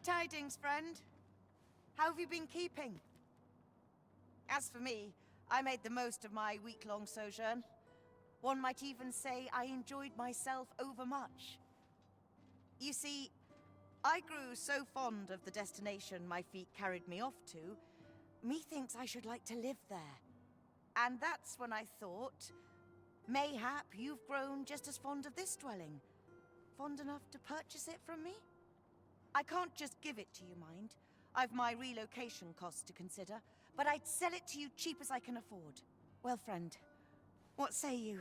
tidings, friend. How have you been keeping? As for me, I made the most of my week-long sojourn. One might even say I enjoyed myself overmuch. You see, I grew so fond of the destination my feet carried me off to, methinks I should like to live there. And that's when I thought, mayhap you've grown just as fond of this dwelling. Fond enough to purchase it from me? I can't just give it to you, mind. I've my relocation costs to consider, but I'd sell it to you cheap as I can afford. Well, friend, what say you?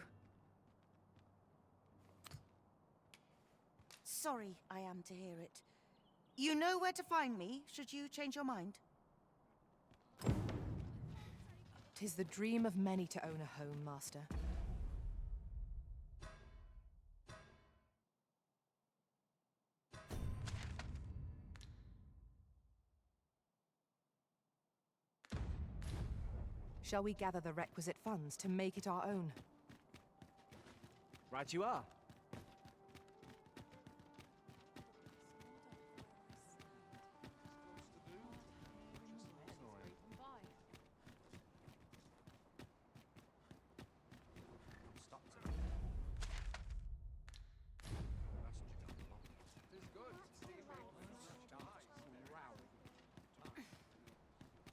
Sorry I am to hear it. You know where to find me, should you change your mind? 'Tis the dream of many to own a home, Master. Shall we gather the requisite funds to make it our own? Right you are.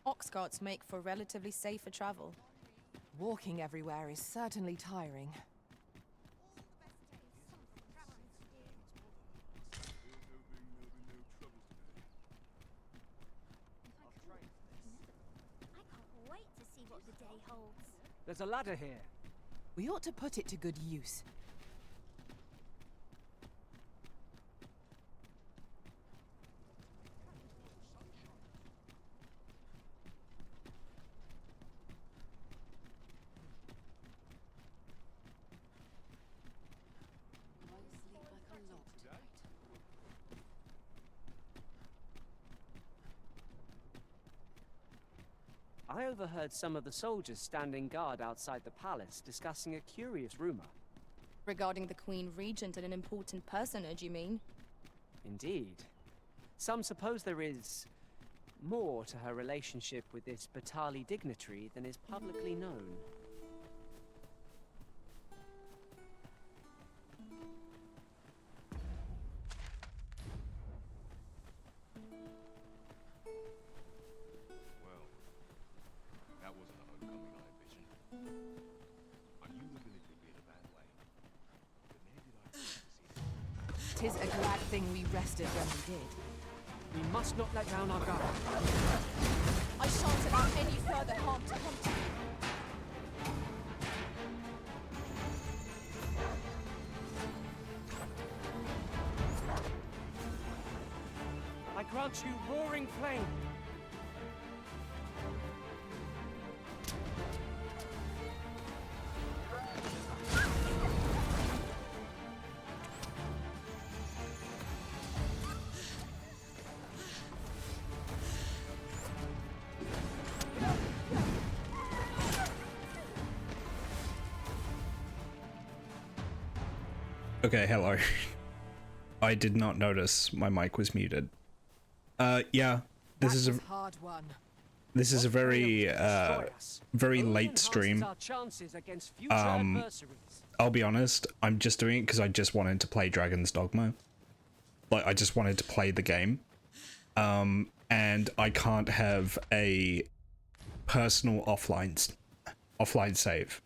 Ox carts make for relatively safer travel. Walking everywhere is certainly tiring. I can't wait to see what the day holds. There's a ladder here. We ought to put it to good use. I overheard some of the soldiers standing guard outside the palace discussing a curious rumor. Regarding the Queen Regent and an important personage, you mean? Indeed. Some suppose there is more to her relationship with this Batali dignitary than is publicly known. Tis a glad thing we rested when we did. We must not let down our guard. I shan't allow any further harm to come to you. I grant you roaring flame. Okay, hello. I did not notice my mic was muted. Yeah, this is a hard one. this is a very very late stream. I'll be honest, I'm just doing it because I just wanted to play Dragon's Dogma. Like, I just wanted to play the game. And I can't have a personal offline save.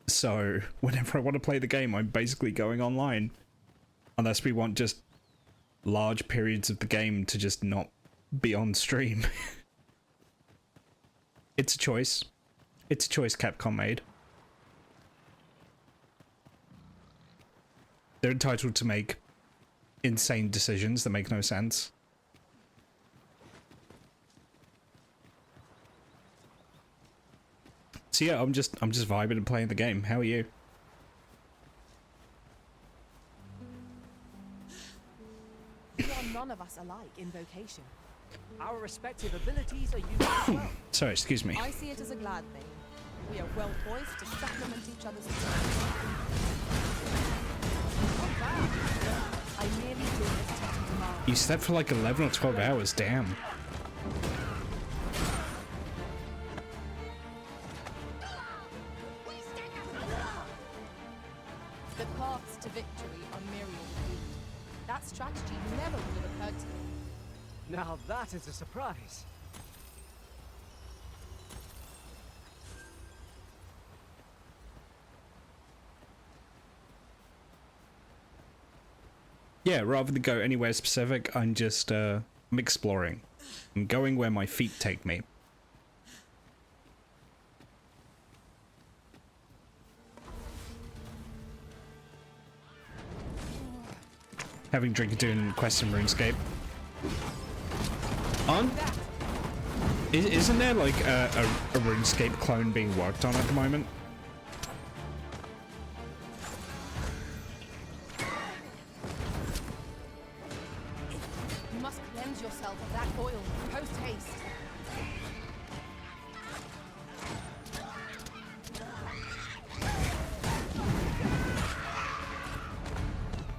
So whenever I want to play the game, I'm basically going online. Unless we want just large periods of the game to just not be on stream. It's a choice. It's a choice Capcom made. They're entitled to make insane decisions that make no sense. So yeah, I'm just vibing and playing the game. How are you? We are none of us alike in vocation. Our respective abilities are used as well. Sorry, excuse me. I see it as a glad thing. We are well poised to supplement each other's strengths. Not bad. I merely did as Tati demanded. You slept for like 11 or 12 hours, damn. The paths to victory are myriad indeed. That strategy never would have occurred to me. Now that is a surprise. Yeah, rather than go anywhere specific, I'm just, I'm exploring. I'm going where my feet take me. Having drink and doing quests in RuneScape. Isn't there like a RuneScape clone being worked on at the moment? You must cleanse yourself of that oil, post haste.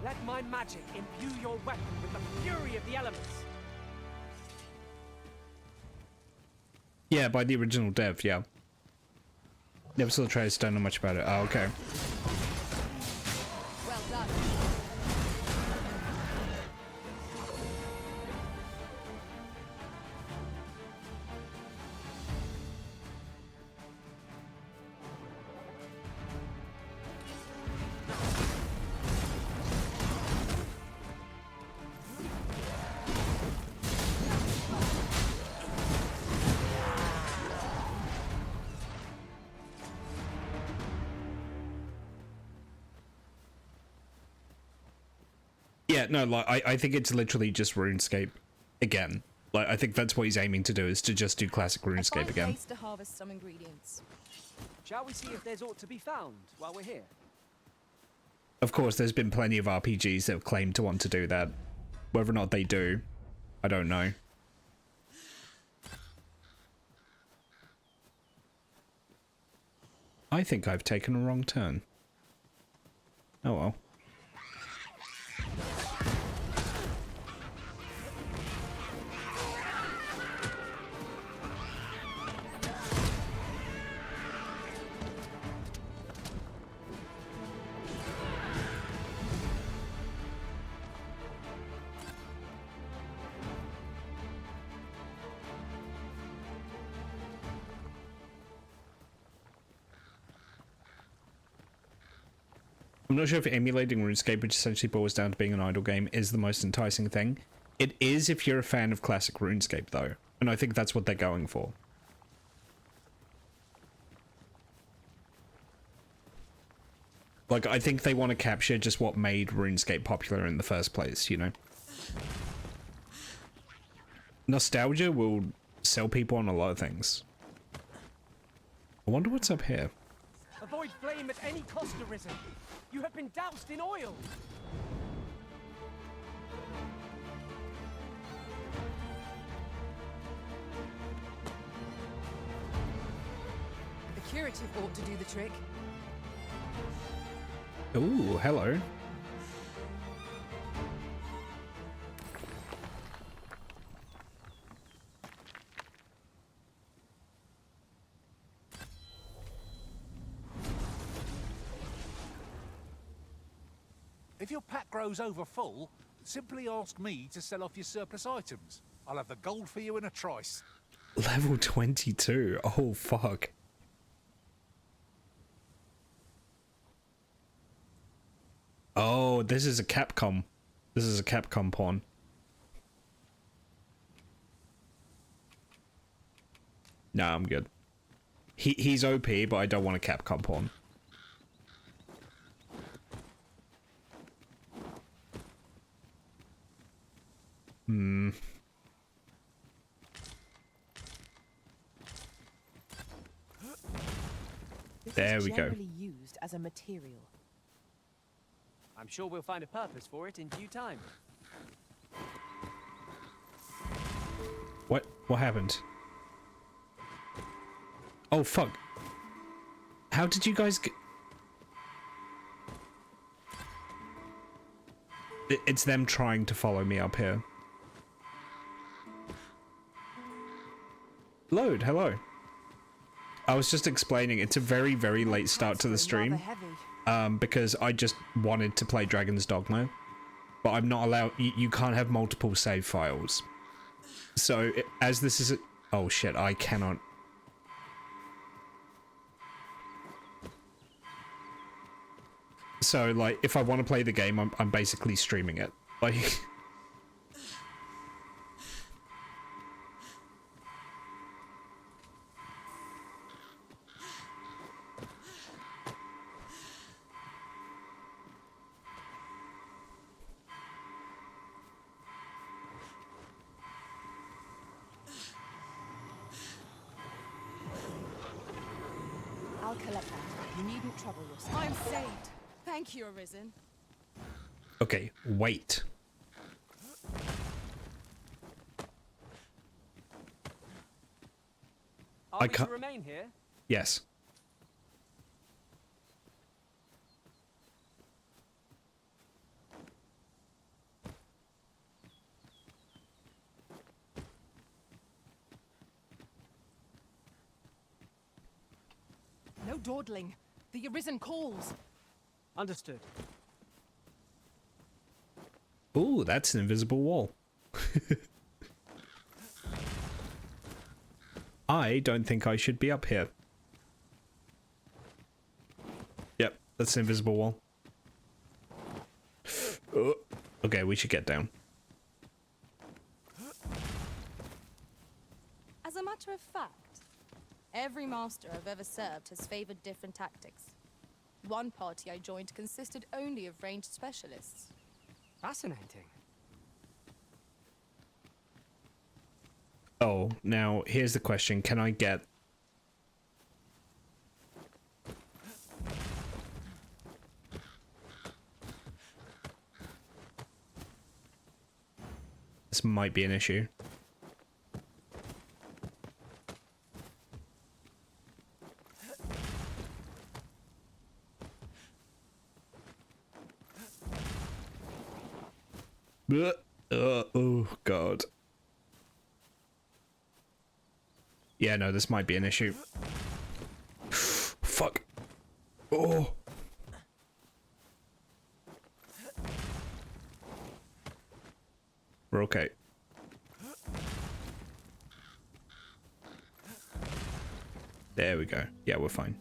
Let my magic imbue your weapon with the fury of the elements. Yeah, by the original dev, yeah. Never saw the trailers, don't know much about it. Oh, okay. Well done. Yeah, no, like, I think it's literally just RuneScape again. Like, I think that's what he's aiming to do, is to just do classic A RuneScape fine again. place to harvest some ingredients. Shall we see if there's aught to be found while we're here? Of course, there's been plenty of RPGs that have claimed to want to do that. Whether or not they do, I don't know. I think I've taken a wrong turn. Oh well. I'm not sure if emulating RuneScape, which essentially boils down to being an idle game, is the most enticing thing. It is if you're a fan of classic RuneScape, though. And I think that's what they're going for. Like, I think they want to capture just what made RuneScape popular in the first place, you know? Nostalgia will sell people on a lot of things. I wonder what's up here. Avoid flame at any cost, Arisen. You have been doused in oil. The curative ought to do the trick. Ooh, hello. If your pack grows over full, simply ask me to sell off your surplus items. I'll have the gold for you in a trice. Level 22. Oh, fuck. Oh, this is a Capcom. This is a Capcom pawn. Nah, I'm good. He's OP, but I don't want a Capcom pawn. There we go. Generally used as a material. I'm sure we'll find a purpose for it in due time. What happened? Oh, fuck. How did you guys get... It's them trying to follow me up here. Load, hello. I was just explaining it's a very, very late start to the stream. Because I just wanted to play Dragon's Dogma. But I'm not allowed, you can't have multiple save files. So, as this is oh shit, I cannot. So, like, if I want to play the game, I'm basically streaming it. Like... I'll collect that. You needn't trouble yourself. I'm saved. Thank you, Arisen. Okay, wait. Are we to remain here? Yes. No dawdling. The Arisen calls. Understood. Ooh, that's an invisible wall. I don't think I should be up here. Yep, that's an invisible wall. Oh, okay, we should get down. As a matter of fact, every master I've ever served has favored different tactics. One party I joined consisted only of ranged specialists. Fascinating. Oh, now here's the question. Can I get... This might be an issue. Oh, God. Yeah, no, this might be an issue. Fuck. Oh. We're okay. There we go. Yeah, we're fine.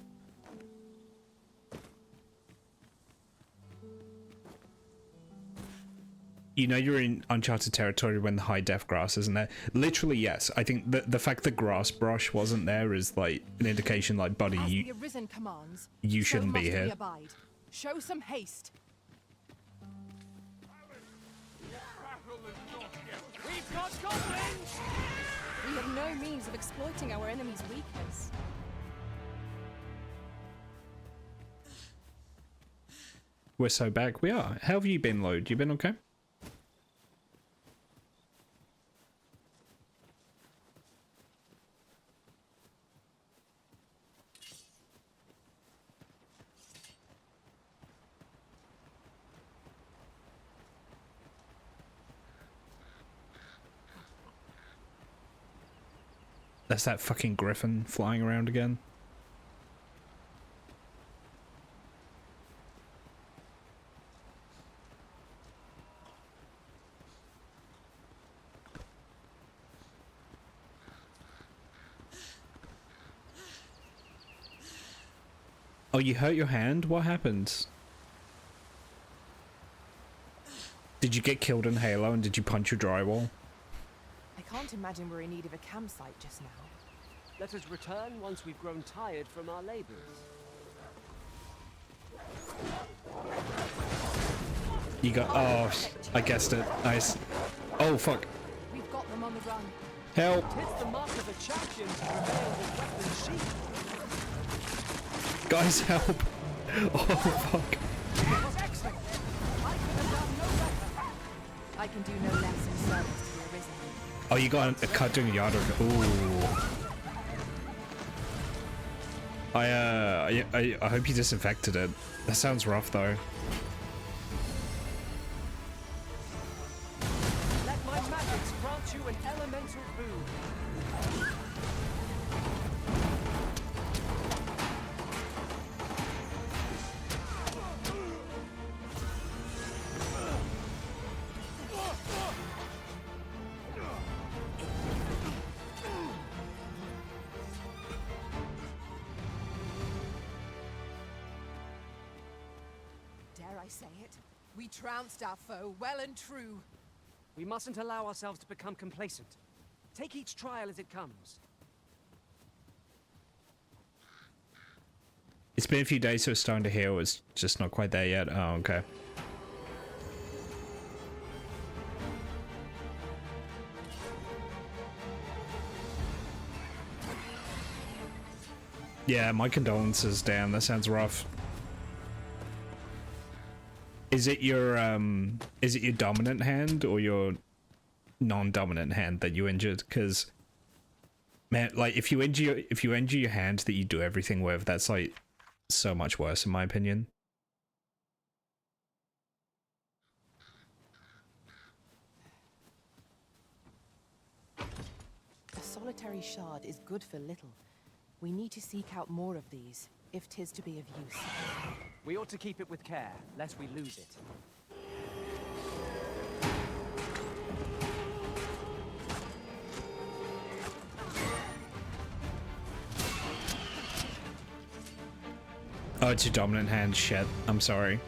You know you're in uncharted territory when the high def grass isn't there. Literally, yes. I think the fact the grass brush wasn't there is like an indication, like, buddy, As the Arisen commands, you shouldn't so be must here. we abide. Show some haste. We've got goblins! We have no means of exploiting our enemy's weakness. We're so back. We are. How have you been, Load? You been okay? That's that fucking griffin flying around again. Oh, you hurt your hand? What happened? Did you get killed in Halo and did you punch your drywall? I can't imagine we're in need of a campsite just now. Let us return once we've grown tired from our labors. You got... Oh, I guessed it. Nice. Oh, fuck. We've got them on the run. Help. It's the mark of a champion to prevail with weapons sheathed. Guys, help. Oh, fuck. Excellent! I can do no less in service to the Arisen. Oh, you got a cut doing a yard of... Ooh. I hope you disinfected it. That sounds rough, though. Let my magics grant you an elemental boon. I say it. We trounced our foe, well and true. We mustn't allow ourselves to become complacent. Take each trial as it comes. It's been a few days, so it's starting to heal. It's just not quite there yet. Oh, okay. Yeah, my condolences, Dan. That sounds rough. Is it your dominant hand or your non-dominant hand that you injured? Because, man, like if you injure your hand that you do everything with, that's like so much worse in my opinion. A solitary shard is good for little. We need to seek out more of these, if 'tis to be of use. We ought to keep it with care, lest we lose it. Oh, it's your dominant hand. Shit. I'm sorry.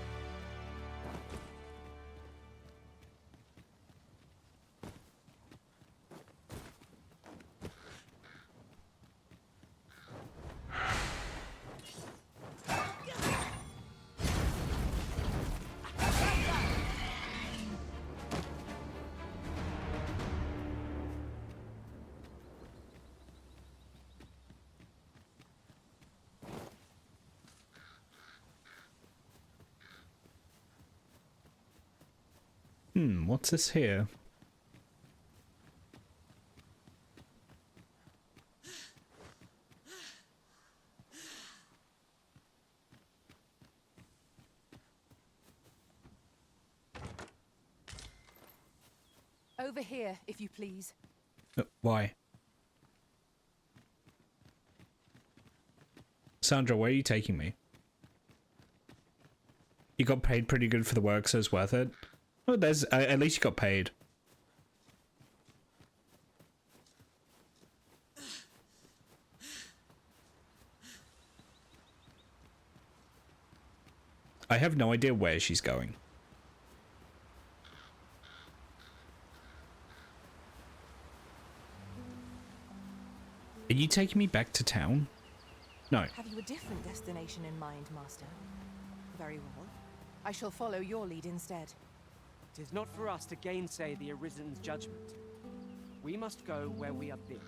What's this here? Over here, if you please. Why? Sandra, where are you taking me? You got paid pretty good for the work, so it's worth it. Oh, there's at least you got paid. I have no idea where she's going. Are you taking me back to town? No. Have you a different destination in mind, Master? Very well. I shall follow your lead instead. It is not for us to gainsay the Arisen's judgment. We must go where we are bid.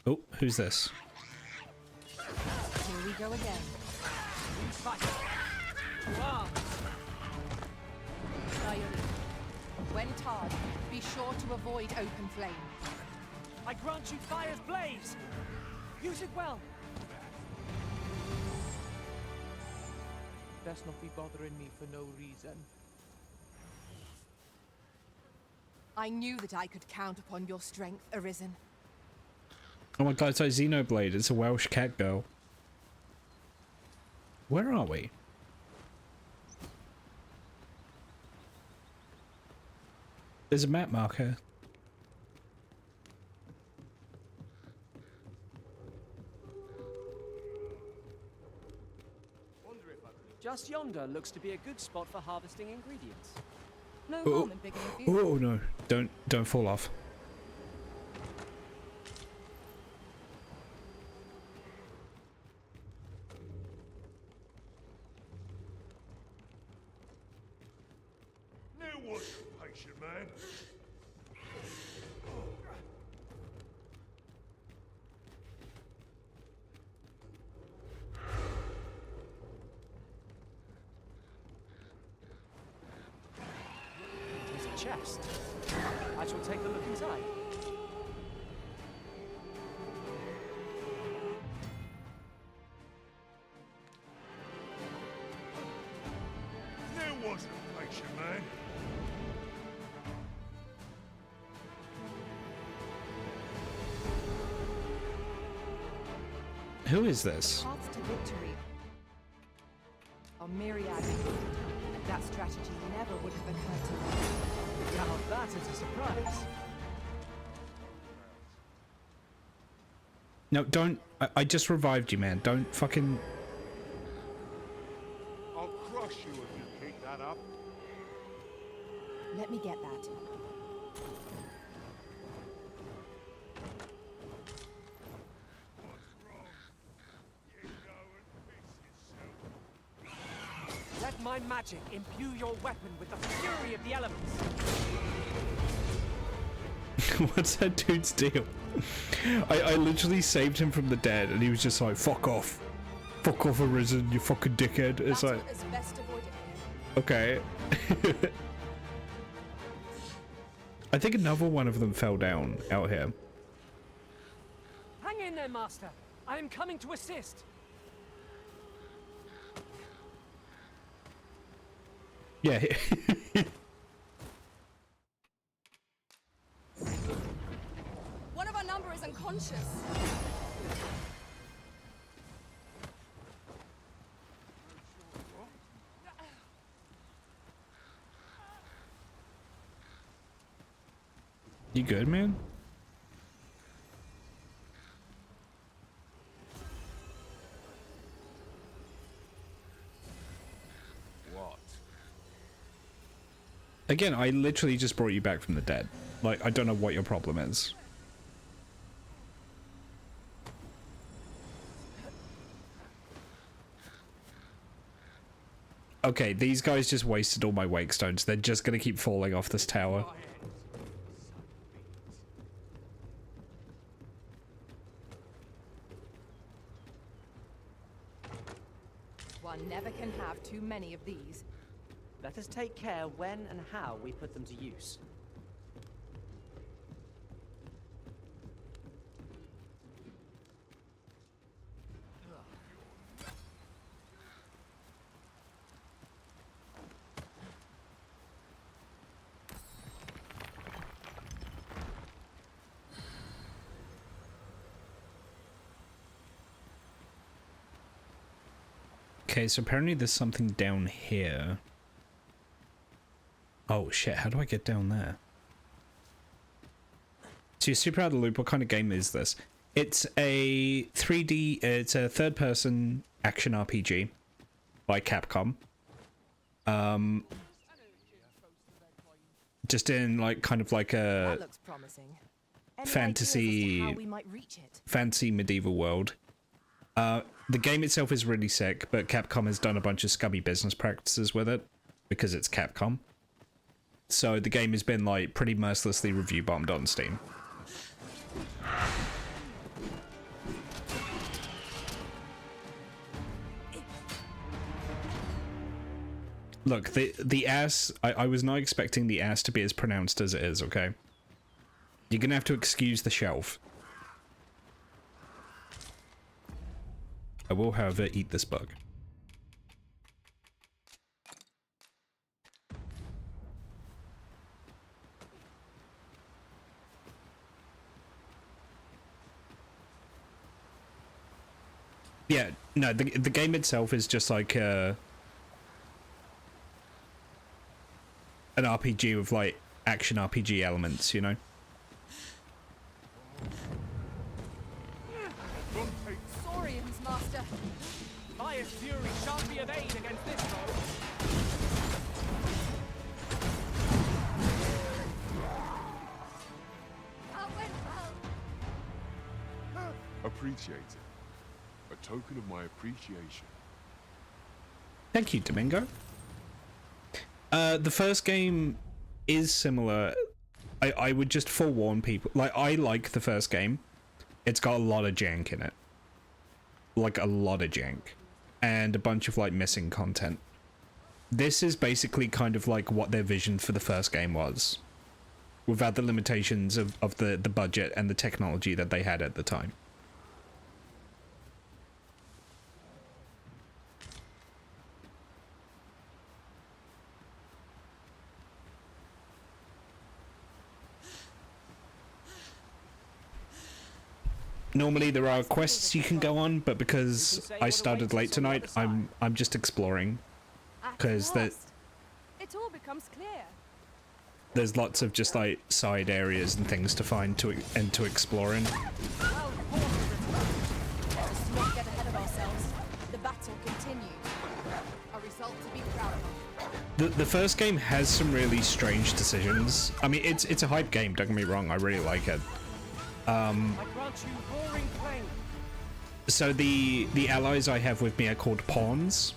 Oh, who's this? Here we go again. When tarred, be sure to avoid open flame. I grant you fire's blaze! Use it well! Best not be bothering me for no reason. I knew that I could count upon your strength, Arisen. Oh my god, it's like Xenoblade. It's a Welsh cat girl. Where are we? There's a map marker. Just yonder looks to be a good spot for harvesting ingredients. No Oh. harm in picking a few. Oh no, don't fall off. Now what's your patient, man? There's a chest. I shall take a look inside. direction, man. Who is this? Paths to victory are myriad. That strategy never would have occurred to me. Now that is a surprise. No, don't. I just revived you, man. Don't fucking. I'll crush you if you keep that up. Let me get that. Let my magic imbue your weapon with the fury of the elements. What's that dude's deal? I literally saved him from the dead, and he was just like, "Fuck off, fuck off, Arisen, you fucking dickhead." It's like, Battle is best avoided okay. here. I think another one of them fell down out here. Hang in there, Master. I am coming to assist. Yeah. One of our number is unconscious. You good, man? What? Again, I literally just brought you back from the dead. Like, I don't know what your problem is. Okay, these guys just wasted all my wake stones. They're just gonna keep falling off this tower. One never can have too many of these. Let us take care when and how we put them to use. Okay, so apparently there's something down here. Oh shit, how do I get down there? So you're super out of the loop. What kind of game is this? It's a 3D, it's a third-person action RPG by Capcom. Just in like kind of like That a looks promising. Any fantasy- ideas as to how we might reach it? fancy medieval world. The game itself is really sick, but Capcom has done a bunch of scummy business practices with it because it's Capcom. So the game has been like pretty mercilessly review bombed on Steam. Look, the ass, I was not expecting the ass to be as pronounced as it is, okay? You're gonna have to excuse the shelf. I will, however, eat this bug. Yeah, no, the game itself is just like an RPG with like action RPG elements, you know? Saurians, Master. Fire's fury shan't be of aid against this foe. That went well. Appreciate it. A token of my appreciation. Thank you, Domingo. The first game is similar. I would just forewarn people. Like, I like the first game. It's got a lot of jank in it. Like, a lot of jank. And a bunch of, like, missing content. This is basically kind of like what their vision for the first game was. Without the limitations of the budget and the technology that they had at the time. Normally there are quests you can go on, but because I started late tonight, I'm just exploring. Because It all becomes clear. there's lots of just like side areas and things to find and to explore in. Well, let's not get ahead of ourselves. The battle continues. A result to be proud of. The first game has some really strange decisions. I mean, it's a hype game, don't get me wrong, I really like it. I grant you roaring plain. So the allies I have with me are called pawns.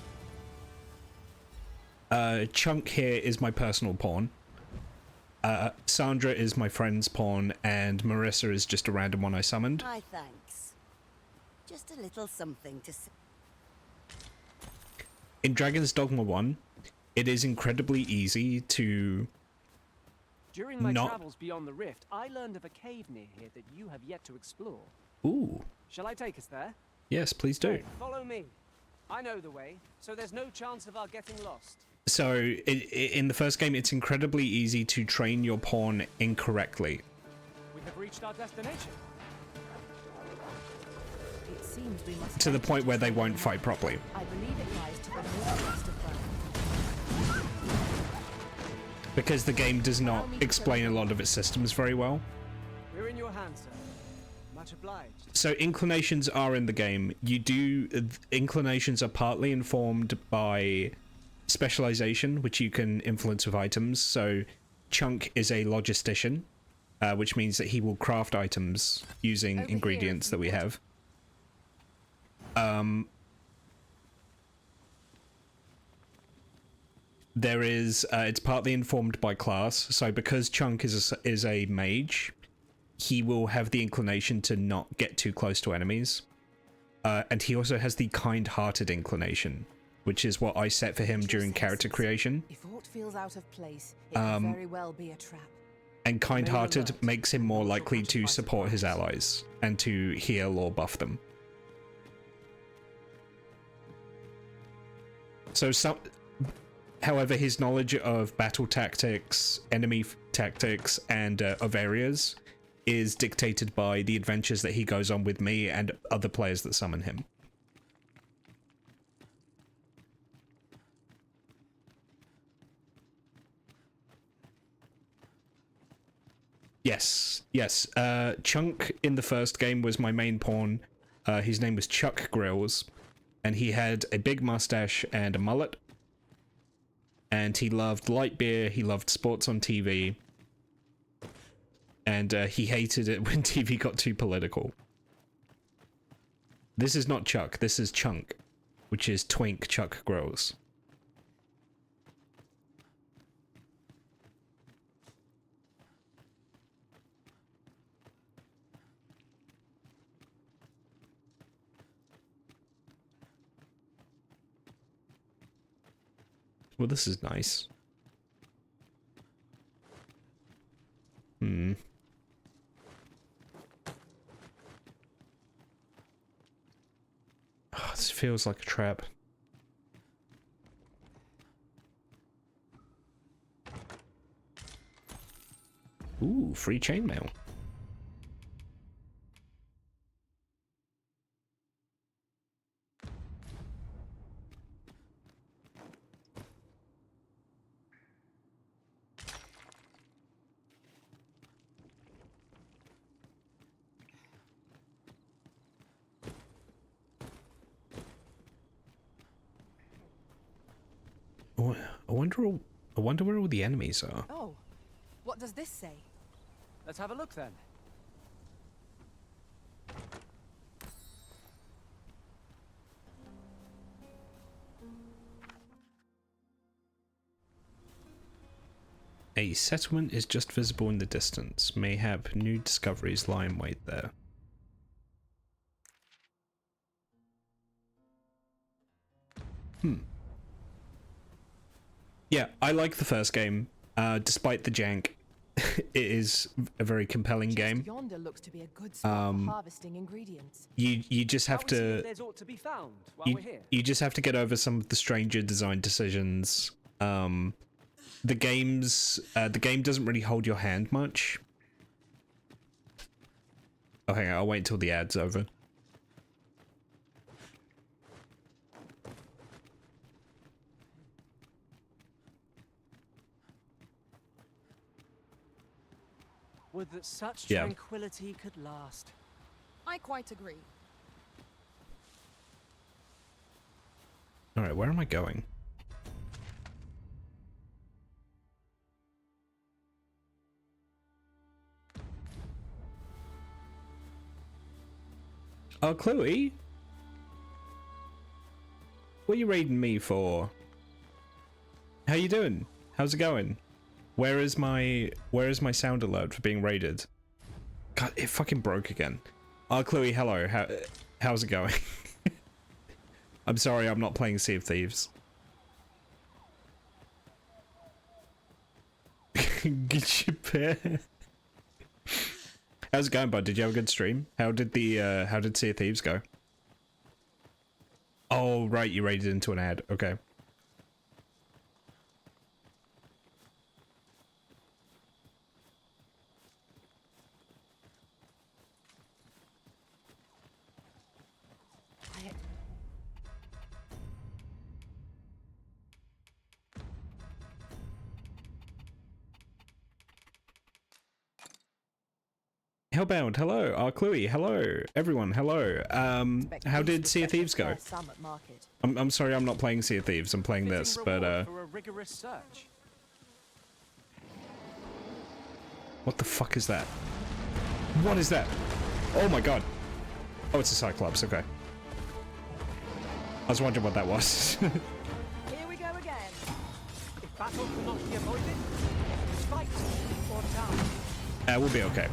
Chunk here is my personal pawn. Sandra is my friend's pawn, and Marissa is just a random one I summoned. My thanks. Just a little something to say. In Dragon's Dogma 1, it is incredibly easy to During my travels beyond the rift, I learned of a cave near here that you have yet to explore. Ooh. Shall I take us there? Yes, please do. Right, follow me. I know the way, so there's no chance of our getting lost. So, in the first game, it's incredibly easy to train your pawn incorrectly. We have reached our destination. It seems we must To the point where they won't fight properly. I believe it lies to the northwest of Bern. Because the game does not explain a lot of its systems very well. We're in your hands, sir. Much obliged. So inclinations are in the game. Inclinations are partly informed by specialization, which you can influence with items. So Chunk is a logistician, which means that he will craft items using ingredients that we have. There is, it's partly informed by class. So because Chunk is a mage, he will have the inclination to not get too close to enemies. And he also has the kind-hearted inclination, which is what I set for him during character creation. If aught feels out of place, it can very well be a trap. And kind-hearted makes him more likely to support his allies and to heal or buff them. So however, his knowledge of battle tactics, enemy tactics, and of areas is dictated by the adventures that he goes on with me and other players that summon him. Yes. Chunk in the first game was my main pawn. His name was Chuck Grills, and he had a big mustache and a mullet. And he loved light beer, he loved sports on TV, and he hated it when TV got too political. This is not Chuck, this is Chunk, which is Twink Chuck Grills. Well, this is nice. Oh, this feels like a trap. Ooh, free chainmail. I wonder where all the enemies are. Oh, what does this say? Let's have a look then. A settlement is just visible in the distance. May have new discoveries lie in wait there. Yeah, I like the first game. Despite the jank, it is a very compelling game. Yonder looks to be a good spot for harvesting ingredients. You just have to There's ought to be found while we're here. you just have to get over some of the stranger design decisions. The game doesn't really hold your hand much. Oh, hang on, I'll wait until the ad's over. Would that such Yeah. tranquility could last. I quite agree. Alright, where am I going? Oh, Chloe? What are you raiding me for? How you doing? How's it going? Where is my sound alert for being raided? God, it fucking broke again. Oh, Chloe, hello. How's it going? I'm sorry, I'm not playing Sea of Thieves. Get your pair. How's it going, bud? Did you have a good stream? How did Sea of Thieves go? Oh, right, you raided into an ad. Okay. Hellbound, hello. Chloe, hello. Everyone, hello. How did Sea of Thieves go? I'm sorry, I'm not playing Sea of Thieves. I'm playing this, but For a rigorous search. what the fuck is that? What is that? Oh my god. Oh, it's a Cyclops. Okay. I was wondering what that was. Here we go again. If battle cannot be avoided, fight or die. We'll be okay.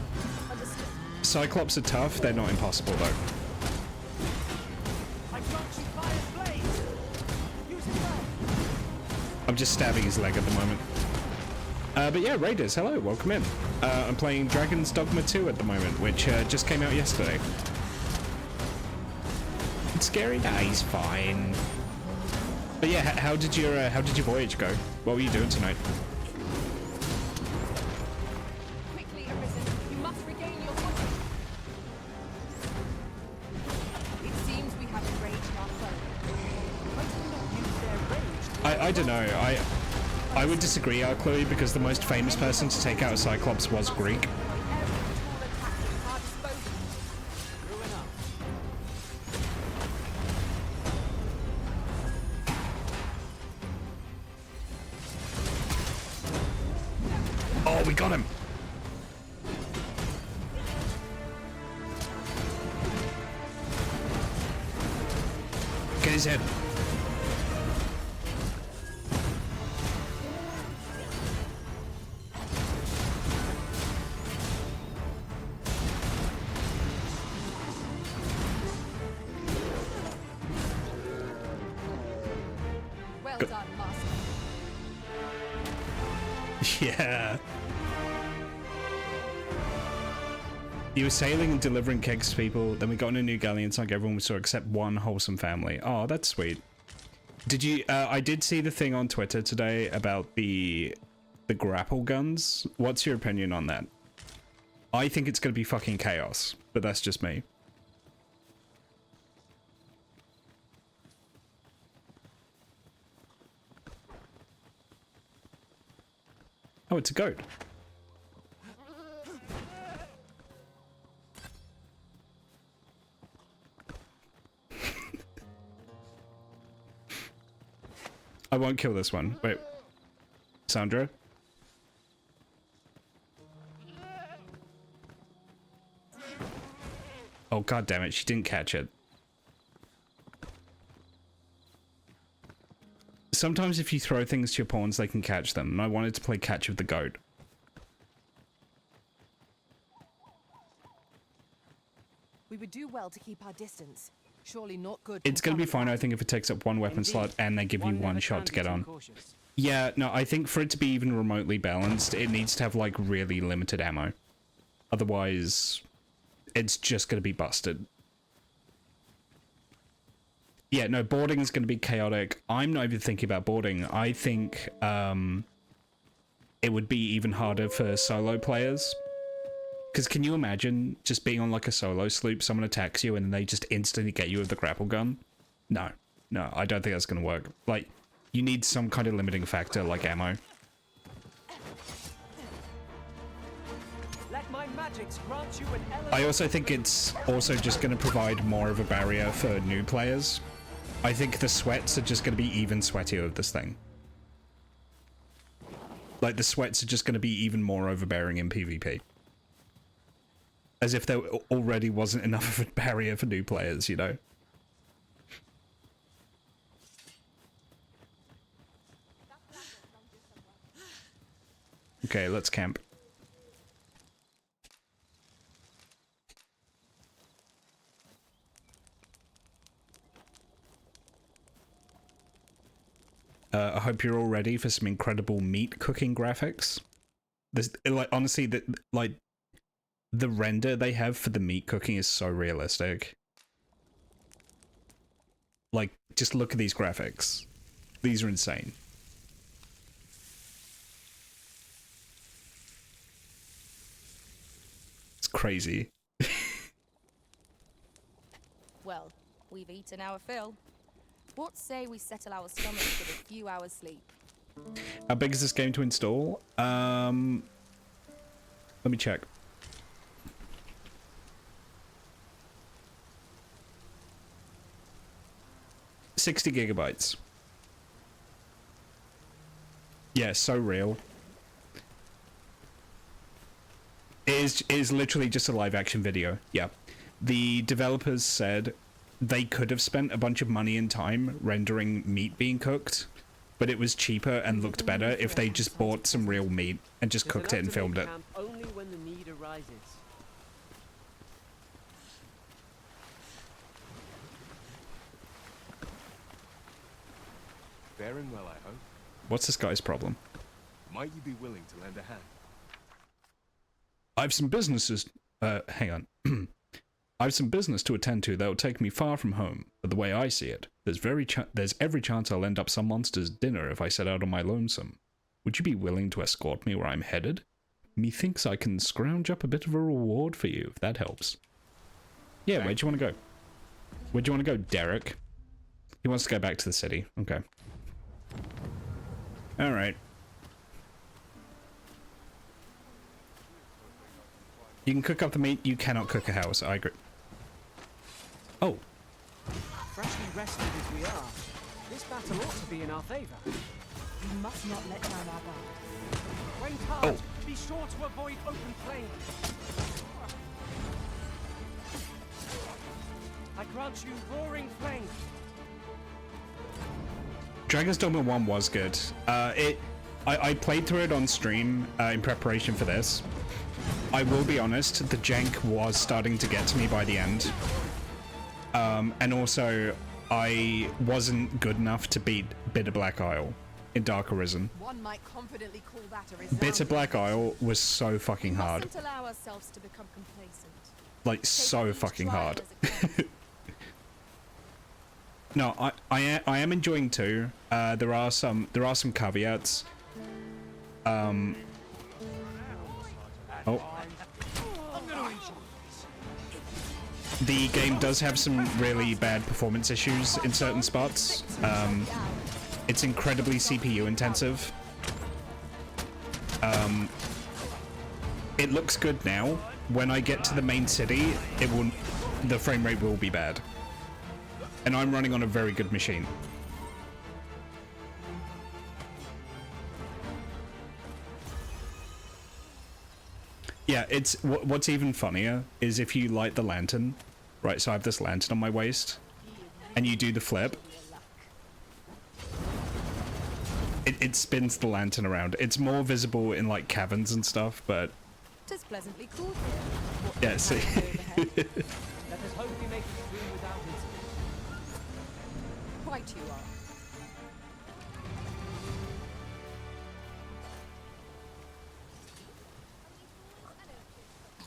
Cyclops are tough. They're not impossible though. I grant you fire's blade. Use it well. I'm just stabbing his leg at the moment. But yeah, Raiders, hello, welcome in. I'm playing Dragon's Dogma 2 at the moment, which just came out yesterday. It's scary? Nah, he's fine. But yeah, how did your voyage go? What were you doing tonight? Quickly, Arisen, you must regain your footing. It seems we have enraged our foe. Why do we not use their rage to I don't know. I would disagree, Chloe, because the most famous person to take out a Cyclops was Greek. Every tool and tactic at our disposal. True enough. Oh, we got him! Get his head. Well done, Master. Yeah. You were sailing and delivering kegs to people, then we got on a new galleon, sunk everyone we saw except one wholesome family. Oh, that's sweet. Did you, I did see the thing on Twitter today about the grapple guns. What's your opinion on that? I think it's gonna be fucking chaos, but that's just me. Oh, it's a goat. I won't kill this one. Wait. Sandra? Oh, god damn it, she didn't catch it. Sometimes if you throw things to your pawns, they can catch them, and I wanted to play catch of the goat. We would do well to keep our distance. Surely not good. It's gonna be fine, I think, if it takes up one weapon slot and they give you one shot to get on. Yeah, no, I think for it to be even remotely balanced, it needs to have, like, really limited ammo. Otherwise, it's just gonna be busted. Yeah, no, boarding is gonna be chaotic. I'm not even thinking about boarding. I think, it would be even harder for solo players. Because can you imagine just being on like a solo sloop, someone attacks you and then they just instantly get you with the grapple gun? No, no, I don't think that's going to work. Like, you need some kind of limiting factor like ammo. Let my magics grant you an I also think it's also just going to provide more of a barrier for new players. I think the sweats are just going to be even sweatier with this thing. Like, the sweats are just going to be even more overbearing in PvP. As if there already wasn't enough of a barrier for new players, you know? Okay, let's camp. I hope you're all ready for some incredible meat cooking graphics. This, like, honestly, the render they have for the meat cooking is so realistic. Like, just look at these graphics. These are insane. It's crazy. Well, we've eaten our fill. What say we settle our stomachs with a few hours sleep? How big is this game to install? Let me check. $60 gigabytes. Yeah, so real. It is literally just a live action video. Yeah. The developers said they could have spent a bunch of money and time rendering meat being cooked, but it was cheaper and looked better if they just bought some real meat and just cooked it and filmed it. Only when the need arises. Faring well, I hope. What's this guy's problem? Might you be willing to lend a hand? I've some businesses. Hang on. I've some business to attend to that will take me far from home, but the way I see it, there's every chance I'll end up some monster's dinner if I set out on my lonesome. Would you be willing to escort me where I'm headed? Methinks I can scrounge up a bit of a reward for you, if that helps. Yeah, where'd you want to go? Where'd you want to go, Derek? He wants to go back to the city. Okay. Alright. You can cook up the meat, you cannot cook a house, I agree. Oh. Freshly rested as we are, this battle ought to be in our favor. We must not let down our guard. When tarred, be sure to avoid open flame. I grant you roaring flame. Dragon's Dogma 1 was good. I played through it on stream in preparation for this. I will be honest, the jank was starting to get to me by the end. And also, I wasn't good enough to beat Bitter Black Isle in Dark Arisen. One might confidently call that a resounding Bitter Black Isle was so fucking hard. We mustn't allow ourselves to become complacent. Like, so fucking hard. No, I am enjoying too. There are some caveats. Oh. The game does have some really bad performance issues in certain spots. It's incredibly CPU intensive. It looks good now. When I get to the main city, the frame rate will be bad. And I'm running on a very good machine. Yeah, it's what's even funnier is if you light the lantern, right? So I have this lantern on my waist, and you do the flip. It spins the lantern around. It's more visible in like caverns and stuff, but Tis pleasantly cool here. yeah. See. Let us hope we make it through without incident. Right you are.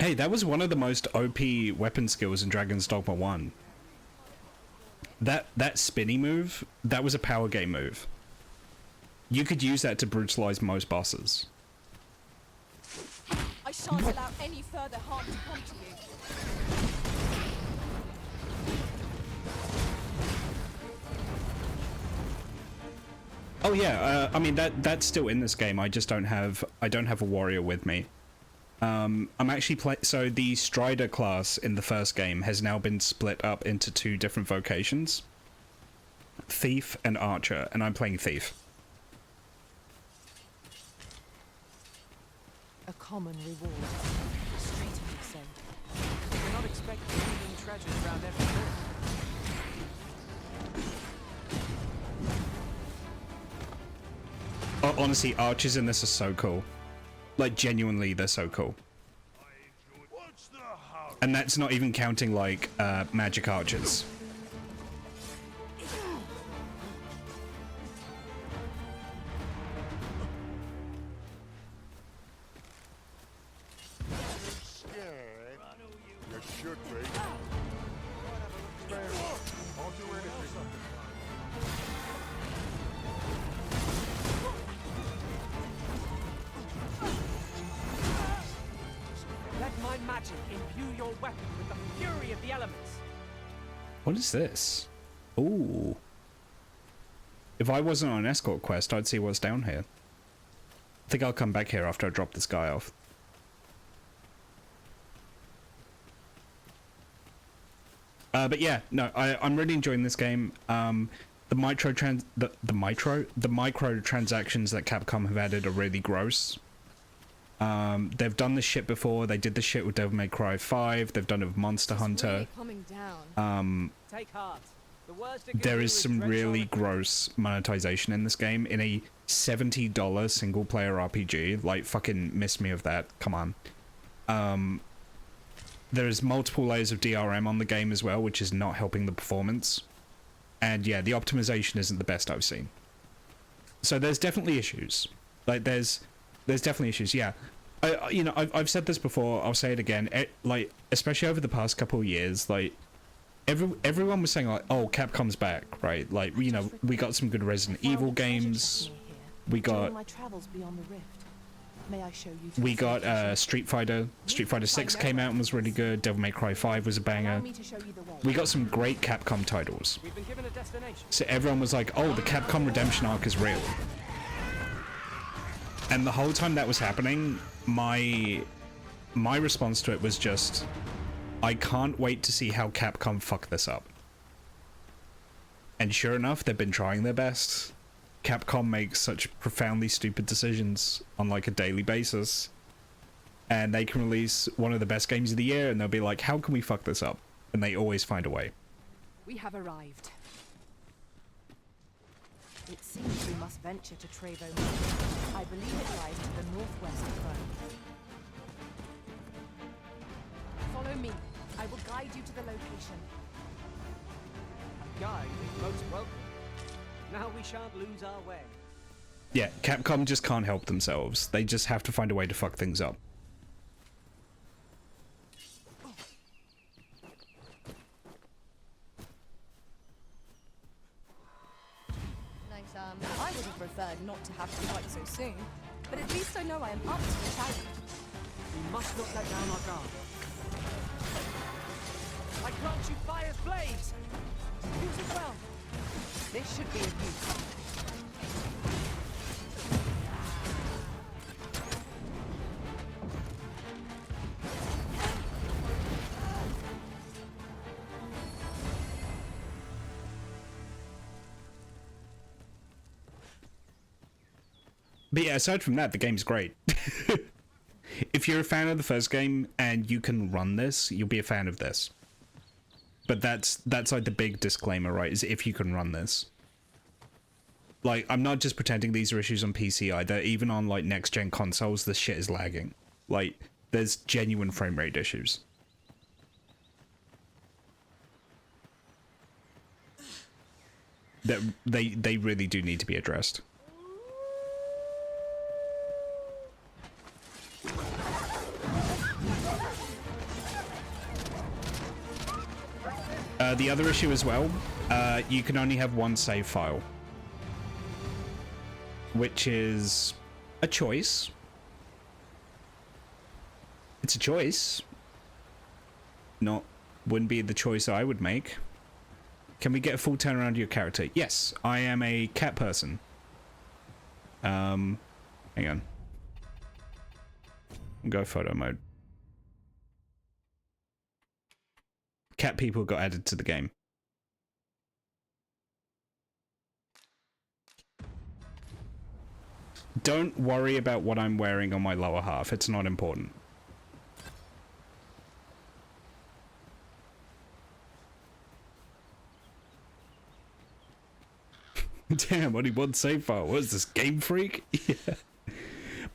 Hey, that was one of the most OP weapon skills in Dragon's Dogma 1. That spinny move, that was a power game move. You could use that to brutalize most bosses. I shan't allow any further harm to come to you. Oh yeah, I mean that's still in this game. I don't have a warrior with me. I'm actually so the Strider class in the first game has now been split up into 2 different vocations. Thief and Archer, and I'm playing Thief. A common reward. Frustratingly so. We're not expecting hidden treasures around every corner. Oh, honestly, archers in this are so cool. Like, genuinely, they're so cool. And that's not even counting, like, magic archers. You should be. I'll do anything. Let my magic imbue your weapon with the fury of the elements. What is this? Ooh. If I wasn't on an escort quest, I'd see what's down here. I think I'll come back here after I drop this guy off. But yeah, no, I'm really enjoying this game. The microtransactions that Capcom have added are really gross. They've done this shit before. They did this shit with Devil May Cry 5. They've done it with Monster Hunter. Really coming down. Take heart. The worst it can There do is some drench really all the- gross monetization in this game. In a $70 single player RPG, like, fucking miss me of that. Come on. There's multiple layers of DRM on the game as well, which is not helping the performance. And yeah, the optimization isn't the best I've seen. So there's definitely issues. Like, there's definitely issues, yeah. You know, I've said this before, I'll say it again. Like, especially over the past couple of years, like, everyone was saying, like, oh, Capcom's back, right? Like, you know, we got some good Resident Evil games. We got... my travels beyond the rift. May I show you to We the got location? Street Fighter 6 came out and was really good. Devil May Cry 5 was a banger. Allow me to show you the way. We got some great Capcom titles. We've been given a destination. So everyone was like, oh, the Capcom Redemption arc is real. And the whole time that was happening, my response to it was just, I can't wait to see how Capcom fuck this up. And sure enough, they've been trying their best. Capcom makes such profoundly stupid decisions on like a daily basis. And they can release one of the best games of the year and they'll be like, how can we fuck this up? And they always find a way. We have arrived. It seems we must venture to Trevo Mountain. I believe it lies to the northwest of Rome. Follow me. I will guide you to the location. Guide is most welcome. Now we shan't lose our way. Yeah, Capcom just can't help themselves. They just have to find a way to fuck things up. Nice, I would have preferred not to have to fight so soon, but at least I know I am up to the challenge. We must not let down our guard. I grant you fire's blades! Use it well! This should be of use. But yeah, aside from that, the game's great. If you're a fan of the first game and you can run this, you'll be a fan of this. But that's like the big disclaimer, right? Is if you can run this. Like, I'm not just pretending these are issues on PC either. Even on like next gen consoles, this shit is lagging. Like, there's genuine frame rate issues. That they really do need to be addressed. The other issue as well, you can only have one save file, which is a choice. It's a choice. Wouldn't be the choice I would make. Can we get a full turnaround of your character? Yes, I am a cat person. Hang on. Go photo mode. Cat people got added to the game. Don't worry about what I'm wearing on my lower half. It's not important. Damn, only one save file. What is this, Game Freak? Yeah.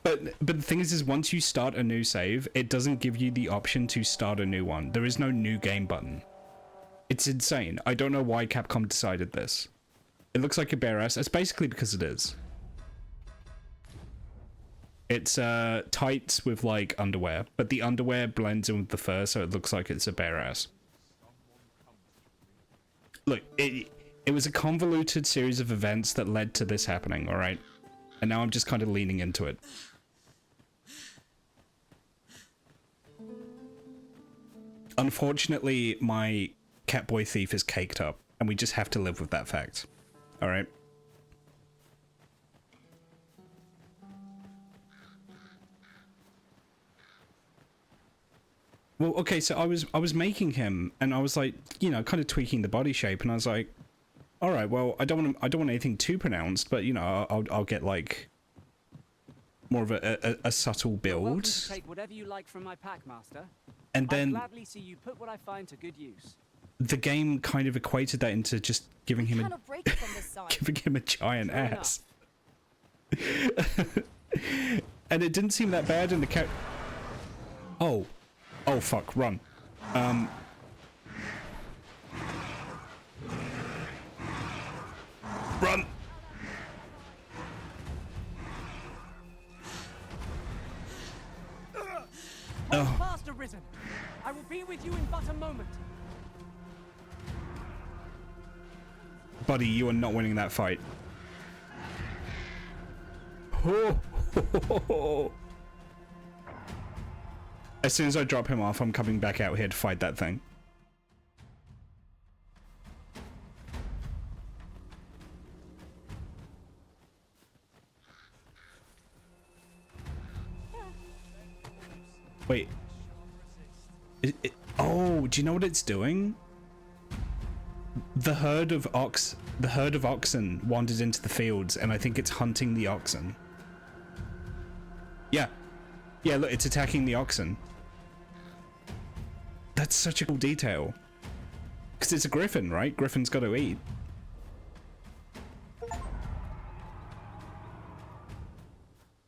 But the thing is once you start a new save, it doesn't give you the option to start a new one. There is no new game button. It's insane. I don't know why Capcom decided this. It looks like a bare ass. It's basically because it is. It's tights with like underwear, but the underwear blends in with the fur, so it looks like it's a bare ass. Look, it was a convoluted series of events that led to this happening, alright? And now I'm just kind of leaning into it. Unfortunately, my Catboy Thief is caked up, and we just have to live with that fact. Alright? Well, okay, so I was making him, and I was like, you know, kind of tweaking the body shape, and I was like, all right, well, I don't want anything too pronounced, but you know, I'll get like more of a subtle build. You're welcome to take whatever you like from my pack, Master. And then I'll gladly see you put what I find to good use. The game kind of equated that into just giving him giving him a giant ass. And it didn't seem that bad in the cat. Oh fuck, run. Run. Oh. Fast, Arisen. I will be with you in but a moment. Buddy, you are not winning that fight. As soon as I drop him off, I'm coming back out here to fight that thing. Wait. Oh, do you know what it's doing? The herd of oxen wandered into the fields, and I think it's hunting the oxen. Yeah. Yeah, look, it's attacking the oxen. That's such a cool detail. Because it's a griffin, right? Griffin's got to eat.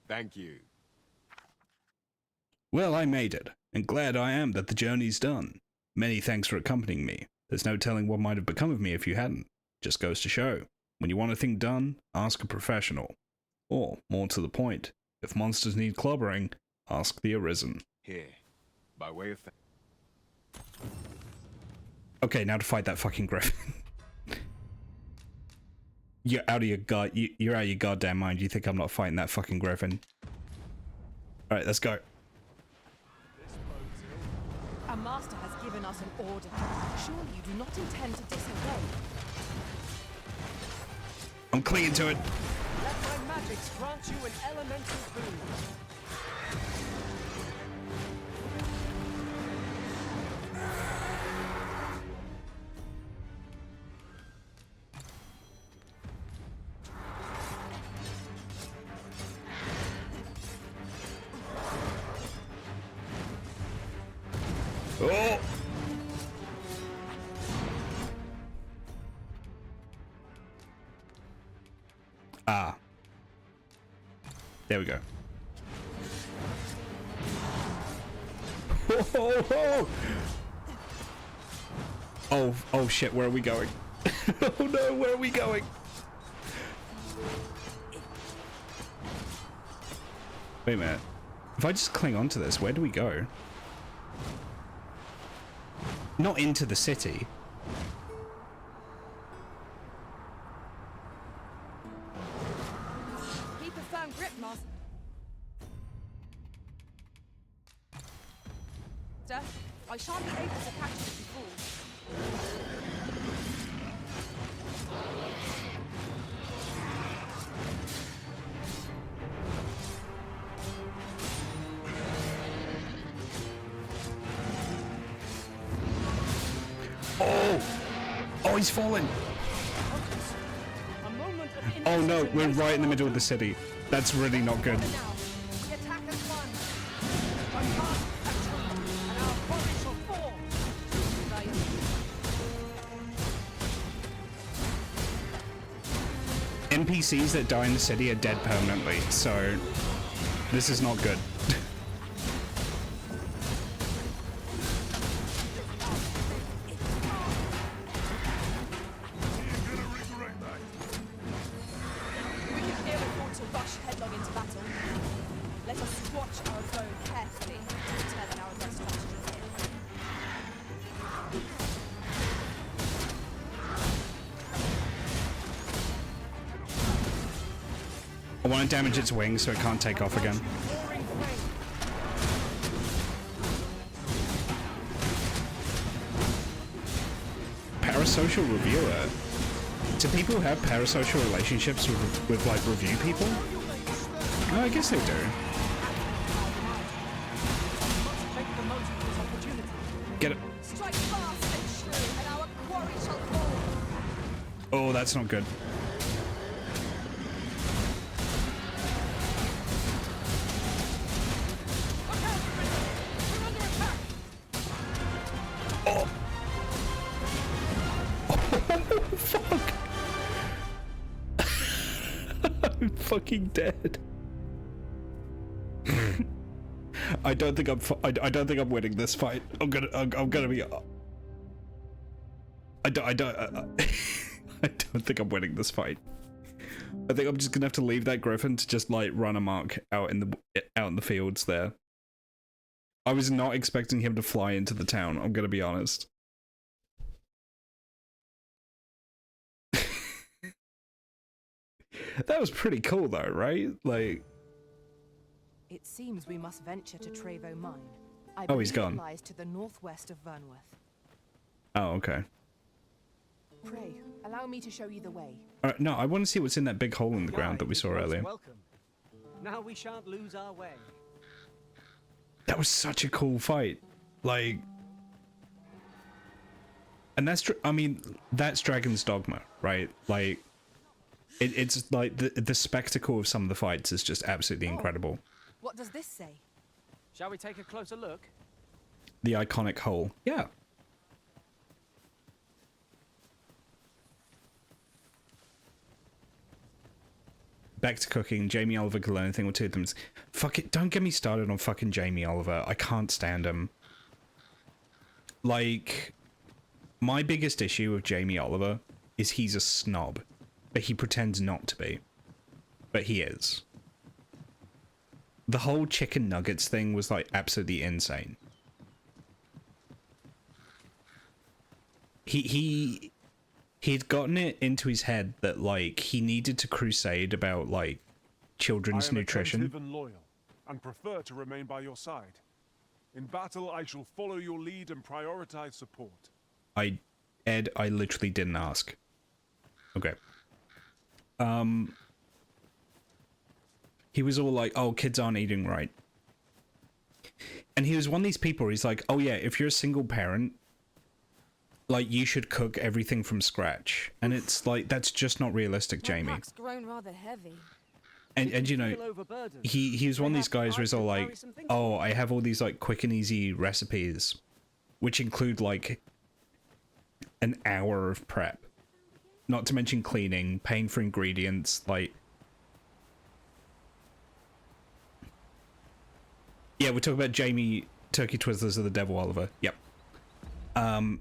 Thank you. Well, I made it, and glad I am that the journey's done. Many thanks for accompanying me. There's no telling what might have become of me if you hadn't. Just goes to show. When you want a thing done, ask a professional. Or, more to the point, if monsters need clobbering, ask the Arisen. Here, by way of... Okay, now to fight that fucking griffin. You're out of your you're out of your goddamn mind. You think I'm not fighting that fucking griffin? Alright, let's go. Our master has given us an order. Surely you do not intend to disobey. I'm clinging to it. Let my magics grant you an elemental boon. Oh! Ah. There we go. Oh shit, where are we going? Oh no, where are we going? Wait a minute. If I just cling onto this, where do we go? Not into the city. Keep a firm grip, Master. Oh! Oh, he's fallen! Oh no, we're right in the middle of the city. That's really not good. The attack has won. Our task achieved, and our body shall fall. NPCs that die in the city are dead permanently, so this is not good. We can ill afford to rush headlong into battle. Let us watch our foe carefully to determine our best strategy. I want to damage its wings so it can't take off again. Parasocial reviewer? Do people have parasocial relationships with like review people? Oh, I guess they do. Get it. Strike fast and true, and our quarry shall fall. Oh, that's not good. Oh. Oh, fuck. I'm fucking dead. I don't think I'm winning this fight. I'm gonna be. I don't think I'm winning this fight. I think I'm just gonna have to leave that griffin to just like run amok out in the fields there. I was not expecting him to fly into the town. I'm gonna be honest. That was pretty cool though, right? Like. It seems we must venture to Trevo Mine. Oh, he's gone. It lies to the northwest of Vernworth. Oh, okay. Pray, allow me to show you the way. No, I want to see what's in that big hole in the ground that we saw earlier. Welcome. Now we shan't lose our way. That was such a cool fight. Like, and that's I mean, that's Dragon's Dogma, right? Like, it's like the spectacle of some of the fights is just absolutely incredible. What does this say? Shall we take a closer look? The iconic hole. Yeah. Back to cooking. Jamie Oliver could learn anything with two of them. Fuck it. Don't get me started on fucking Jamie Oliver. I can't stand him. Like, my biggest issue with Jamie Oliver is he's a snob, but he pretends not to be. But he is. The whole chicken nuggets thing was like absolutely insane. He'd gotten it into his head that like he needed to crusade about like children's nutrition. I am attentive and loyal, and prefer to remain by your side. In battle, I shall follow your lead and prioritize support. Ed, I literally didn't ask. Okay. He was all like, oh, kids aren't eating right. And he was one of these people where he's like, oh yeah, if you're a single parent, like, you should cook everything from scratch. And it's like, that's just not realistic, Jamie. Pack's grown rather heavy. And you know, he was one of these guys where he's all like, oh, I have all these like quick and easy recipes, which include like an hour of prep. Not to mention cleaning, paying for ingredients, like... Yeah, we're talking about Jamie Turkey Twizzlers of the Devil Oliver. Yep. And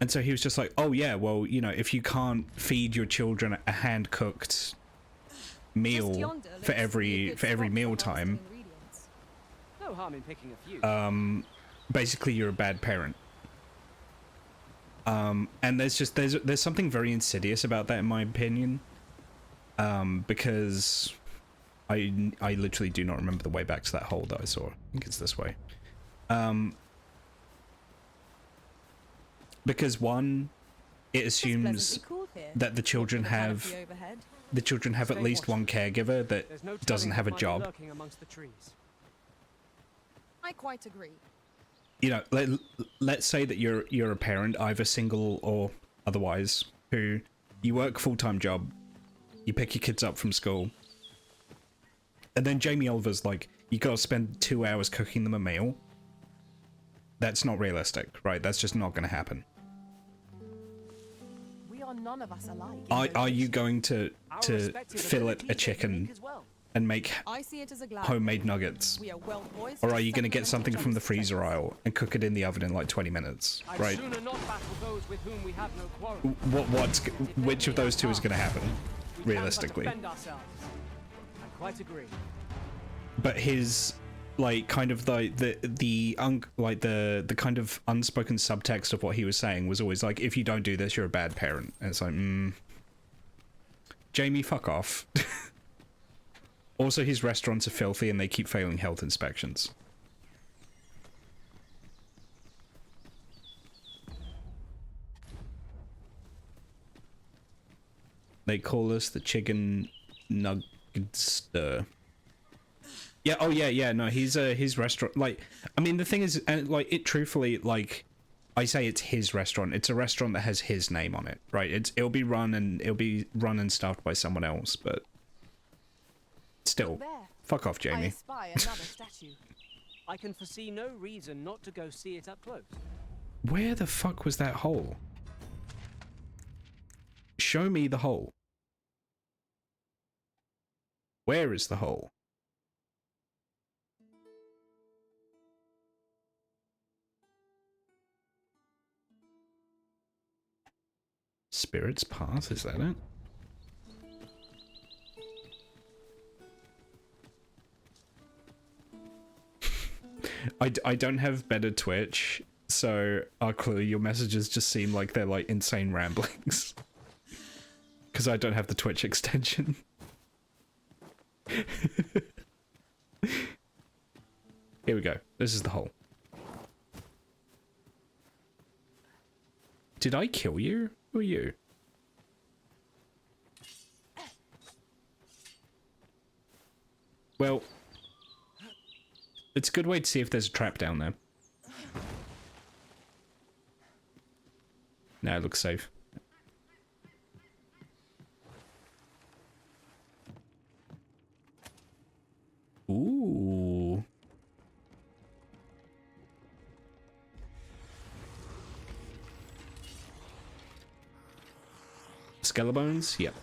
so he was just like, oh yeah, well, you know, if you can't feed your children a hand-cooked meal for every meal time, no harm in picking a few. basically you're a bad parent. And there's something very insidious about that in my opinion. Because I literally do not remember the way back to that hole that I saw. I think it's this way. Because one, it assumes that the children have at least one caregiver that doesn't have a job. I quite agree. you know, let's say that you're a parent, either single or otherwise, who you work a full-time job, you pick your kids up from school, and then Jamie Oliver's like, you gotta spend 2 hours cooking them a meal. That's not realistic, right? That's just not gonna happen. We are none of us alike. Are you going to fillet a chicken and make I see it as a glad homemade nuggets? We are well poised Or to are you going to settle get any something from the jumps freezer to aisle and cook it in the oven in like 20 minutes, right? Sooner not battle those with whom we have no quarrel. Which of those two is going to happen, We can but realistically? defend ourselves. I quite agree. But his, like, kind of the kind of unspoken subtext of what he was saying was always like, if you don't do this, you're a bad parent. And it's like, Jamie, fuck off. Also, his restaurants are filthy and they keep failing health inspections. They call us the chicken nuggetster. Yeah, oh yeah, no, he's his restaurant, like, I mean, the thing is, and like, it truthfully, like, I say it's his restaurant, it's a restaurant that has his name on it, right? It'll be run and staffed by someone else, but still, There. fuck off, I Jamie. espy another statue. I can foresee no reason not to go see it up close. Where the fuck was that hole? Show me the hole. Where is the hole? Spirit's Path, is that it? I don't have better Twitch, so clearly your messages just seem like they're like insane ramblings. Because I don't have the Twitch extension. Here we go. This is the hole. Did I kill you? Who are you? Well, it's a good way to see if there's a trap down there. No, it looks safe. Ooh. Skelebones? Yep.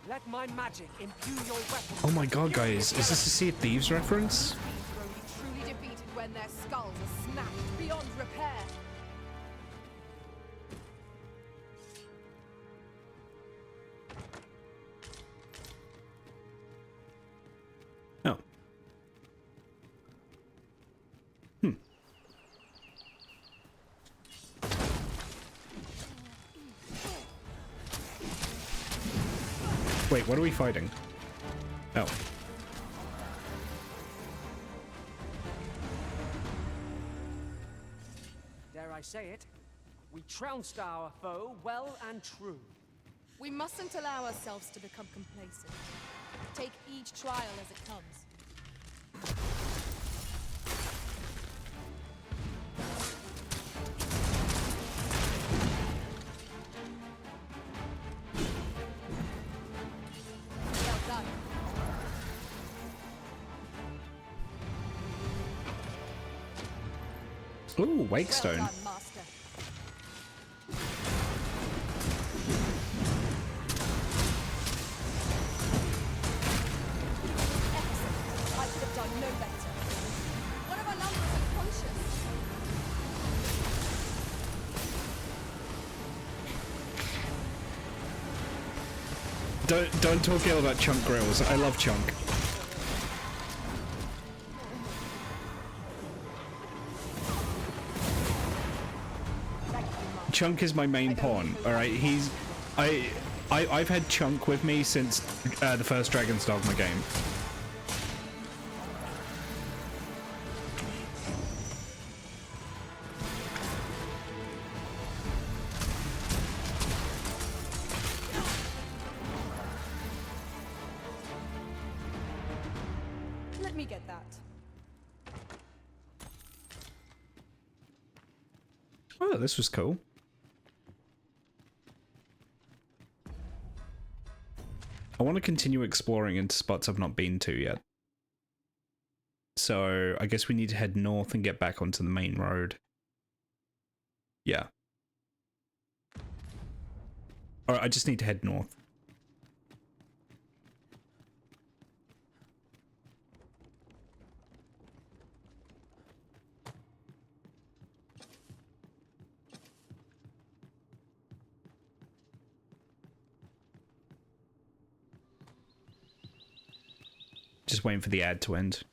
Let my magic imbue your weapon. Oh my god, guys. Is this a Sea of Thieves reference? Are only truly defeated when their skulls are smashed beyond repair. Oh. Wait, what are we fighting? Oh. Dare I say it? We trounced our foe well and true. We mustn't allow ourselves to become complacent. Take each trial as it comes. Well done. Ooh, Wakestone. Well done, Master. Excellent. I could have done no better. One of our numbers is unconscious. Don't talk ill about Chunk Grills. I love Chunk. Chunk is my main pawn. All right, I've had Chunk with me since the first Dragon's Dogma game. Let me get that. Oh, this was cool. I want to continue exploring into spots I've not been to yet. So I guess we need to head north and get back onto the main road. Yeah. Alright, I just need to head north. Just waiting for the ad to end.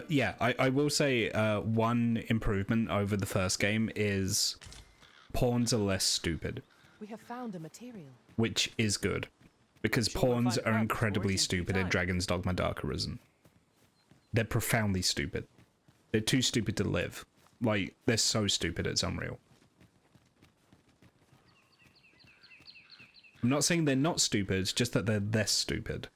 Yeah, I will say one improvement over the first game is pawns are less stupid. We have found a material. Which is good, because pawns are incredibly stupid in Dragon's Dogma Dark Arisen. They're profoundly stupid. They're too stupid to live. Like, they're so stupid it's unreal. I'm not saying they're not stupid, it's just that they're less stupid.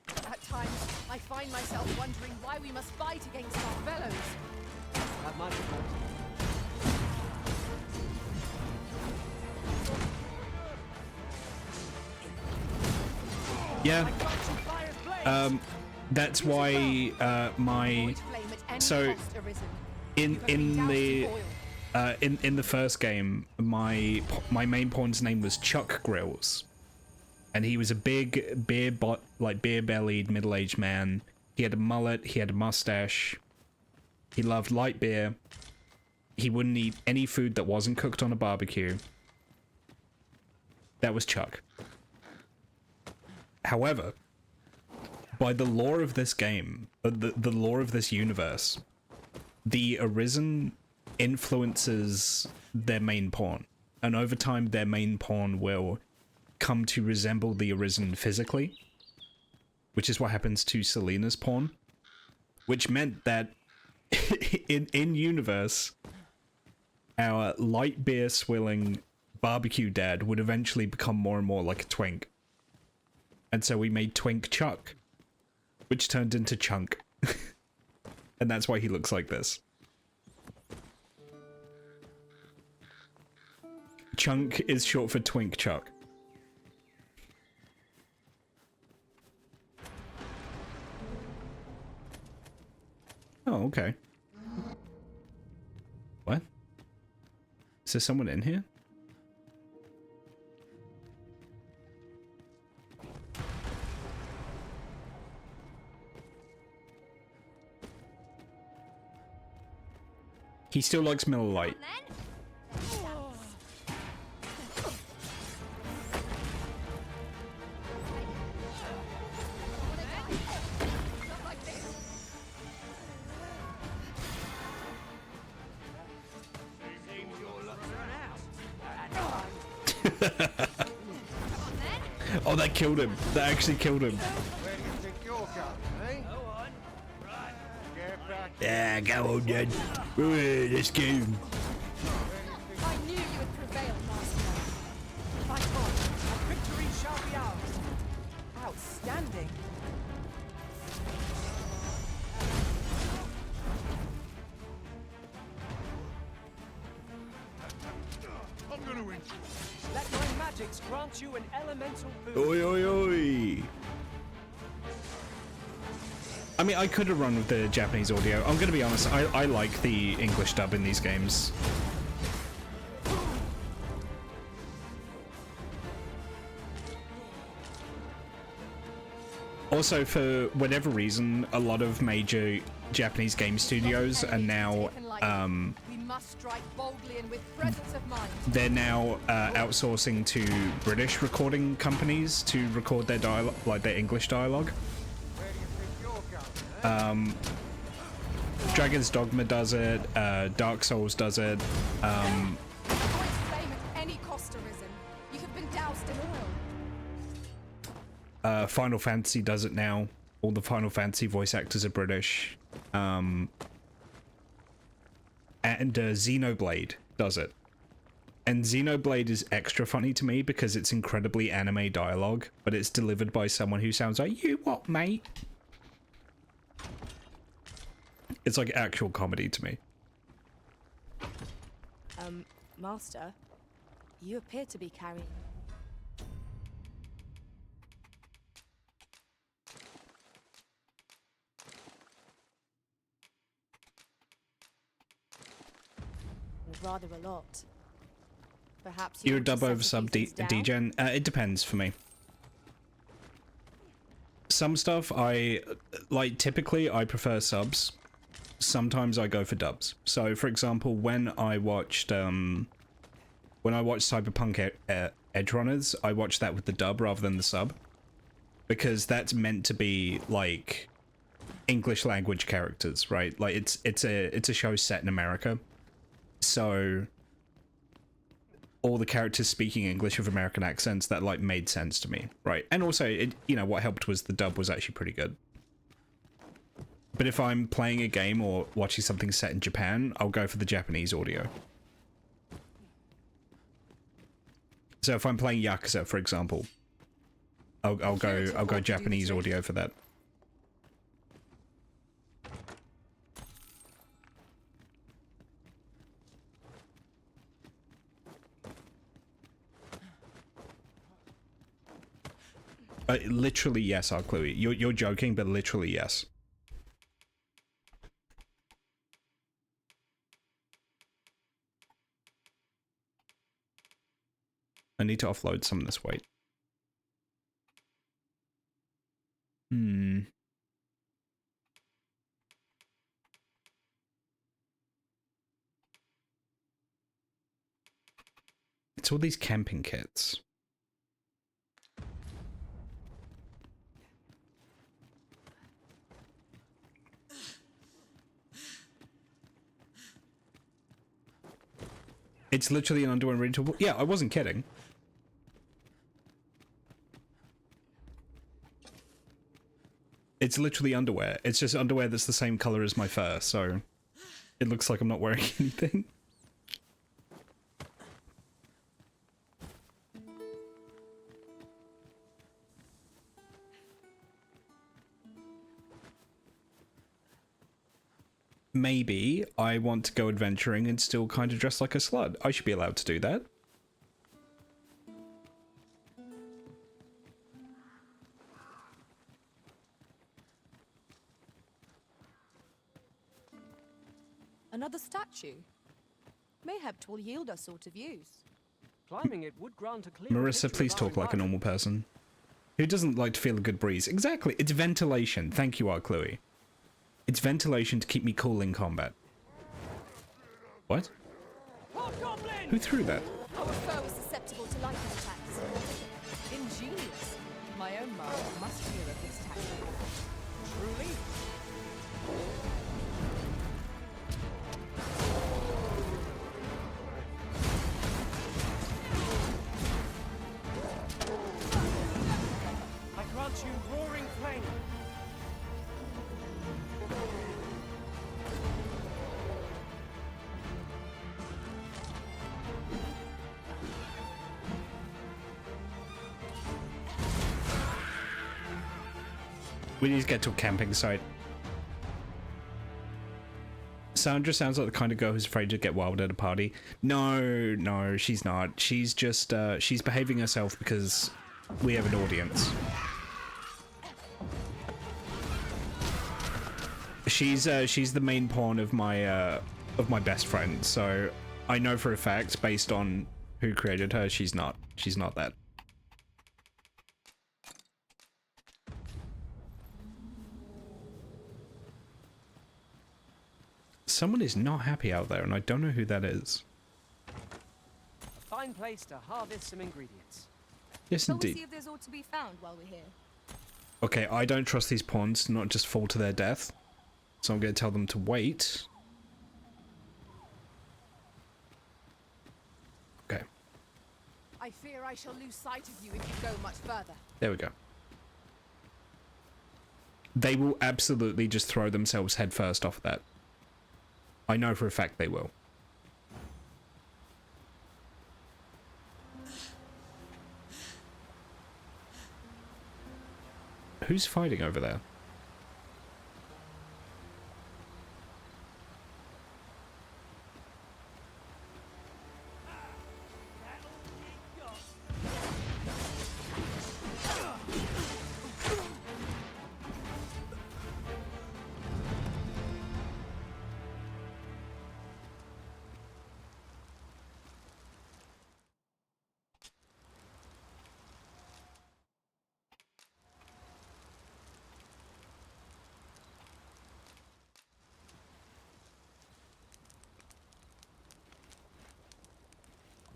At times, I find myself wondering why we must fight against our fellows. That might be good. Yeah. That's why so in the first game, my main pawn's name was Chuck Grills, and he was a big beer-bellied middle-aged man. He had a mullet, he had a mustache, he loved light beer, he wouldn't eat any food that wasn't cooked on a barbecue. That was Chuck. However, by the lore of this game, the lore of this universe, the Arisen influences their main pawn, and over time their main pawn will come to resemble the Arisen physically, which is what happens to Selena's pawn, which meant that in universe, our light beer swilling barbecue dad would eventually become more and more like a twink. And so we made Twink Chuck, which turned into Chunk. And that's why he looks like this. Chunk is short for Twink Chuck. Oh, okay. What? Is there someone in here? He still likes Miller Lite. Oh, that killed him. That actually killed him. Yeah, go on then. Let's go. I knew you would prevail, Master. Fight on, and victory shall be ours. Outstanding. I'm gonna win. Let my magics grant you an elemental boon. Oi, oi, oi. I mean, I could have run with the Japanese audio. I'm gonna be honest, I like the English dub in these games. Also, for whatever reason, a lot of major Japanese game studios are now, We must strike boldly and with presence of mind. they're now outsourcing to British recording companies to record their dialogue, like their English dialogue. Dragon's Dogma does it. Dark Souls does it. Avoid flame at any cost, Arisen. You have been doused in oil. Final Fantasy does it now. All the Final Fantasy voice actors are British. And Xenoblade does it. And Xenoblade is extra funny to me because it's incredibly anime dialogue, but it's delivered by someone who sounds like, "You what, mate?" It's like actual comedy to me. Master, you appear to be carrying... rather a lot. Perhaps You're a want to dub over settle sub things down? degen. It depends for me. Some stuff I like. Typically, I prefer subs. Sometimes I go for dubs. So, for example, when I watched Cyberpunk Edge Runners, I watched that with the dub rather than the sub, because that's meant to be like English language characters, right? Like it's a show set in America, so all the characters speaking English with American accents, that like made sense to me, right? And also, it, you know, what helped was the dub was actually pretty good. But if I'm playing a game or watching something set in Japan, I'll go for the Japanese audio. So if I'm playing Yakuza, for example, I'll go Japanese audio for that. Literally yes, Arclui. You're joking, but literally yes. I need to offload some of this weight. It's all these camping kits. It's literally an underwear ready to... Yeah, I wasn't kidding. It's literally underwear. It's just underwear that's the same color as my fur, so it looks like I'm not wearing anything. Maybe I want to go adventuring and still kind of dress like a slut. I should be allowed to do that. Another statue? Mayhap 'twill yield us sort of use. Climbing it would grant a clear Marissa, please talk like a normal person. Who doesn't like to feel a good breeze? Exactly, it's ventilation. Thank you, Arclui. It's ventilation to keep me cool in combat. What? Who threw that? Our foe is susceptible to lightning attacks. Ingenious. My own mind must hear of this tactic. Truly? I grant you roaring flame. We need to get to a camping site. Sandra sounds like the kind of girl who's afraid to get wild at a party. No, she's not. She's just, she's behaving herself because we have an audience. She's the main pawn of my best friend, so I know for a fact, based on who created her, she's not that. Someone is not happy out there, and I don't know who that is. A fine place to harvest some ingredients. Yes, Shall we indeed. see if there's aught to be found while we're here? Okay, I don't trust these pawns to not just fall to their death. So I'm going to tell them to wait. Okay. I fear I shall lose sight of you if you go much further. There we go. They will absolutely just throw themselves headfirst off that. I know for a fact they will. Who's fighting over there?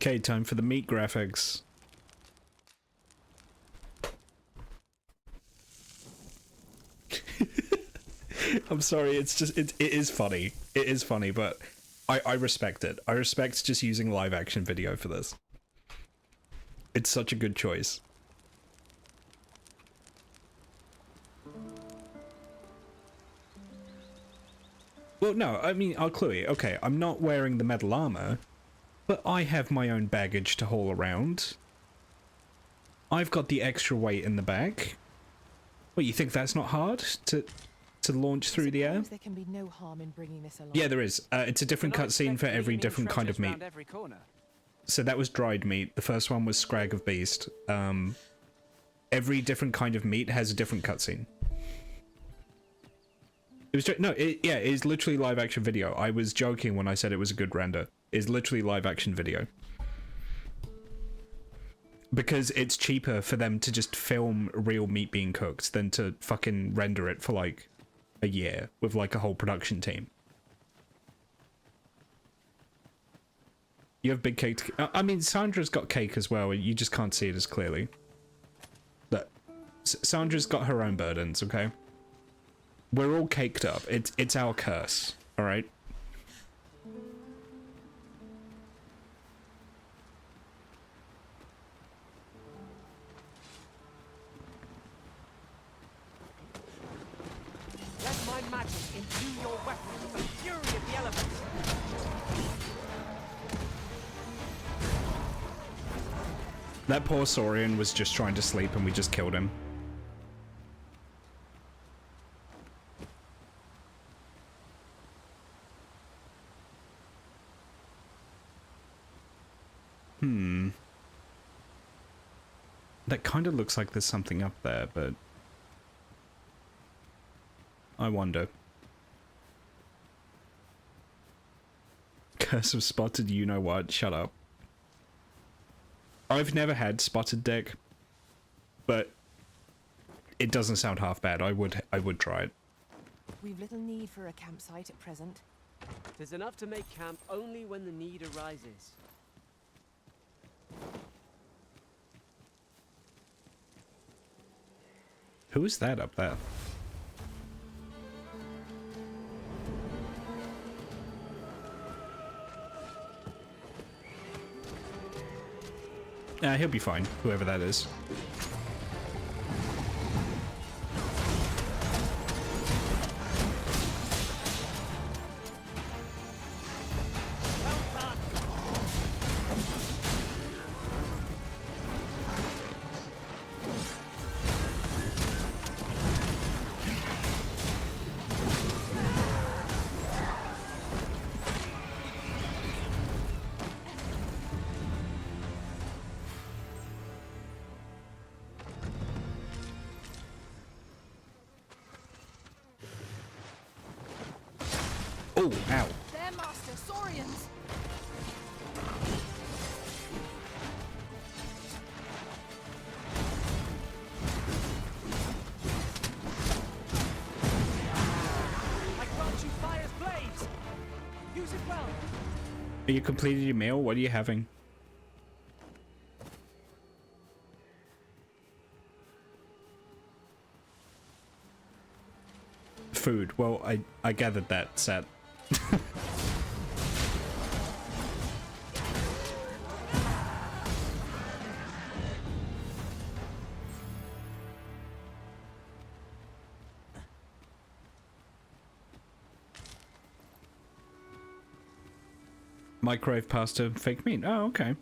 Okay, time for the meat graphics. I'm sorry, it's just, it is funny. It is funny, but I respect it. I respect just using live action video for this. It's such a good choice. Well, no, I mean, I'll clue you. Okay, I'm not wearing the metal armor, but I have my own baggage to haul around. I've got the extra weight in the bag. What, you think that's not hard to launch through the air? There can be no harm in bringing this along. Yeah, there is. It's a different cutscene for every different kind of meat. So that was dried meat. The first one was Scrag of Beast. Every different kind of meat has a different cutscene. It was no, it is literally live action video. I was joking when I said it was a good render. It's literally live action video. Because it's cheaper for them to just film real meat being cooked than to fucking render it for like a year with like a whole production team. You have big cake. I mean, Sandra's got cake as well. You just can't see it as clearly. But Sandra's got her own burdens, okay? We're all caked up. It's our curse, all right? Let my magic imbue your weapon with the fury of the elements. That poor Saurian was just trying to sleep and we just killed him. That kind of looks like there's something up there, but I wonder. Curse of Spotted, you know what? Shut up. I've never had Spotted deck, but it doesn't sound half bad. I would try it. We've little need for a campsite at present. There's enough to make camp only when the need arises. Who is that up there? He'll be fine, whoever that is. Oh, ow. Their master, Saurians! I grant you fire's blades! Use it well! Are you completed your meal? What are you having? food. Well, I gathered that, Seth. Microwave pasta, fake meat. Oh, okay.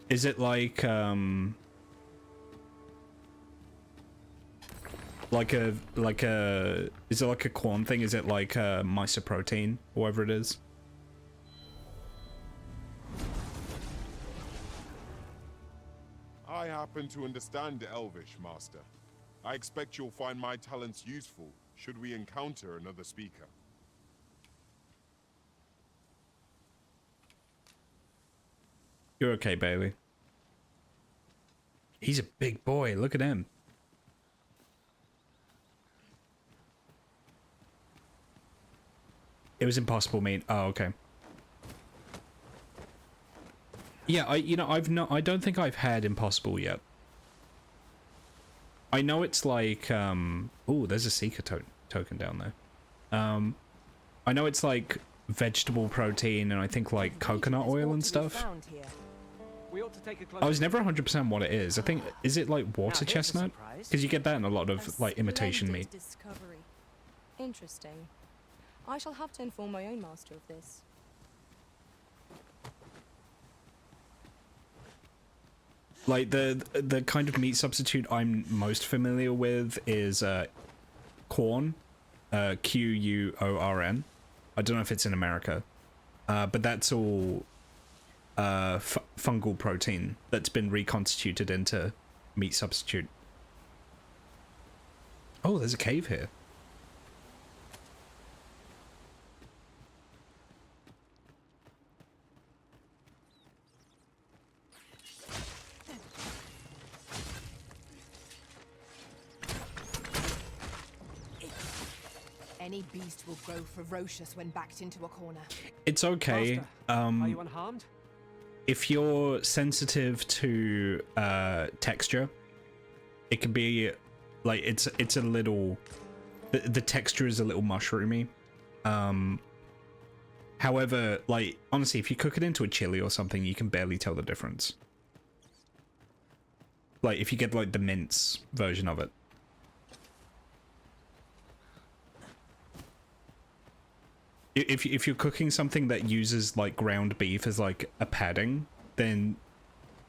Is it like a is it like a corn thing? Is it like a mysoprotein, or whatever it is? I happen to understand Elvish, Master. I expect you'll find my talents useful should we encounter another speaker. You're okay, Bailey. He's a big boy. Look at him. It was impossible, mate. Oh, okay. Yeah, I don't think I've had impossible yet. I know it's like, oh, there's a seeker token down there. I know it's like vegetable protein and I think like coconut oil and stuff. I was never 100% what it is. I think, is it like water chestnut? Because you get that in a lot of like imitation meat. Discovery. Interesting. I shall have to inform my own master of this. Like the kind of meat substitute I'm most familiar with is corn, Q-U-O-R-N. I don't know if it's in America, but that's all fungal protein that's been reconstituted into meat substitute. Oh, there's a cave here. Any beast will grow ferocious when backed into a corner. It's okay. Are you unharmed? If you're sensitive to texture, it can be like it's a little the texture is a little mushroomy. However, like honestly, if you cook it into a chili or something, you can barely tell the difference. Like if you get like the mince version of it. If you're cooking something that uses like ground beef as like a padding, then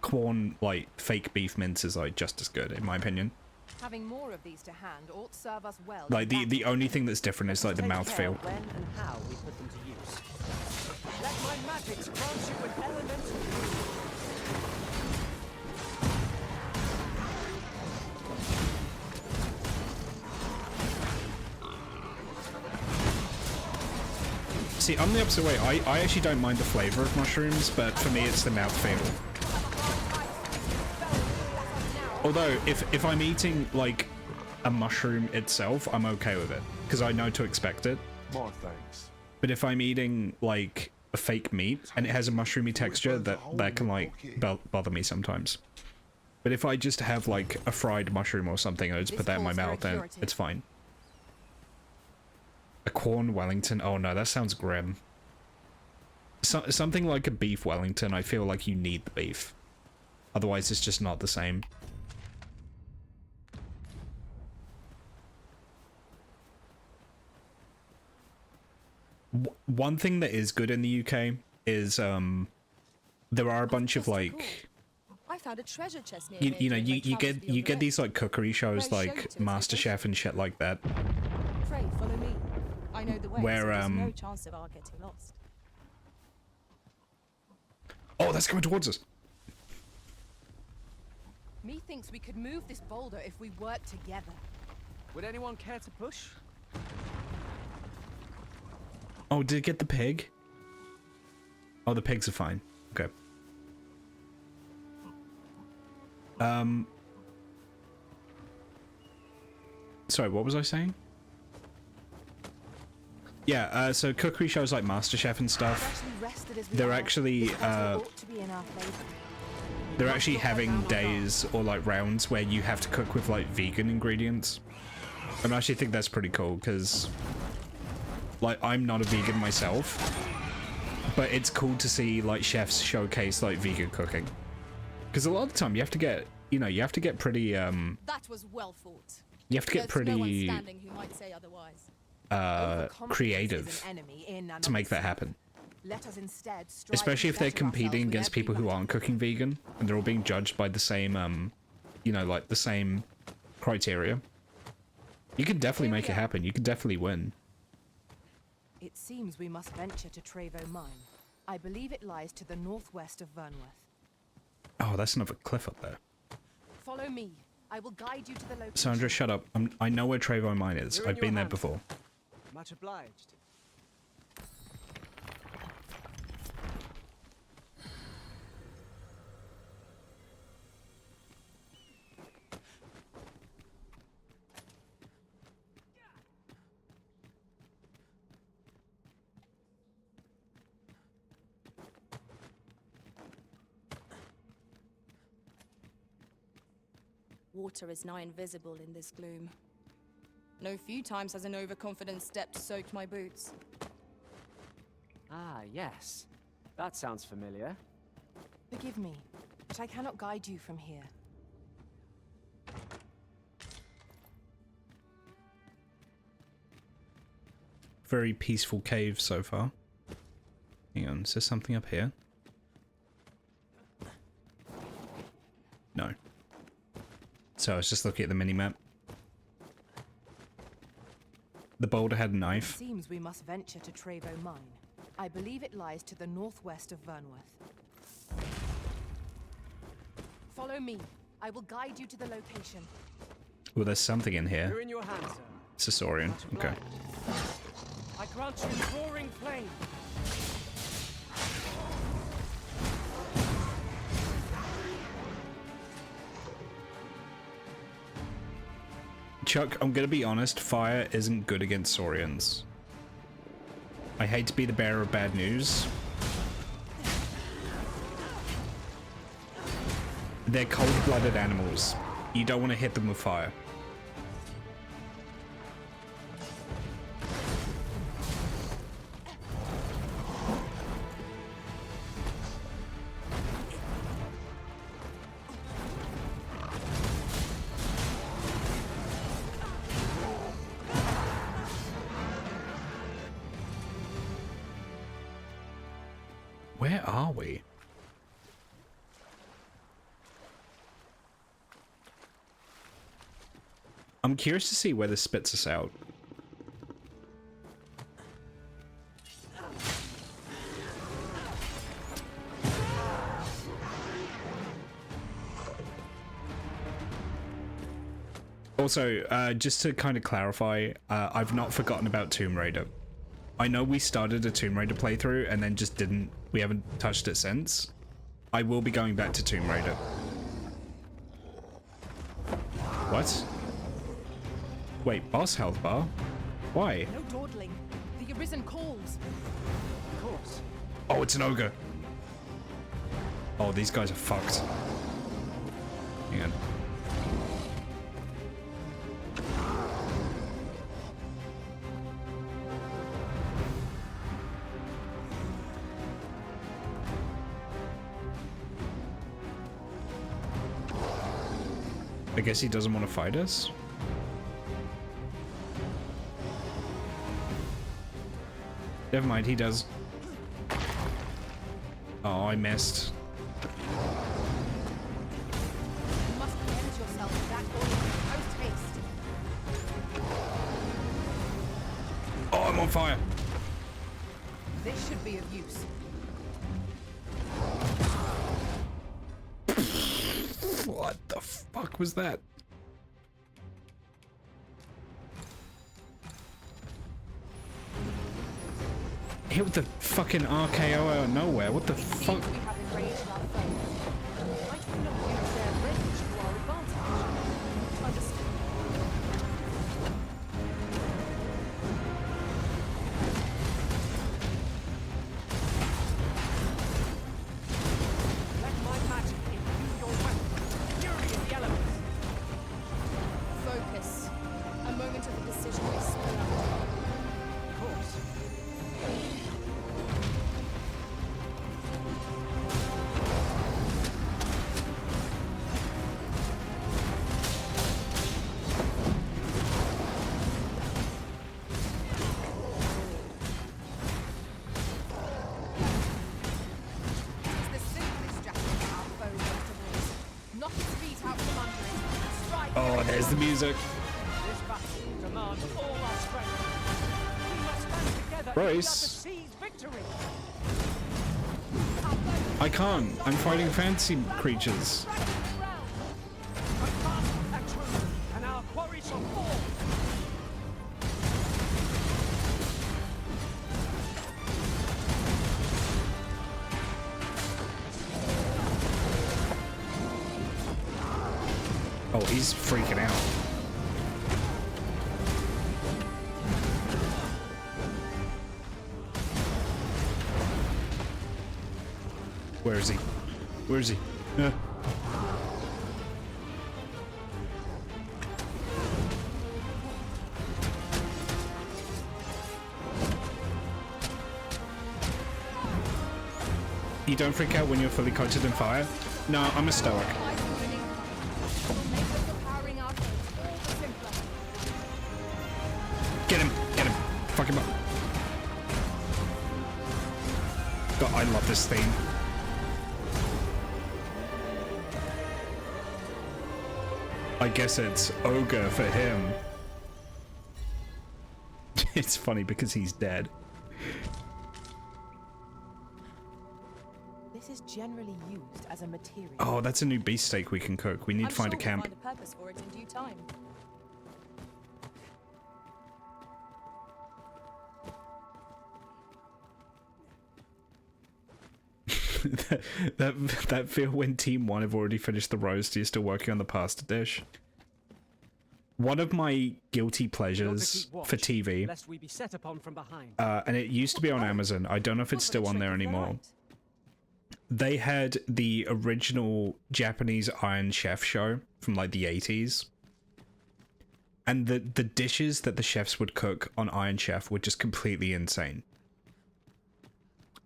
corn like fake beef mince is like just as good in my opinion. Having more of these to hand ought serve us well. Like the only thing that's different is like the mouthfeel. When and how we put them to use. Let my magics grant you an elemental. See, I'm the opposite way. I actually don't mind the flavor of mushrooms, but for me it's the mouthfeel. Although, if I'm eating, like, a mushroom itself, I'm okay with it, because I know to expect it. More thanks. But if I'm eating, like, a fake meat, and it has a mushroomy texture, that can, like, bother me sometimes. But if I just have, like, a fried mushroom or something, and I just put that in my mouth, then it's fine. A corn Wellington? Oh no, that sounds grim. Something like a beef Wellington, I feel like you need the beef. Otherwise it's just not the same. One thing that is good in the UK is, there are a bunch of like... I found a treasure chest near you know, you get these like cookery shows like MasterChef and shit like that. Pray, follow me. I know the way, where so there's no chance of our getting lost. Oh, that's coming towards us. Methinks we could move this boulder if we work together. Would anyone care to push? Oh, did it get the pig? Oh, the pigs are fine. Okay. Sorry, what was I saying? Yeah, so cookery shows like MasterChef and stuff, they're actually having days or like rounds where you have to cook with like vegan ingredients. I actually think that's pretty cool because, like, I'm not a vegan myself, but it's cool to see like chefs showcase like vegan cooking. Because a lot of the time you have to get, you know, you have to get pretty That was well fought. you have to get There's no one pretty standing who might say otherwise. creative to make that happen. Let us instead strive Especially to if they're better ourselves competing with against every people who matter. aren't cooking vegan and they're all being judged by the same you know, like the same criteria. You could definitely make it happen. You could definitely win. It seems we must venture to Trevo Mine. I believe it lies to the northwest of Vernworth. Oh, that's another cliff up there. Follow me. I will guide you to the location. Sandra, shut up. I know where Trevo Mine is. You're in I've been your there hands, before. Much obliged. Water is nigh invisible in this gloom. No few times has an overconfident step soaked my boots. Ah, yes. That sounds familiar. Forgive me, but I cannot guide you from here. Very peaceful cave so far. Hang on, is there something up here? No. So I was just looking at the mini-map. The boulder had a It knife. seems we must venture to Trevo Mine. I believe it lies to the northwest of Vernworth. Follow me. I will guide you to the location. Well, there's something in here. You're in your hands, sir. It's a saurian. Much Okay. obliged. I grant you roaring flame. Chuck, I'm gonna be honest, fire isn't good against saurians. I hate to be the bearer of bad news. They're cold-blooded animals. You don't want to hit them with fire. Where are we? I'm curious to see where this spits us out. Also, just to kind of clarify, I've not forgotten about Tomb Raider. I know we started a Tomb Raider playthrough and then just we haven't touched it since. I will be going back to Tomb Raider. What? Wait, boss health bar? Why? No dawdling. The Arisen calls. Of course. Oh, it's an ogre. Oh, these guys are fucked. Hang on. I guess he doesn't want to fight us? Never mind, he does. Oh, I missed. You must cleanse yourself of that oil post haste. Oh, I'm on fire. This should be of use. What the fuck was that? Hit with the fucking RKO out of nowhere. What the fuck? We have enraged our foe. Might we not use their range to our advantage? Understood. Let my magic imbue your weapon. Fury of the elements. Focus. A moment of There's the music. This battle demands all our strength. We must stand together if we are to Royce. seize victory. I can't. I'm fighting fantasy creatures. My task is true, and our quarry shall fall. Oh, he's freaking out. Where is he? Where is he? You don't freak out when you're fully coated in fire? No, I'm a stoic. Get him! Get him! Fuck him up! God, I love this theme. I guess it's ogre for him. It's funny because he's dead. This is generally used as a material. Oh, that's a new beef steak we can cook. We need to find a camp. I'm sure we'll find a purpose for it in due time. that feel when Team 1 have already finished the roast, you're still working on the pasta dish. One of my guilty pleasures for TV, Lest we be set upon from behind. and it used to be on Amazon, I don't know if it's still on there anymore. They had the original Japanese Iron Chef show from like the 80s. And the dishes that the chefs would cook on Iron Chef were just completely insane.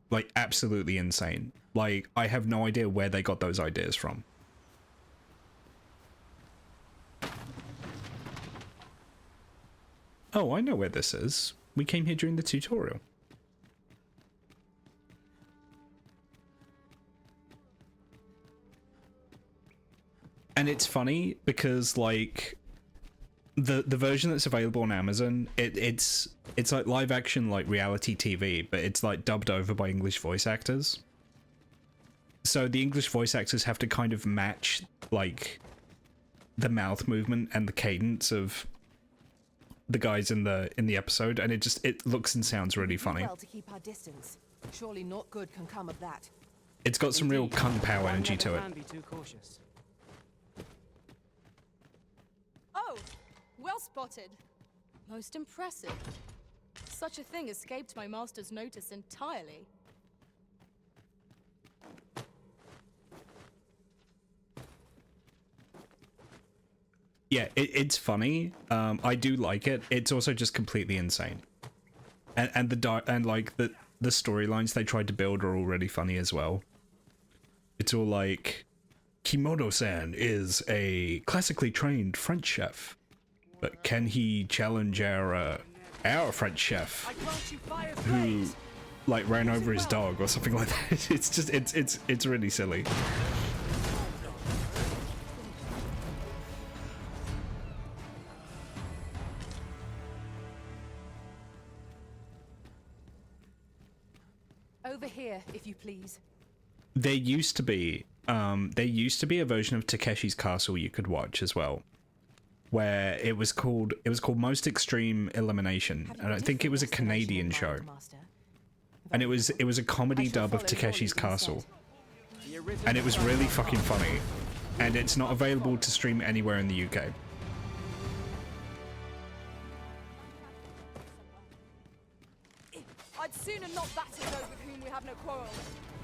Like, absolutely insane. Like, I have no idea where they got those ideas from. Oh, I know where this is. We came here during the tutorial. And it's funny because, like, the version that's available on Amazon, it's like live action, like reality TV, but it's like dubbed over by English voice actors. So the English voice actors have to kind of match like the mouth movement and the cadence of the guys in the episode, and it looks and sounds really funny. Well, to keep our distance. Surely not good can come of that. It's got some real kung pao One energy never to it. can be too cautious. Oh, well spotted. Most impressive. Such a thing escaped my master's notice entirely. Yeah, it's funny. I do like it. It's also just completely insane. And the storylines they tried to build are already funny as well. It's all like, Kimono-san is a classically trained French chef, but can he challenge our French chef who like ran over his dog or something like that? It's just it's really silly. Over here, if you please. There used to be a version of Takeshi's Castle you could watch as well, where it was called Most Extreme Elimination, and I think it was a Canadian show, and it was a comedy dub of Takeshi's Castle, and it was really fucking funny, and it's not available to stream anywhere in the UK. I'd sooner not batter those with whom we have no quarrel.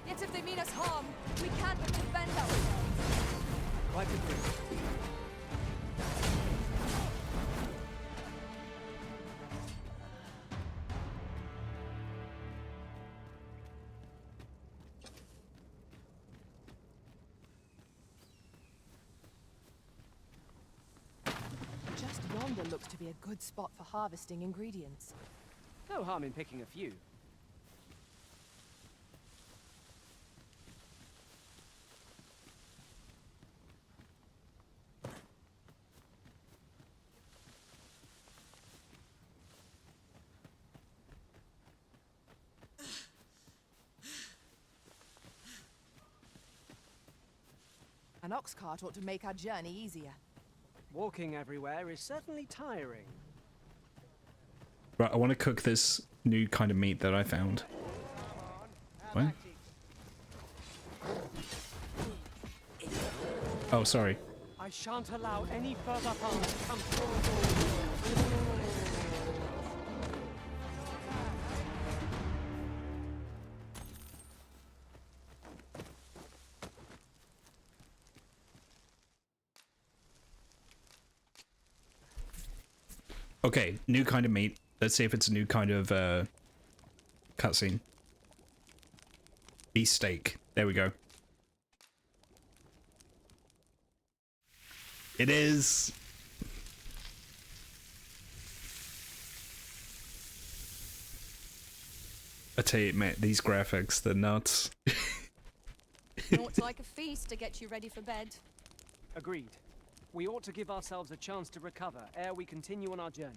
Yet if they mean us harm, we can but defend ourselves. Quite agree. Just yonder looks to be a good spot for harvesting ingredients. No harm in picking a few. ox cart ought to make our journey easier. Walking everywhere is certainly tiring. Right, I want to cook this new kind of meat that I found. What? Oh, sorry. I shan't allow any further harm to come forward. Okay, new kind of meat. Let's see if it's a new kind of cutscene. Beef steak. There we go. It is. I tell you, mate, these graphics, they're nuts. Not like a feast to get you ready for bed. Agreed. We ought to give ourselves a chance to recover ere we continue on our journey.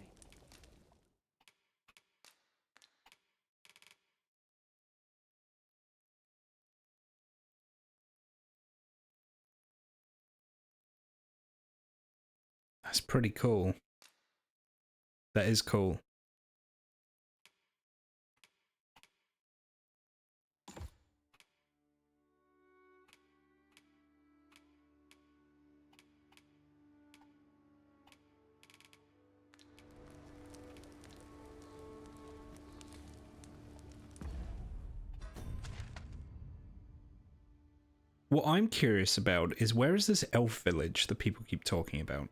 That's pretty cool. That is cool. What I'm curious about is, where is this elf village that people keep talking about?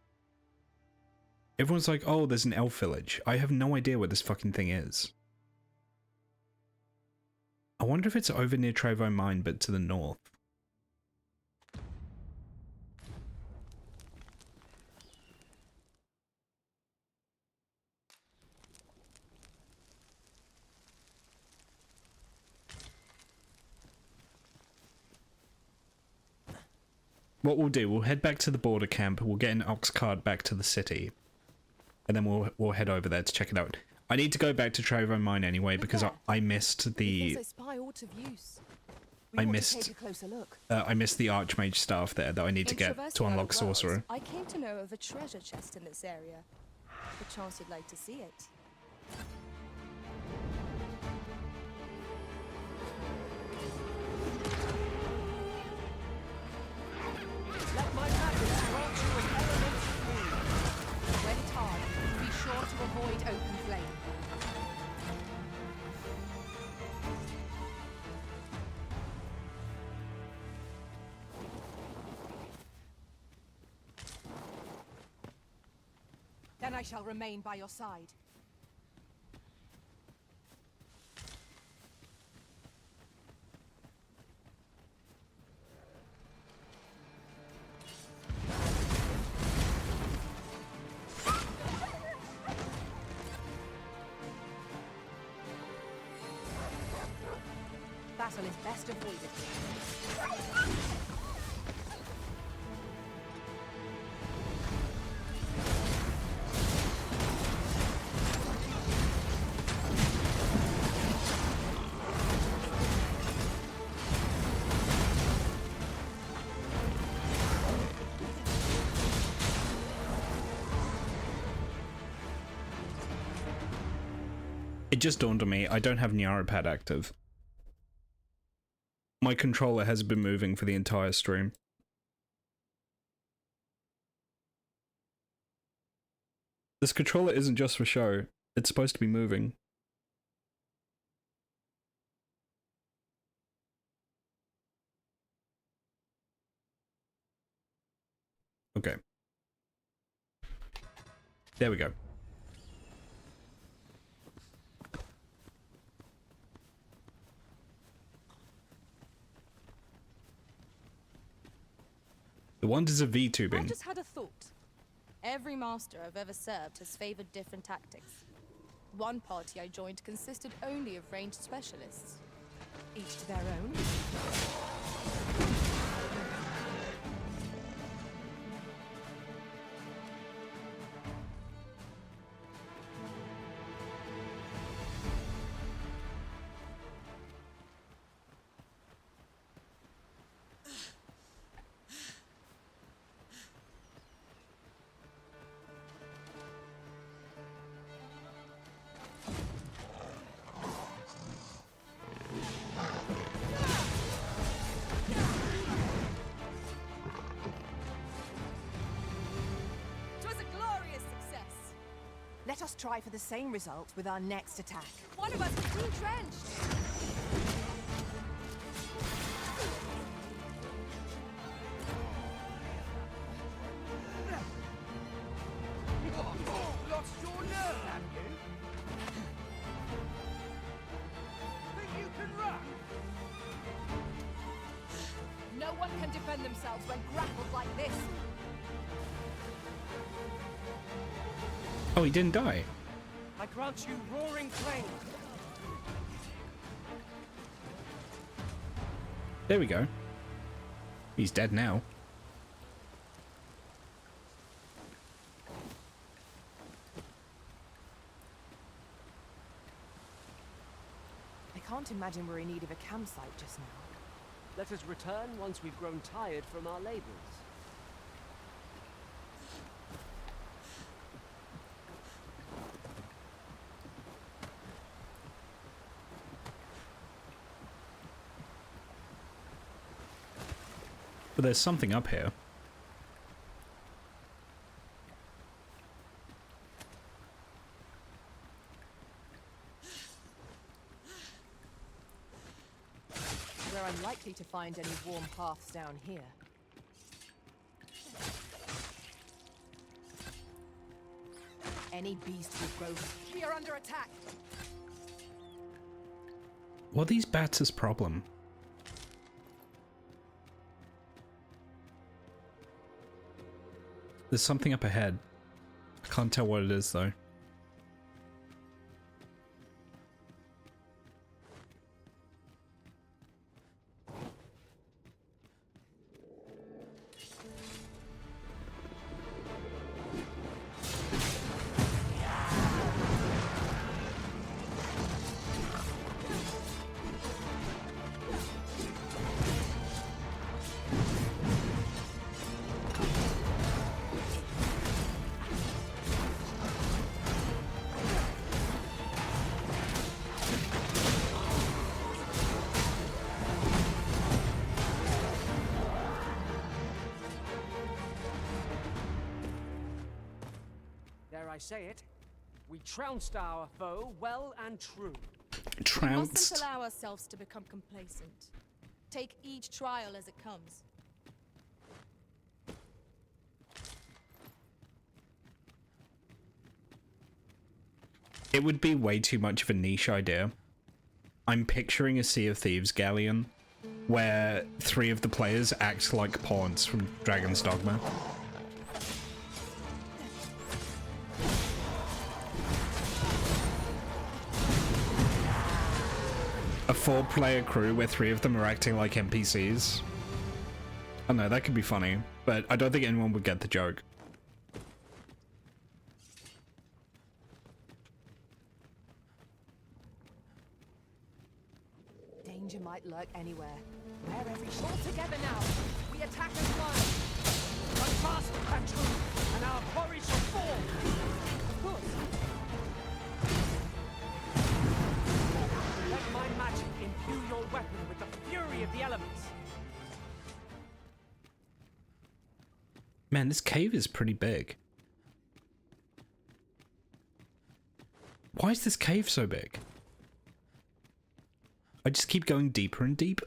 Everyone's like, oh, there's an elf village. I have no idea where this fucking thing is. I wonder if it's over near Trevo Mine, but to the north. What we'll do, we'll head back to the border camp, we'll get an ox cart back to the city, and then we'll head over there to check it out. I need to go back to Trevo Mine anyway, because I missed the... I missed the Archmage staff there that I need to get to unlock Sorcerer. I came to know of a treasure chest in this area. Perchance you'd like to see it. Let my magic grant you an element of food. When hard, be sure to avoid open flame. Then I shall remain by your side. Battle is best avoided. It just dawned on me, I don't have Nyarapad active. My controller has been moving for the entire stream. This controller isn't just for show, it's supposed to be moving. Okay. There we go. The wonders of VTubing. I just had a thought. Every master I've ever served has favored different tactics. One party I joined consisted only of ranged specialists. Each to their own. Let's try for the same result with our next attack. One of us is entrenched! Lost your nerve, have you? Think you can run? No one can defend themselves when grappled like this. Oh, he didn't die. I grant you roaring claim. There we go. He's dead now. I can't imagine we're in need of a campsite just now. Let us return once we've grown tired from our labors. But there's something up here. We're unlikely to find any warm paths down here. Any beast will grow. We are under attack! What are these bats' problem? There's something up ahead. I can't tell what it is though. Dare I say it? We trounced our foe well and true. We Trounced. mustn't allow ourselves to become complacent. Take each trial as it comes. It would be way too much of a niche idea. I'm picturing a Sea of Thieves galleon where 3 of the players act like pawns from Dragon's Dogma. A 4-player crew where 3 of them are acting like NPCs. I don't know, that could be funny, but I don't think anyone would get the joke. Danger might lurk anywhere. We're every all together now. We attack as one. Run fast, Patron, and our quarry shall fall. Good. Let my magic imbue your weapon with the fury of the elements. Man, this cave is pretty big. Why is this cave so big? I just keep going deeper and deeper.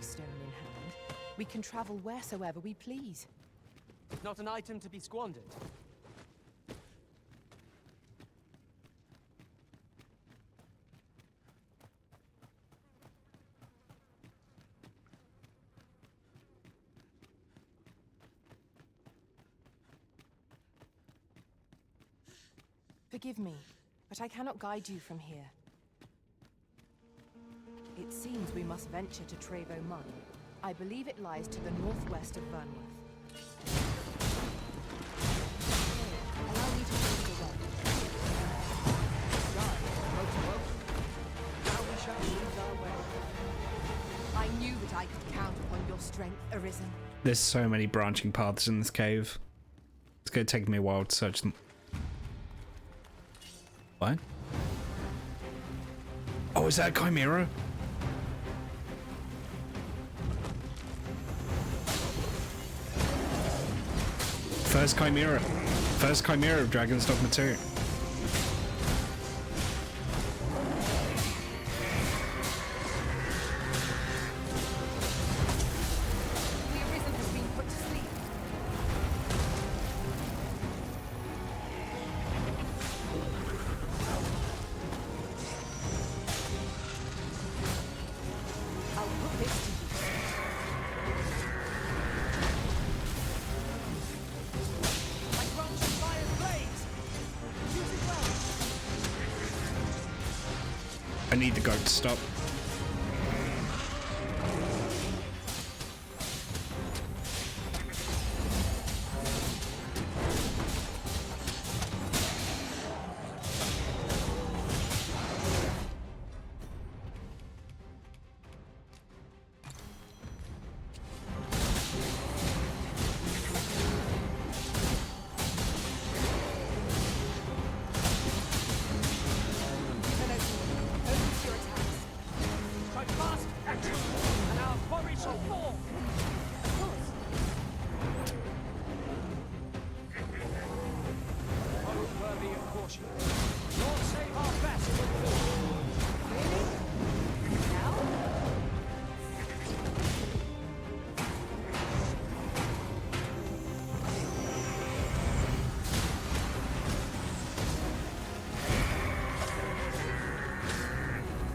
Stone in hand, we can travel wheresoever we please. Not an item to be squandered. Forgive me, but I cannot guide you from here. It seems we must venture to Trevo Mud. I believe it lies to the northwest of Vernworth. Allow me to show you the way. Now we shall lose our way. I knew that I could count upon your strength, Arisen. There's so many branching paths in this cave. It's gonna take me a while to search them. What? Oh, is that a chimera? First chimera. First chimera of Dragon's Dogma 2. I need the goat to stop.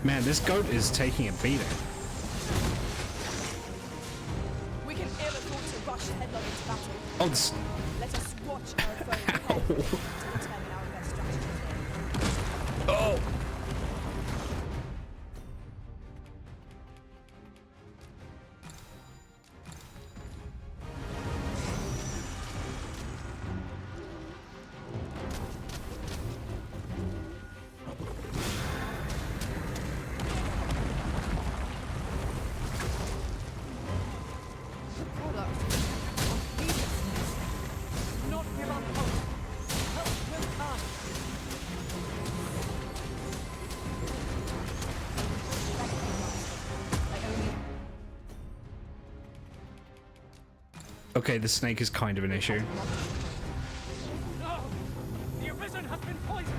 Man, this goat is taking a beating. We can ill afford to rush headlong into battle. Oh, this... Let us watch our foe to determine our best strategy. Oh! Okay, the snake is kind of an issue. No! The Arisen has been poisoned!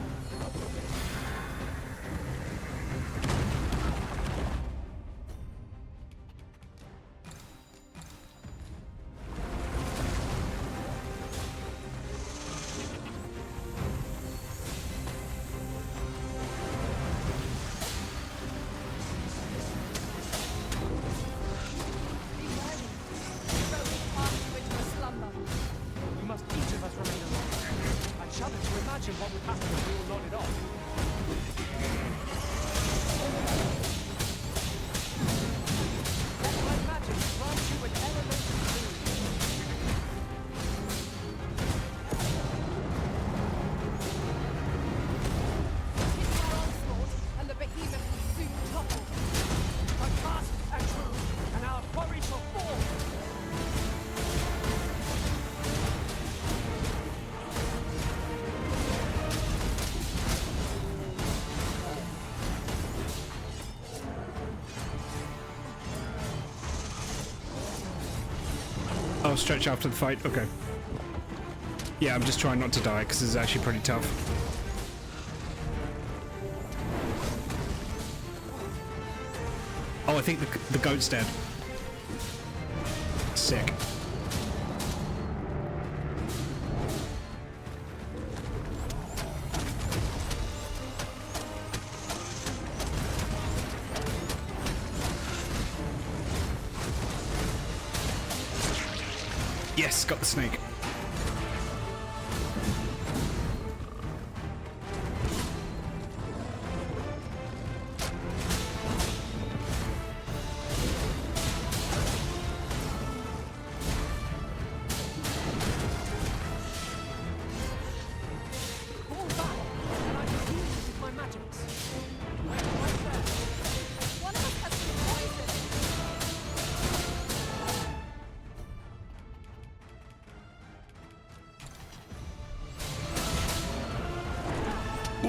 Oh, stretch after the fight? Okay. Yeah, I'm just trying not to die because it's actually pretty tough. Oh, I think the goat's dead. Sick. Yes, got the snake.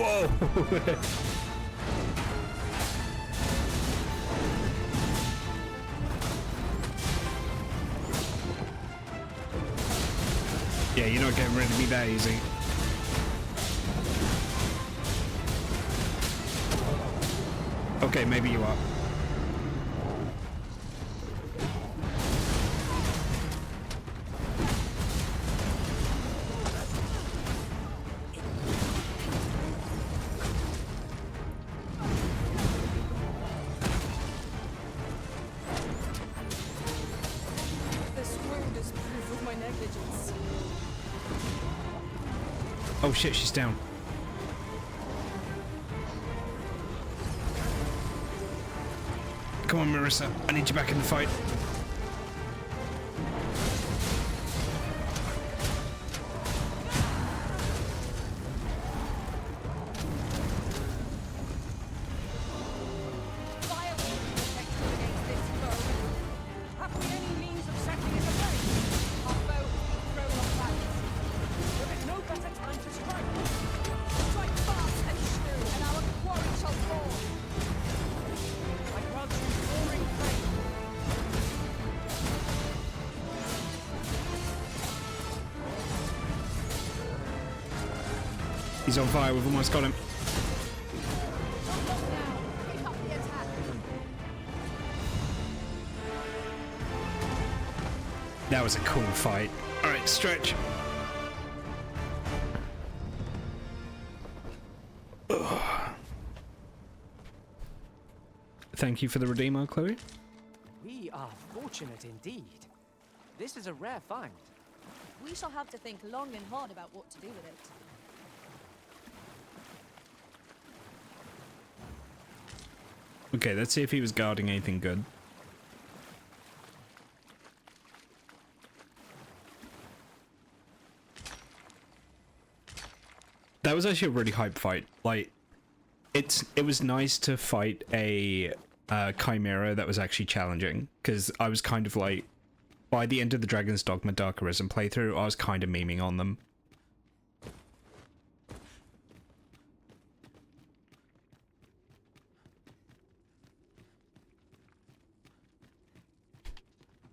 Whoa! Yeah, you're not getting rid of me that easy. Okay, maybe you are. This wound is proof of my negligence. Oh shit, she's down. Come on, Marissa. I need you back in the fight. Have we any means of setting it ablaze? Our bow has been thrown off balance. There is no better time to strike. Strike fast and true, and our quarry shall fall. I grant you soaring fame. He's on fire. We've almost got him. Don't look now. Pick up the attack. That was a cool fight. All right, stretch. Ugh. Thank you for the Redeemer, Chloe. We are fortunate indeed. This is a rare find. We shall have to think long and hard about what to do with it. Okay, let's see if he was guarding anything good. That was actually a really hype fight. Like, it was nice to fight a Chimera that was actually challenging, because I was kind of like, by the end of the Dragon's Dogma Dark Arisen playthrough, I was kind of memeing on them.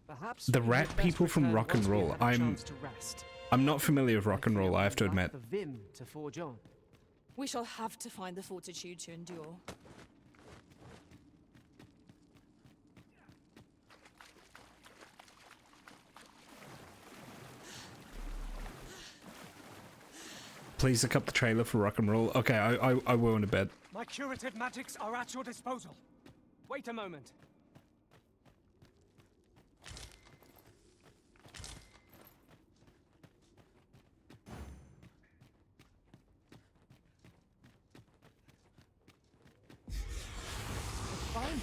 Perhaps The we rat had best people from return Rock and once we Roll. have had a chance to rest. I'm not familiar with Rock and Roll, I have to Lack admit. the vim to forge on. We shall have to find the fortitude to endure. Please look up the trailer for Rock and Roll. Okay, I will in a bit. My curative magics are at your disposal. Wait a moment.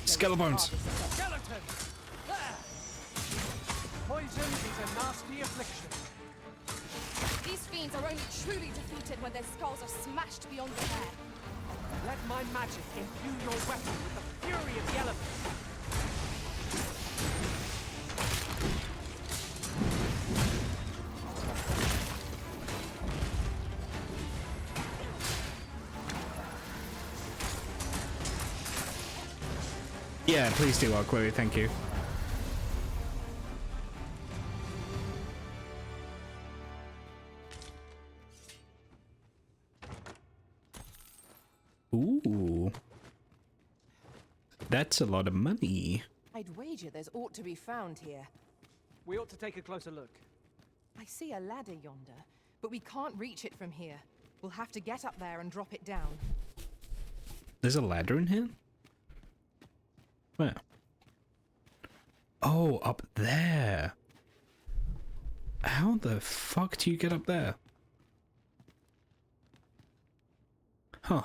Skelebones. Skeleton! There! Poison is a nasty affliction. These fiends are only truly defeated when their skulls are smashed beyond repair. Let my magic imbue your weapon with the fury of the elements. Yeah, please do, Chloe. Thank you. Ooh. That's a lot of money. I'd wager there's aught to be found here. We ought to take a closer look. I see a ladder yonder, but we can't reach it from here. We'll have to get up there and drop it down. There's a ladder in here? Where? Oh, up there. How the fuck do you get up there? Huh.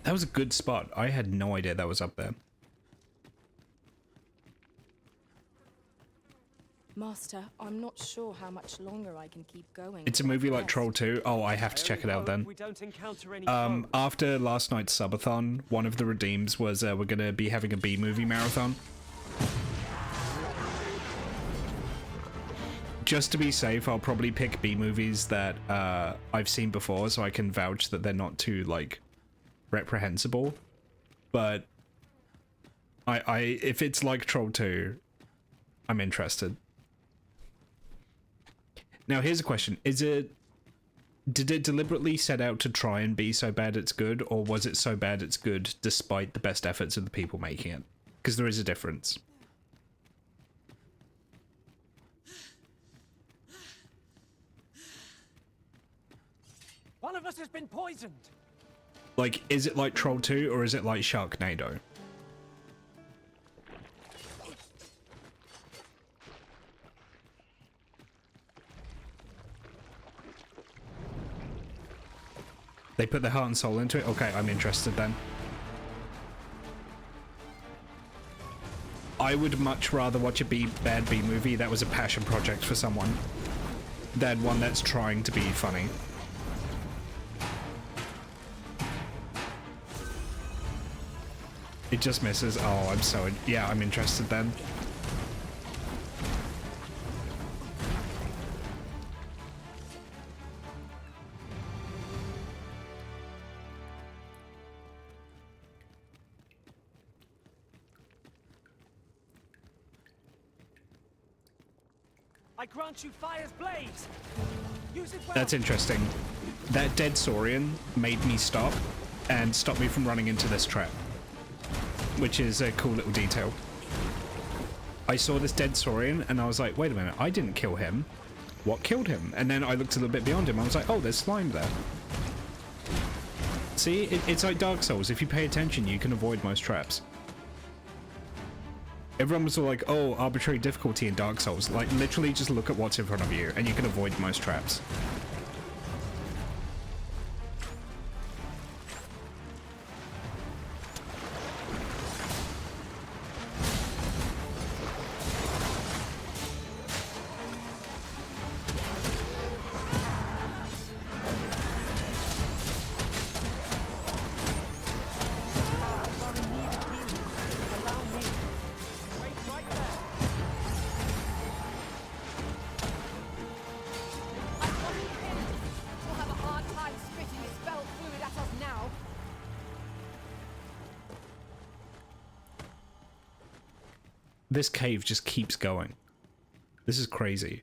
That was a good spot. I had no idea that was up there. Master, I'm not sure how much longer I can keep going. It's a movie like Troll 2. Oh, I have to check it out then. We don't encounter any After last night's subathon, one of the redeems was we're gonna be having a B-movie marathon. just to be safe, I'll probably pick B movies that I've seen before, so I can vouch that they're not too like reprehensible. But if it's like Troll 2, I'm interested. Now here's a question: did it deliberately set out to try and be so bad it's good, or was it so bad it's good despite the best efforts of the people making it? Because there is a difference. One of us has been poisoned. Like, is it like Troll 2 or is it like Sharknado? They put their heart and soul into it? Okay, I'm interested then. I would much rather watch a bad B movie that was a passion project for someone than one that's trying to be funny. It just misses. Oh, yeah, I'm interested then. I grant you fire's blaze. Use it well. That's interesting. That dead Saurian made me stop and stop me from running into this trap, which is a cool little detail. I saw this dead Saurian and I was like, wait a minute, I didn't kill him. What killed him? And then I looked a little bit beyond him. I was like, oh, there's slime there. See, it's like Dark Souls. If you pay attention, you can avoid most traps. Everyone was all like, oh, arbitrary difficulty in Dark Souls. Like, literally just look at what's in front of you and you can avoid most traps. This cave just keeps going. This is crazy.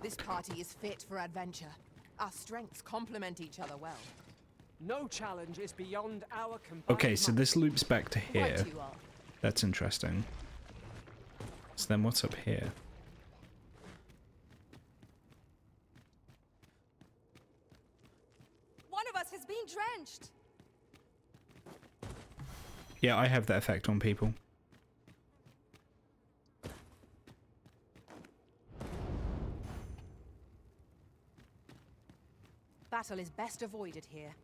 This party is fit for adventure. Our strengths complement each other well. No challenge is beyond our combined. Okay, so this loops back to here. Right you are. That's interesting. So then what's up here? One of us has been drenched. Yeah, I have that effect on people. Battle is best avoided here.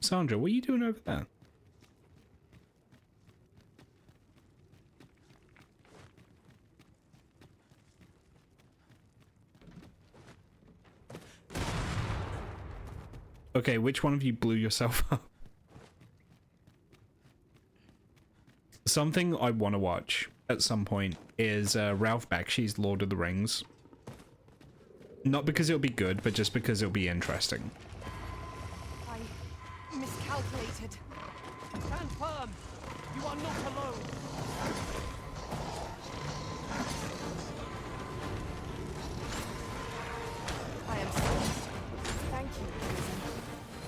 Sandra, what are you doing over there? Okay, which one of you blew yourself up? Something I want to watch at some point is Ralph Bakshi's Lord of the Rings. Not because it'll be good, but just because it'll be interesting. I miscalculated. Stand firm. You are not alone. I am sorry. Thank you, Arisen.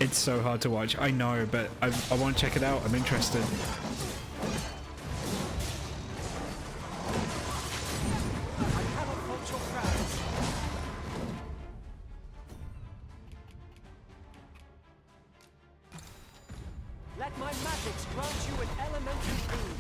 It's so hard to watch. I know, but I want to check it out. I'm interested. I cannot fault your crowds. Let my magics grant you an elemental boon.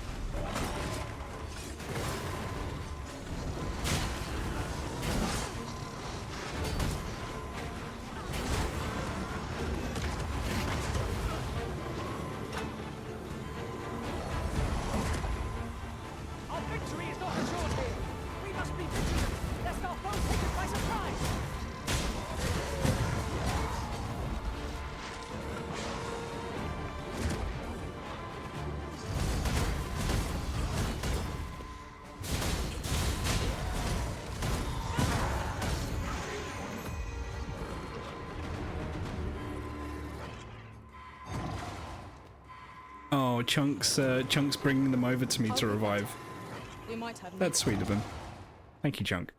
Oh, Chunk's bringing them over to me to revive. We might have. That's sweet of him. Thank you, Chunk.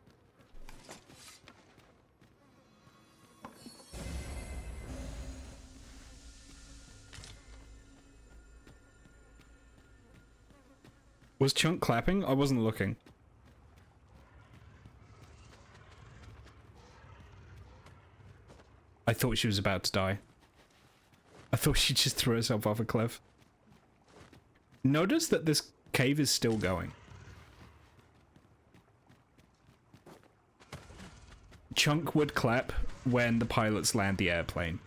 Was Chunk clapping? I wasn't looking. I thought she was about to die. I thought she just threw herself off a cliff. Notice that this cave is still going. Chunk would clap when the pilots land the airplane.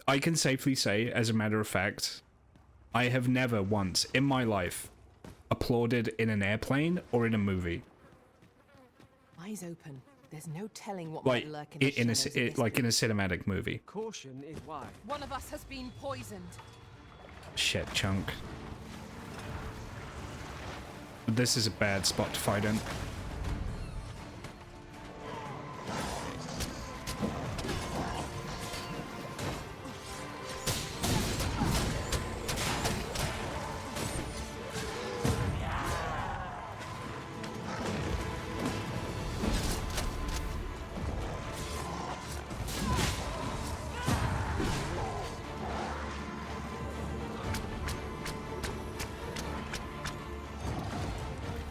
I can safely say, as a matter of fact, I have never once in my life applauded in an airplane or in a movie. Eyes open. There's no telling what Like might lurk in the shadows of this like in a cinematic movie. Caution is wise. One of us has been poisoned. Shit, Chunk. This is a bad spot to fight in.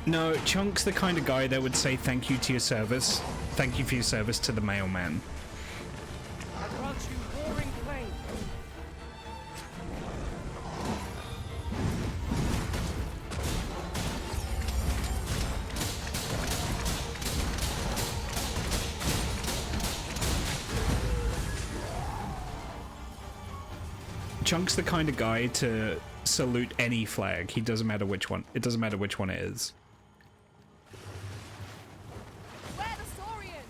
No, Chunk's the kind of guy that would say thank you to your service. Thank you for your service to the mailman. I grant you roaring plain. Chunk's the kind of guy to salute any flag. He doesn't matter which one. It doesn't matter which one it is. Where the Saurians?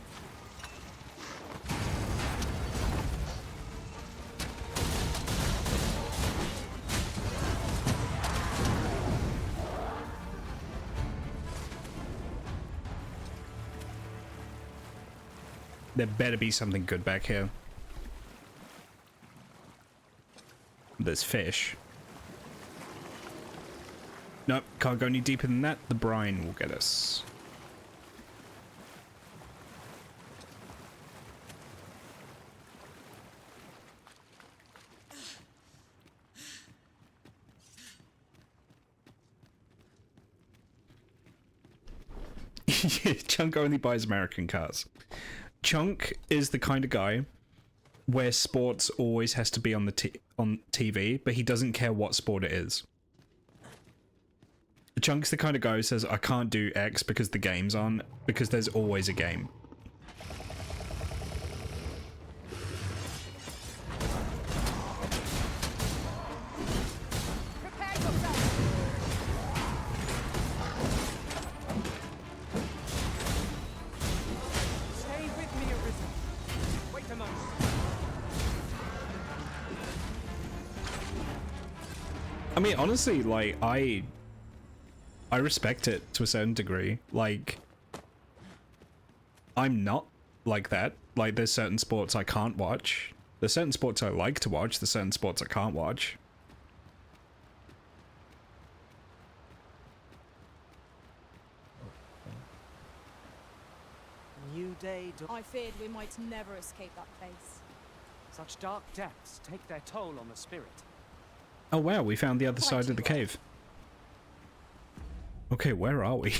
There better be something good back here. There's fish. Nope, can't go any deeper than that. The brine will get us. Chunk only buys American cars. Chunk is the kind of guy where sports always has to be on the on TV, but he doesn't care what sport it is. Chunk's the kind of guy who says, I can't do X because the game's on, because there's always a game. Prepare yourself. Stay with me, Arisen. Wait a moment. I mean, honestly, like, I respect it to a certain degree. Like, I'm not like that. Like, there's certain sports I can't watch. There's certain sports I like to watch. There's certain sports I can't watch. New day. I feared we might never escape that place. Such dark depths take their toll on the spirit. Oh wow, we found the other Quite side of the well. cave. Okay, where are we?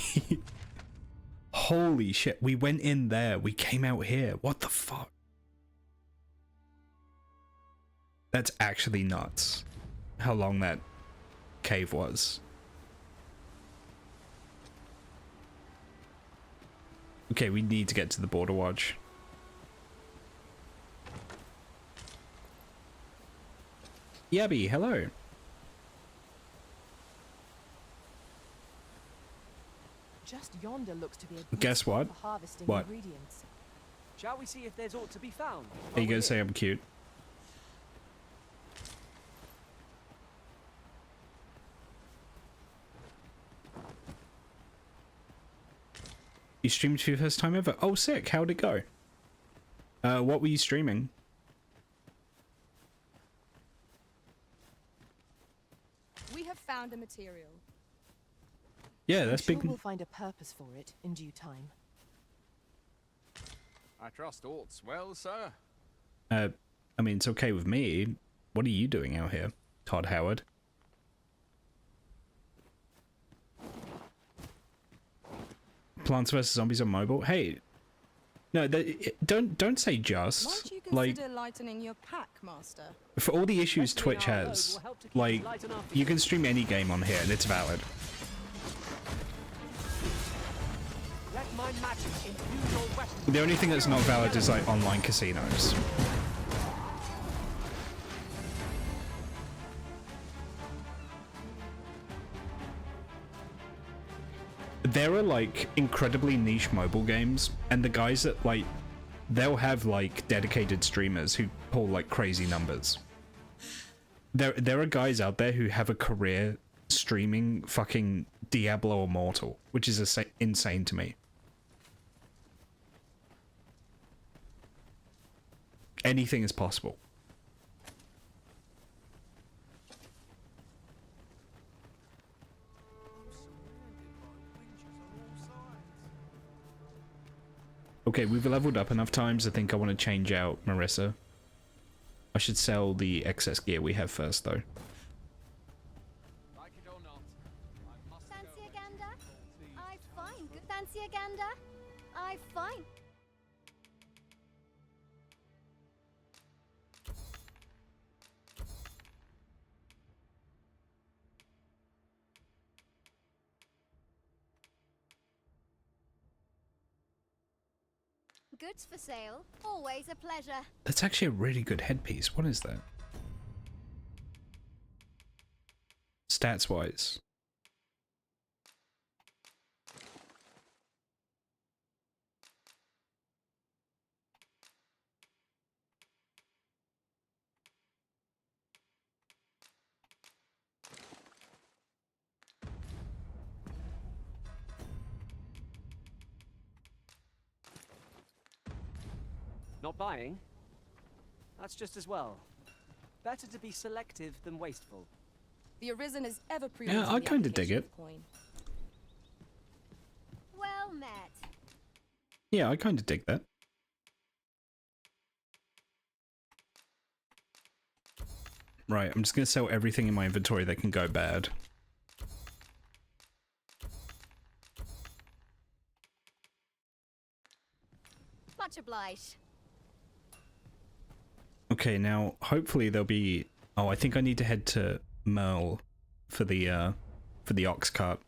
Holy shit, we went in there. We came out here. What the fuck? That's actually nuts. How long that cave was. Okay, we need to get to the border watch. Yabby, hello. Just yonder looks to be a Guess beach what? for harvesting What? ingredients. Shall we see if there's aught to be found? Are you While gonna we're say here? I'm cute? You streamed for your first time ever? Oh, sick. How'd it go? What were you streaming? material. Yeah, that's I'm sure big. we'll find a purpose for it in due time. I trust aught's well, sir. I mean, it's okay with me. What are you doing out here, Todd Howard? Plants vs Zombies on mobile. Hey, no, don't say just. Might you like consider lightening your pack, Master? for all the issues Rescuing Twitch our load has. will help to keep Like us light enough. you can stream any game on here and it's valid. Let my magic imbue your weapon. The only thing that's not valid is like online casinos. There are like incredibly niche mobile games, and the guys that like they'll have like dedicated streamers who pull like crazy numbers. There are guys out there who have a career streaming fucking Diablo Immortal, which is insane to me. Anything is possible. Okay, we've leveled up enough times. I think I want to change out Marissa. I should sell the excess gear we have first, though. Like it or not, I must Fancy go a gander? and I fine. Good fancy a gander? I fine. Goods for sale. Always a pleasure. That's actually a really good headpiece. What is that? Stats-wise. Not buying? That's just as well. Better to be selective than wasteful. The Arisen is ever prudent. Yeah, I kind of dig it. Well met. Yeah, I kind of dig that. Right, I'm just going to sell everything in my inventory that can go bad. Much obliged. Okay, now hopefully there'll be. Oh, I think I need to head to Merle for the ox cart.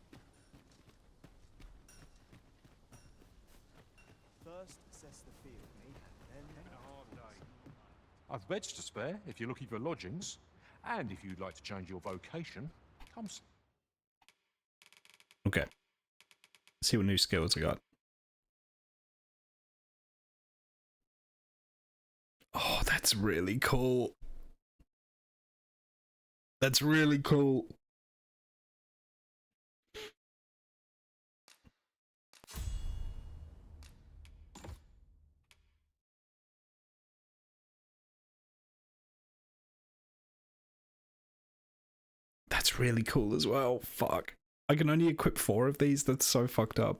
First assess the field, mate, then Been a hard day. I've beds to spare if you're looking for lodgings, and if you'd like to change your vocation, come. Okay. See what new skills I got. Oh, that's really cool. That's really cool. That's really cool as well. Fuck. I can only equip 4 of these. That's so fucked up.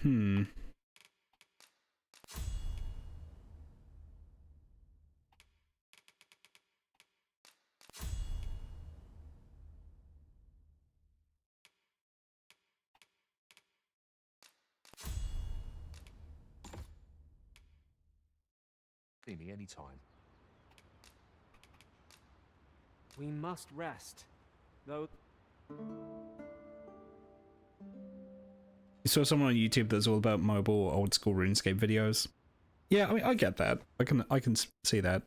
Hmm. See me anytime. We must rest, though. You saw someone on YouTube that's all about mobile old school RuneScape videos. Yeah, I mean, I get that. I can see that.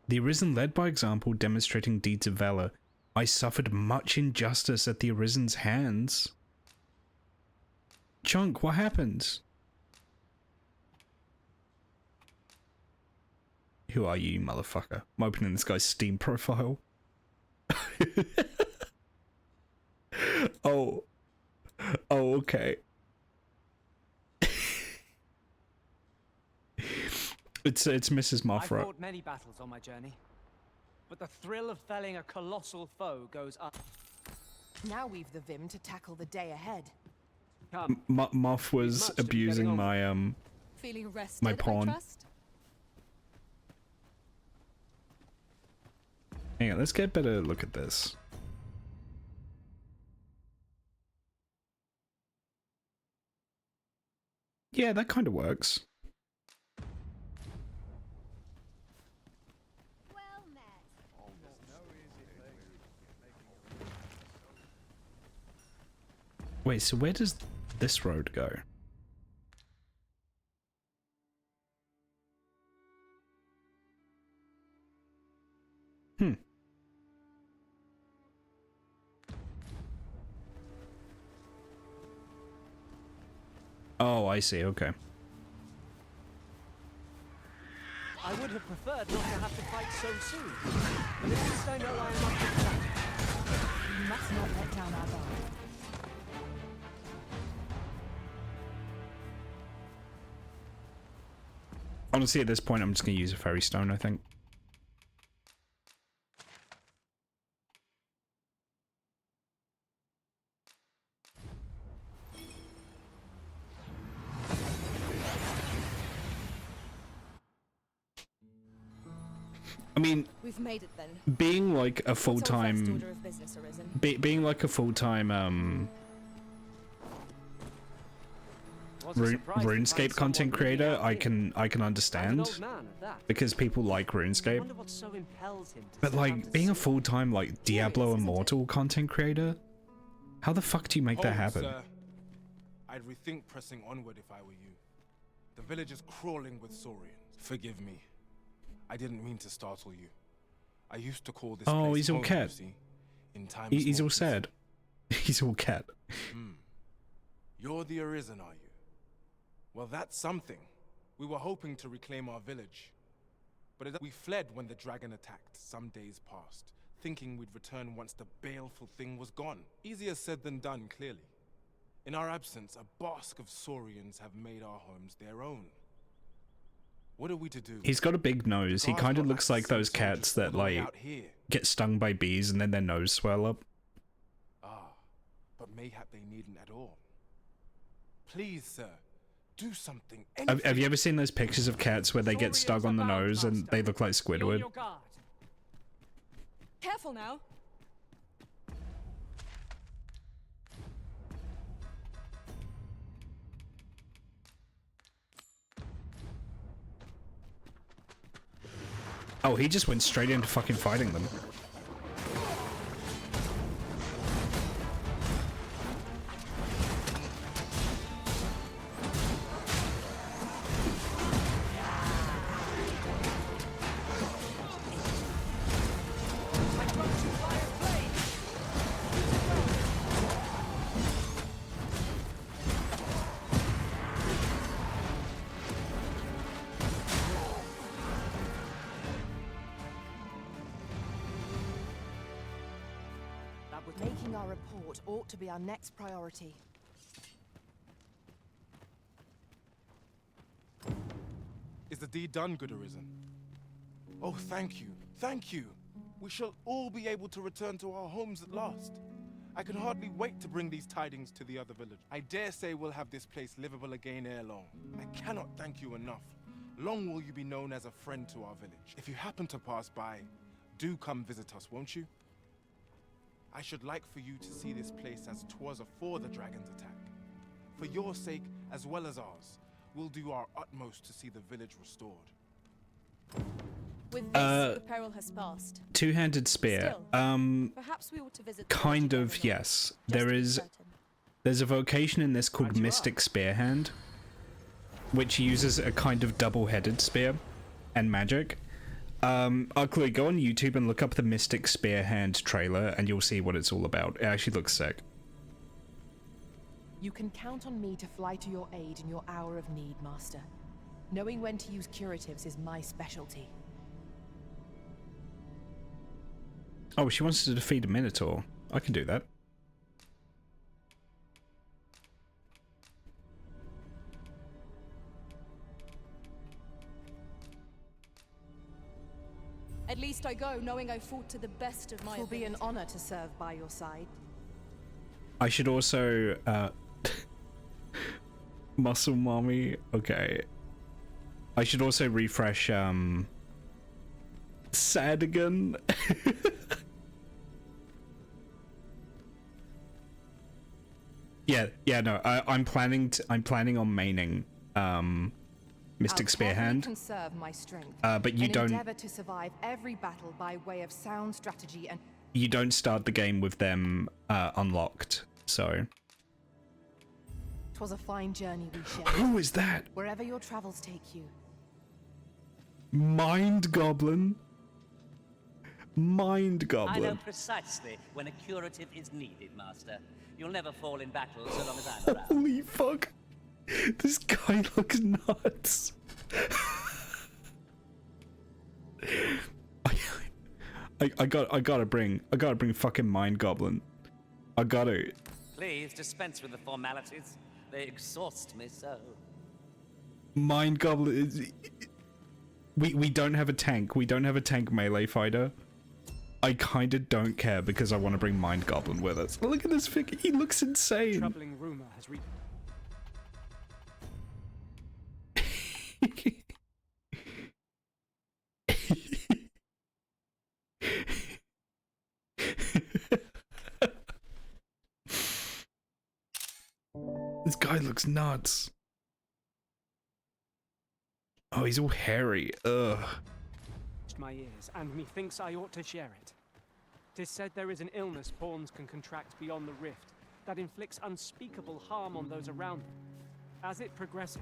The Arisen led by example, demonstrating deeds of valor. I suffered much injustice at the Arisen's hands. Chunk, what happened? Who are you, motherfucker? I'm opening this guy's Steam profile. Oh. Oh, okay. It's Mrs. I Mothra. fought many battles on my journey, but the thrill of felling a colossal foe goes up. Now we've the vim to tackle the day ahead. Come. Moth was abusing my Feeling rested, my pawn. I trust? Hang on, let's get a better look at this. Yeah, that kind of works. Well met. Wait, so where does this road go? Hmm. Oh, I see, okay. I would have preferred not to have to fight so soon, but at least I know I am up to the task. We must not let down our guard. Honestly, at this point, I'm just going to use a fairy stone, I think. I mean, We've made it then. being like a full-time, order of business, Arisen? being like a full-time RuneScape content creator, I can understand because people like RuneScape. But like being a full-time like Diablo Immortal content creator, how the fuck do you make that happen? Sir. I'd rethink pressing onward if I were you. The village is crawling with Saurians. Forgive me. I didn't mean to startle you. I used to call this Oh, place he's all home, cat. you see, in times He's more all sad. He's all cat. You're the Arisen, are you? Well, that's something. We were hoping to reclaim our village. But we fled when the dragon attacked some days past, thinking we'd return once the baleful thing was gone. Easier said than done, clearly. In our absence, a bask of Saurians have made our homes their own. What are we to do? He's got a big nose. He kind of looks like those cats that like get stung by bees and then their nose swell up. Ah, but mayhap they needn't at all. Please, sir, do something. Have you ever seen those pictures of cats where they get stung on the nose and they look like Squidward? Careful now. Oh, he just went straight into fucking fighting them. Making our report ought to be our next priority. Is the deed done, good Arisen? Oh, thank you. Thank you. We shall all be able to return to our homes at last. I can hardly wait to bring these tidings to the other village. I dare say we'll have this place livable again ere long. I cannot thank you enough. Long will you be known as a friend to our village. If you happen to pass by, do come visit us, won't you? I should like for you to see this place as 'twas afore the dragon's attack. For your sake, as well as ours, we'll do our utmost to see the village restored. With this, the peril has passed. Two-handed spear. Still, perhaps we ought to visit the Kind village of, again, yes. just to be certain. There's a vocation in this called Mystic Spearhand, which uses a kind of double-headed spear and magic. Chloe, go on YouTube and look up the Mystic Spearhand trailer and you'll see what it's all about. It actually looks sick. You can count on me to fly to your aid in your hour of need, Master. Knowing when to use curatives is my specialty. Oh, she wants to defeat a Minotaur. I can do that. At least I go knowing I fought to the best of my It will be an ability. honor to serve by your side. I should also, Muscle Mommy, okay. I should also refresh, Sadigan. Yeah, no, I'm planning on maining, Mystic Spearhand. Can serve my strength. But you don't endeavor to survive every battle by way of sound strategy and you don't start the game with them unlocked, so 'twas a fine journey we shared. Who is that? Wherever your travels take you. Mind Goblin. Mind I know Goblin. precisely when a curative is needed, Master. You'll never fall in battle so long as I'm around. Holy fuck. This guy looks nuts. I gotta bring fucking Mind Goblin. I gotta. Please dispense with the formalities. They exhaust me so. Mind Goblin is... We don't have a tank. We don't have a tank melee fighter. I kinda don't care because I want to bring Mind Goblin with us. Look at this figure. He looks insane. Troubling rumor has reached. This guy looks nuts. Oh, he's all hairy. Ugh. My ears, and methinks I ought to share it. 'Tis said there is an illness pawns can contract beyond the rift that inflicts unspeakable harm on those around them. As it progresses,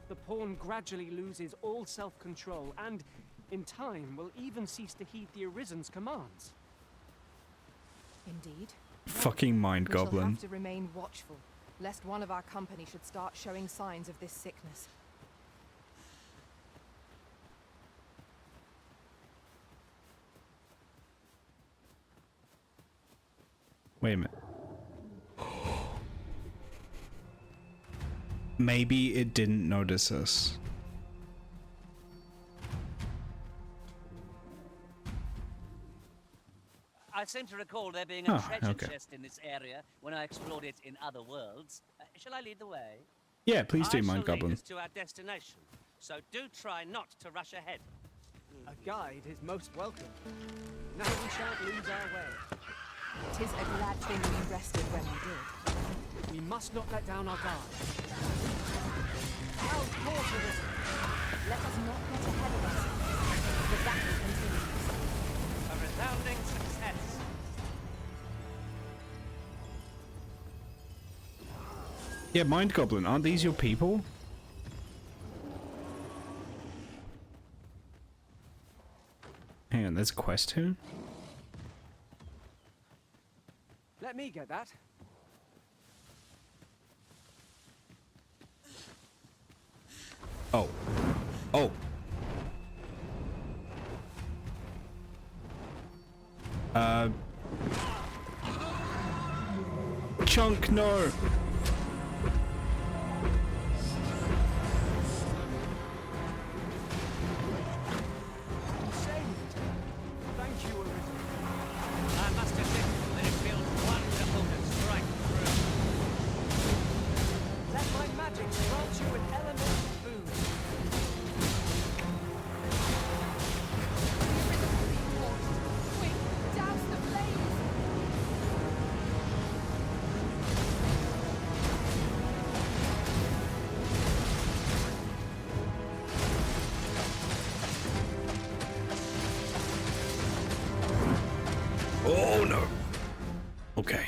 the pawn gradually loses all self-control and, in time, will even cease to heed the Arisen's commands. Indeed. Fucking Mind We shall Goblin. have to remain watchful, lest one of our company should start showing signs of this sickness. Wait a minute. Maybe it didn't notice us. I seem to recall there being a Oh, treasure okay. chest in this area when I explored it in other worlds. Shall I lead the way? Yeah, please do, I Mind shall lead Goblin. us to our destination, so do try not to rush ahead. A guide is most welcome. Now we shan't lose our way. 'Tis a glad thing we rested when we did. We must not let down our guard. How important is it? Let us not get ahead of us. The battle continues. A resounding success. Yeah, Mind Goblin, aren't these your people? Hang on, there's a quest here? Let me get that. Oh. Oh. Chunk, no! Thank you, Arisen. I must admit that it feels wonderful to strike through. Let my magic grant you an elemental boon. no. Okay.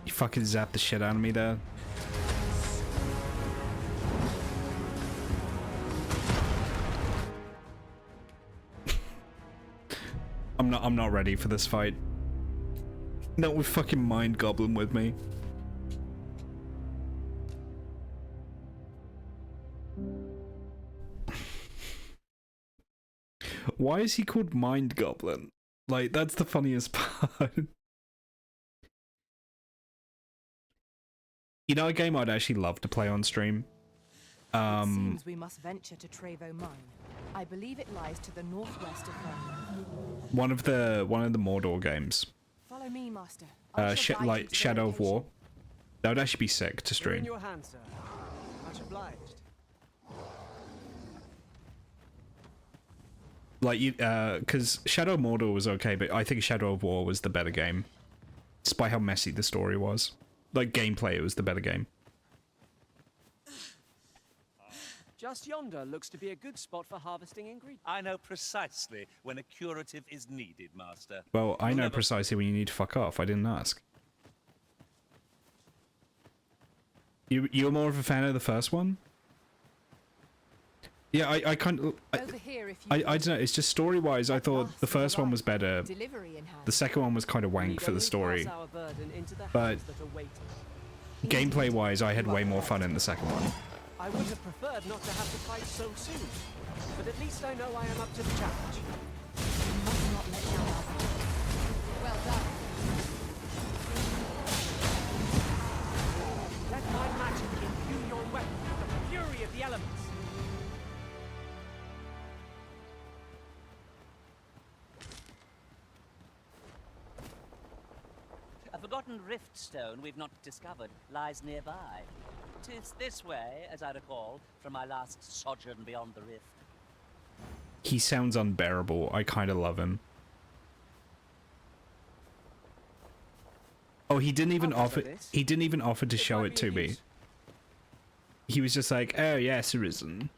You fucking zapped the shit out of me there. I'm not ready for this fight. Not with fucking Mind Goblin with me. Why is he called Mind Goblin? Like, that's the funniest part. You know, a game I'd actually love to play on stream. It seems we must venture to Trevo Mine. I believe it lies to the northwest of Vernon. One of the Mordor games. Follow me, Master. Like Shadow of War. That would actually be sick to You're in stream. your hand, sir. Much obliged. Like, because Shadow of Mordor was okay, but I think Shadow of War was the better game. Despite how messy the story was. Like, gameplay, it was the better game. Just yonder looks to be a good spot for harvesting ingredients. I know precisely when a curative is needed, Master. Well, I know precisely when you need to fuck off. I didn't ask. You're more of a fan of the first one? Yeah, I kind of... I don't know, it's just story-wise, I thought the first one was better. The second one was kind of wank for the story. But gameplay-wise, I had way more fun in the second one. I would have preferred not to have to fight so soon, but at least I know I am up to the challenge. You must not let down our cause. Well done. Let my magic imbue your weapon with the fury of the elements. A forgotten rift stone we've not discovered lies nearby. 'Tis this way, as I recall, from my last sojourn beyond the rift. He sounds unbearable. I kind of love him. Oh, he didn't even offer. He didn't even offer to show it to me. He was just like, "Oh yes, Arisen.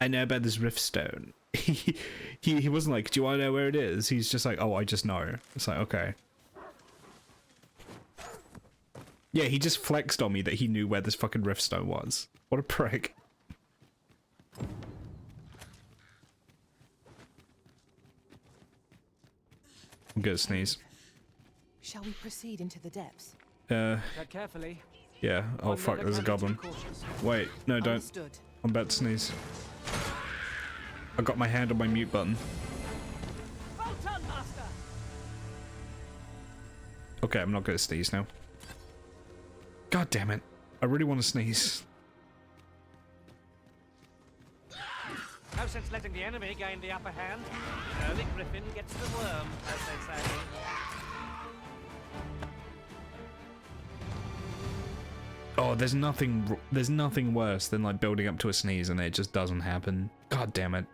I know about this rift stone." He wasn't like, "Do you want to know where it is?" He's just like, "Oh, I just know." It's like, okay. Yeah, he just flexed on me that he knew where this fucking riftstone was. What a prick. I'm gonna sneeze. Shall we proceed into the depths? Tread carefully. Yeah. Oh fuck, there's a goblin. Wait, no, don't. Understood. I'm about to sneeze. I got my hand on my mute button. Well done, Master. Okay, I'm not gonna sneeze now. God damn it. I really want to sneeze. No sense letting the enemy gain the upper hand. Early Griffin gets the worm, as they say. Oh, there's nothing worse than like building up to a sneeze and it just doesn't happen. God damn it.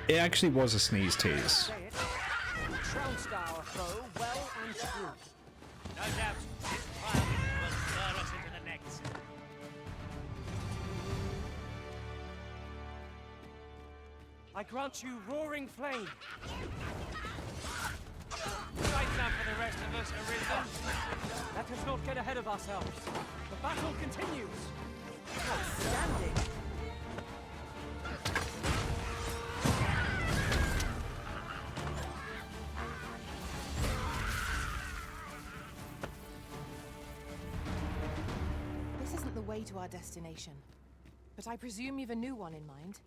It actually was a sneeze tease. Trounced our foe well and true. No doubt, this triumph will spur us into the next. I grant you roaring flame. Right now for the rest of us, Arisen. Let us not get ahead of ourselves. The battle continues. Outstanding. way to our destination. But I presume you've a new one in mind.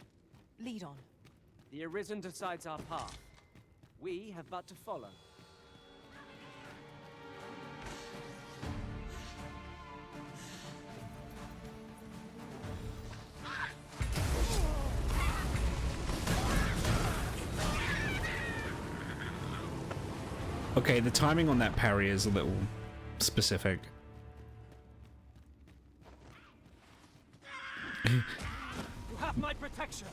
Lead on. The Arisen decides our path. We have but to follow. Okay, the timing on that parry is a little specific. You have my protection.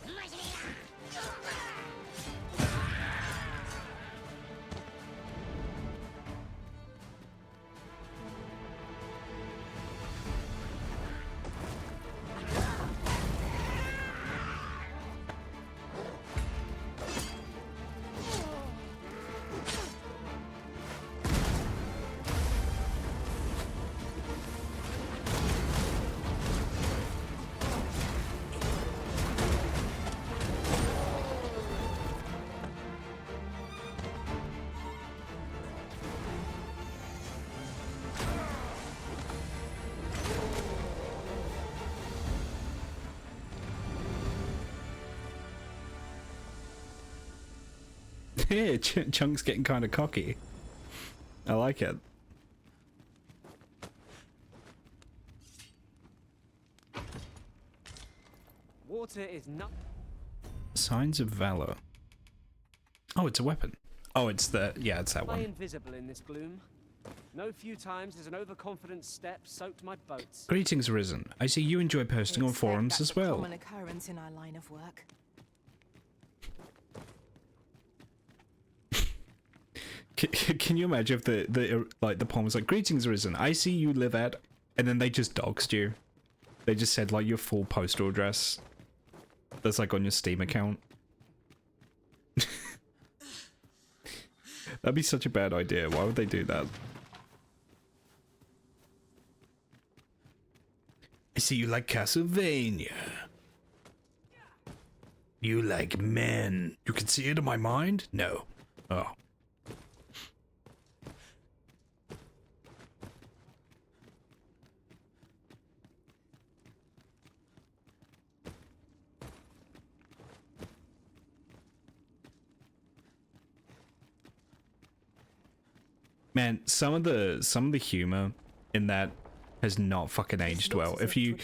Yeah, Chunk's getting kind of cocky. I like it. Water is not. Signs of valor. Oh, it's a weapon. Oh, it's the it's that Am I one. invisible in this gloom? No few times has an overconfident step soaked my boats. Greetings, Arisen. I see you enjoy posting on forums That's as a well. common occurrence in our line of work. Can you imagine if the poem was like, "Greetings, Arisen. I see you live at," and then they just doxed you. They just said like your full postal address. That's like on your Steam account. That'd be such a bad idea. Why would they do that? I see you like Castlevania. You like men. You can see into my mind? No. Oh. Man, some of the humor in that has not fucking aged well. If you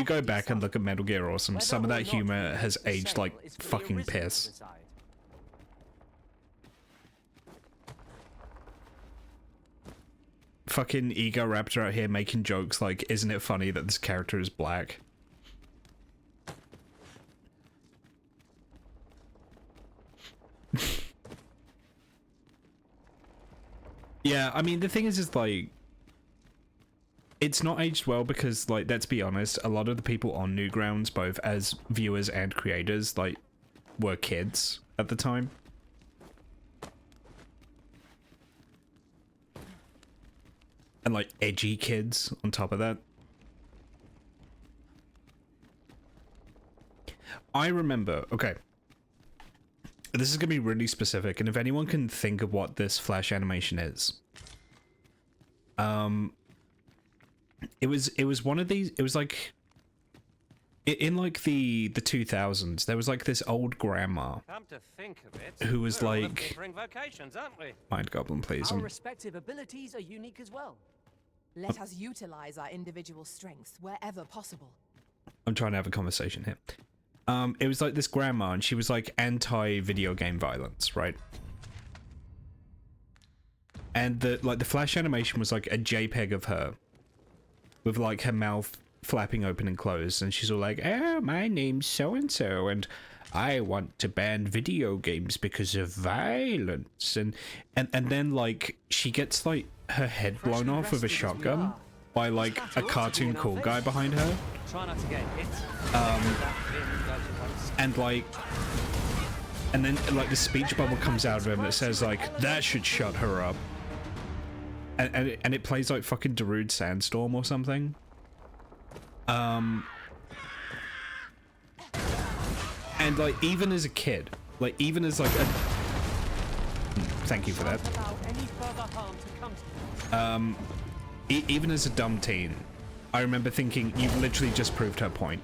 go back and look at Metal Gear Awesome, some of that humor has aged like fucking piss. Fucking Ego Raptor out here making jokes like, isn't it funny that this character is black? Yeah, I mean, the thing is like, it's not aged well because, like, let's be honest, a lot of the people on Newgrounds, both as viewers and creators, like, were kids at the time. And, like, edgy kids on top of that. I remember, okay, this is going to be really specific, and if anyone can think of what this flash animation is. It was one of these, it was like, in like the 2000s, there was like this old grandma Come to think of it, who was we're all like, different vocations, aren't we? Mind Goblin, please. Our respective abilities are unique as well. Let us utilize our individual strengths wherever possible. I'm trying to have a conversation here. It was like this grandma, and she was like anti-video game violence, right? And the flash animation was like a JPEG of her with like her mouth flapping open and closed, and she's all like, "Oh, my name's so and so, and I want to ban video games because of violence." And then like she gets like her head blown off with a shotgun by like a cartoon cool guy behind her. Try not to get hit. And then like the speech bubble comes out of him that says like, "That should shut her up." And it plays like fucking Darude Sandstorm or something. And like even as a kid, like even as like a thank you for that. Even as a dumb teen, I remember thinking, you've literally just proved her point.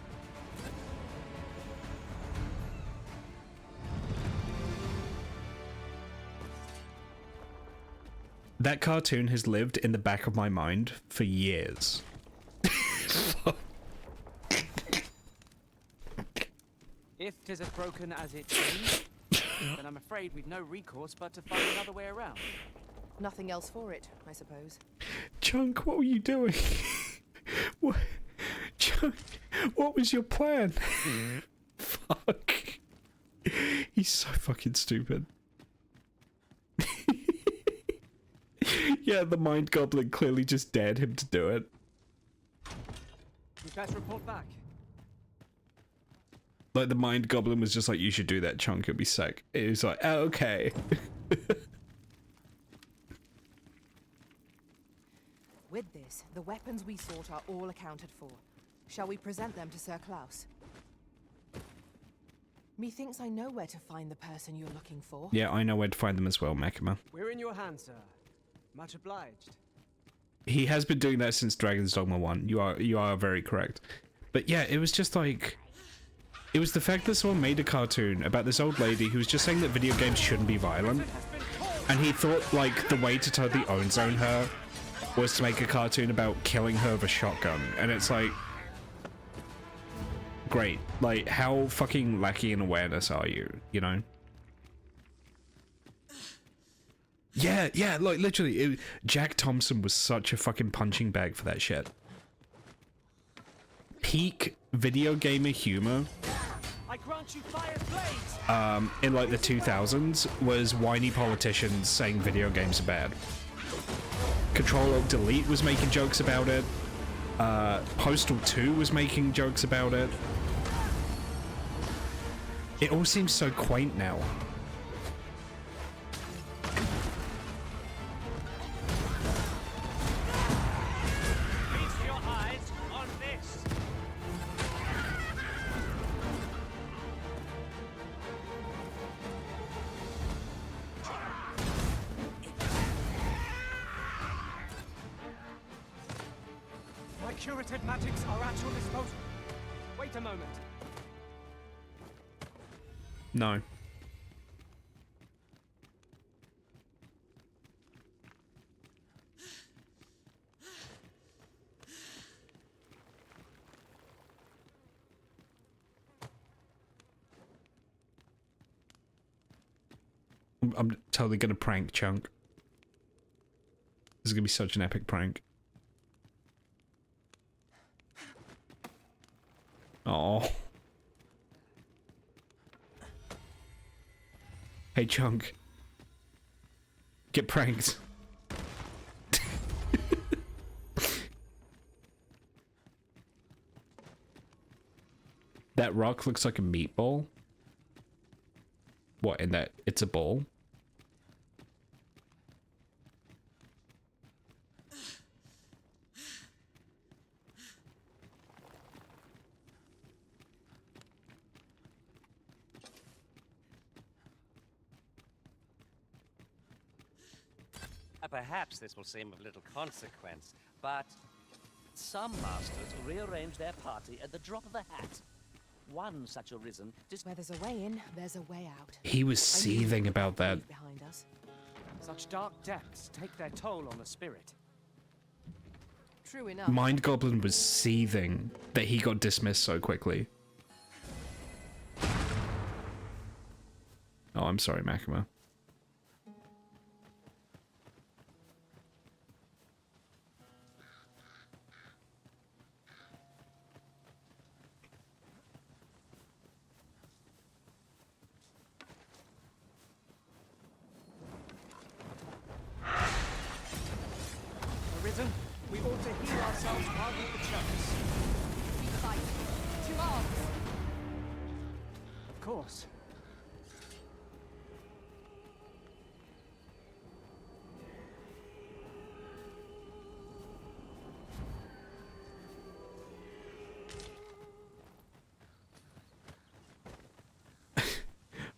That cartoon has lived in the back of my mind for years. If 'tis as broken as it seems, then I'm afraid we've no recourse but to find another way around. Nothing else for it, I suppose. Chunk, what were you doing? What? Chunk, what was your plan? Fuck. He's so fucking stupid. Yeah, the mind goblin clearly just dared him to do it. We'd best report back. Like, the mind goblin was just like, you should do that, Chunk, it'll be sick. It was like, oh, okay. With this, the weapons we sought are all accounted for. Shall we present them to Sir Klaus? Methinks I know where to find the person you're looking for. Yeah, I know where to find them as well, Makima. We're in your hands, sir. Much obliged. He has been doing that since Dragon's Dogma 1. You are very correct. But yeah, it was just like... It was the fact that someone made a cartoon about this old lady who was just saying that video games shouldn't be violent. And he thought, like, the way to totally own zone her was to make a cartoon about killing her with a shotgun. And it's like... Great. Like, how fucking lacking in awareness are you, you know? Yeah, like, literally, Jack Thompson was such a fucking punching bag for that shit. Peak video gamer humor I grant you fire's blades. In like the 2000s was whiny politicians saying video games are bad. Control-Alt-Delete was making jokes about it. Postal 2 was making jokes about it. It all seems so quaint now. Feast your eyes on this. My curative magics are at your disposal. Wait a moment. No. I'm totally gonna prank Chunk. This is gonna be such an epic prank. Oh. Hey Chunk. Get pranked. That rock looks like a meatball. What, in that it's a ball? Perhaps this will seem of little consequence, but some masters rearrange their party at the drop of a hat. One such Arisen where there's a way in, there's a way out. He was seething about that. Behind us. Such dark depths take their toll on the spirit. True enough. Mind Goblin was seething that he got dismissed so quickly. Oh, I'm sorry, Makima. Arisen, we ought to heal ourselves while with the chance. We fight. To arms. Of course.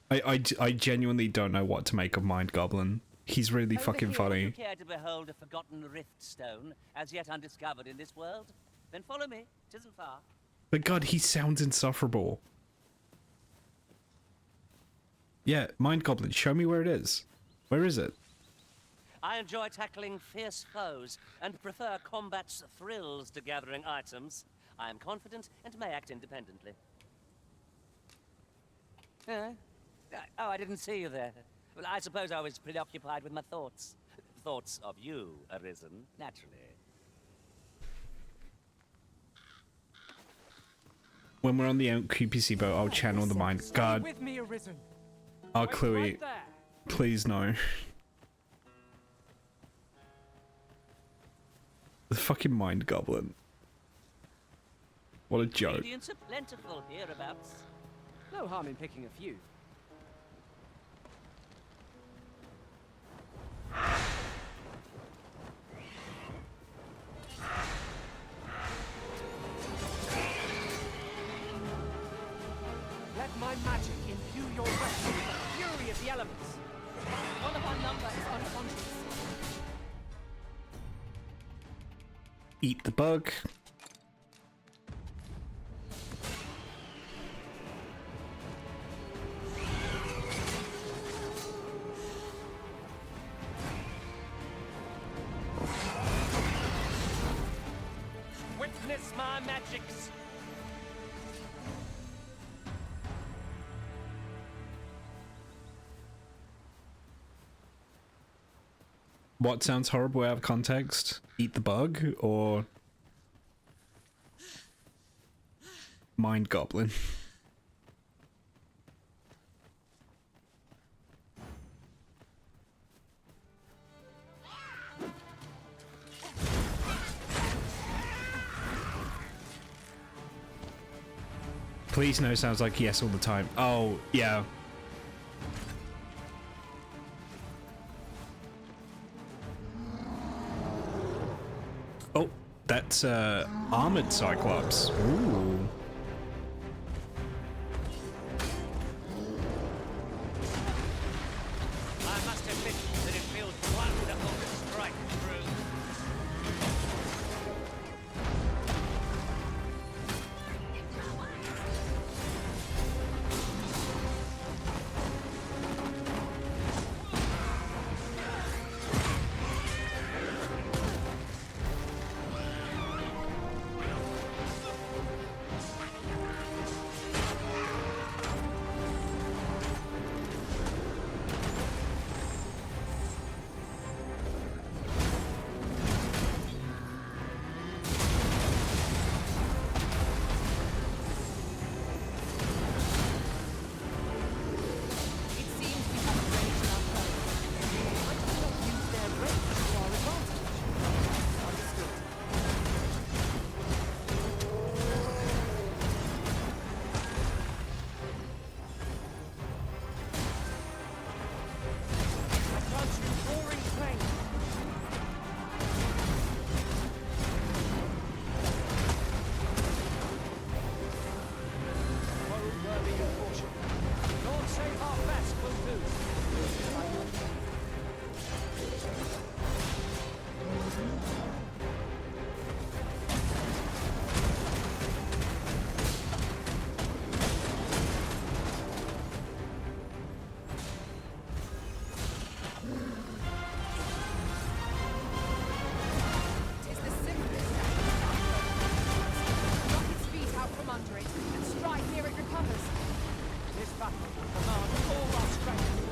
I genuinely don't know what to make of Mind Goblin. He's really fucking funny. Would you care to behold a forgotten rift stone, as yet undiscovered in this world? Then follow me. It isn't far. But God, he sounds insufferable. Yeah, Mind Goblin, show me where it is. Where is it? I enjoy tackling fierce foes and prefer combat's thrills to gathering items. I am confident and may act independently. Oh, I didn't see you there. Well, I suppose I was preoccupied with my thoughts. Thoughts of you, Arisen, naturally. When we're on the QPC boat, I'll channel the mind. God. With me, Arisen. Oh, Chloe. Please no. The fucking Mind Goblin. What a joke. Ingredients are plentiful hereabouts. No harm in picking a few. Let my magic imbue your weapon with the fury of the elements. One of our number is unconscious. Eat the bug. Witness my magics. What sounds horrible out of context? Eat the bug or Mind Goblin? Please no sounds like yes all the time. Oh, yeah. Oh, that's armored Cyclops. Ooh. I must admit that it feels wonderful to strike through.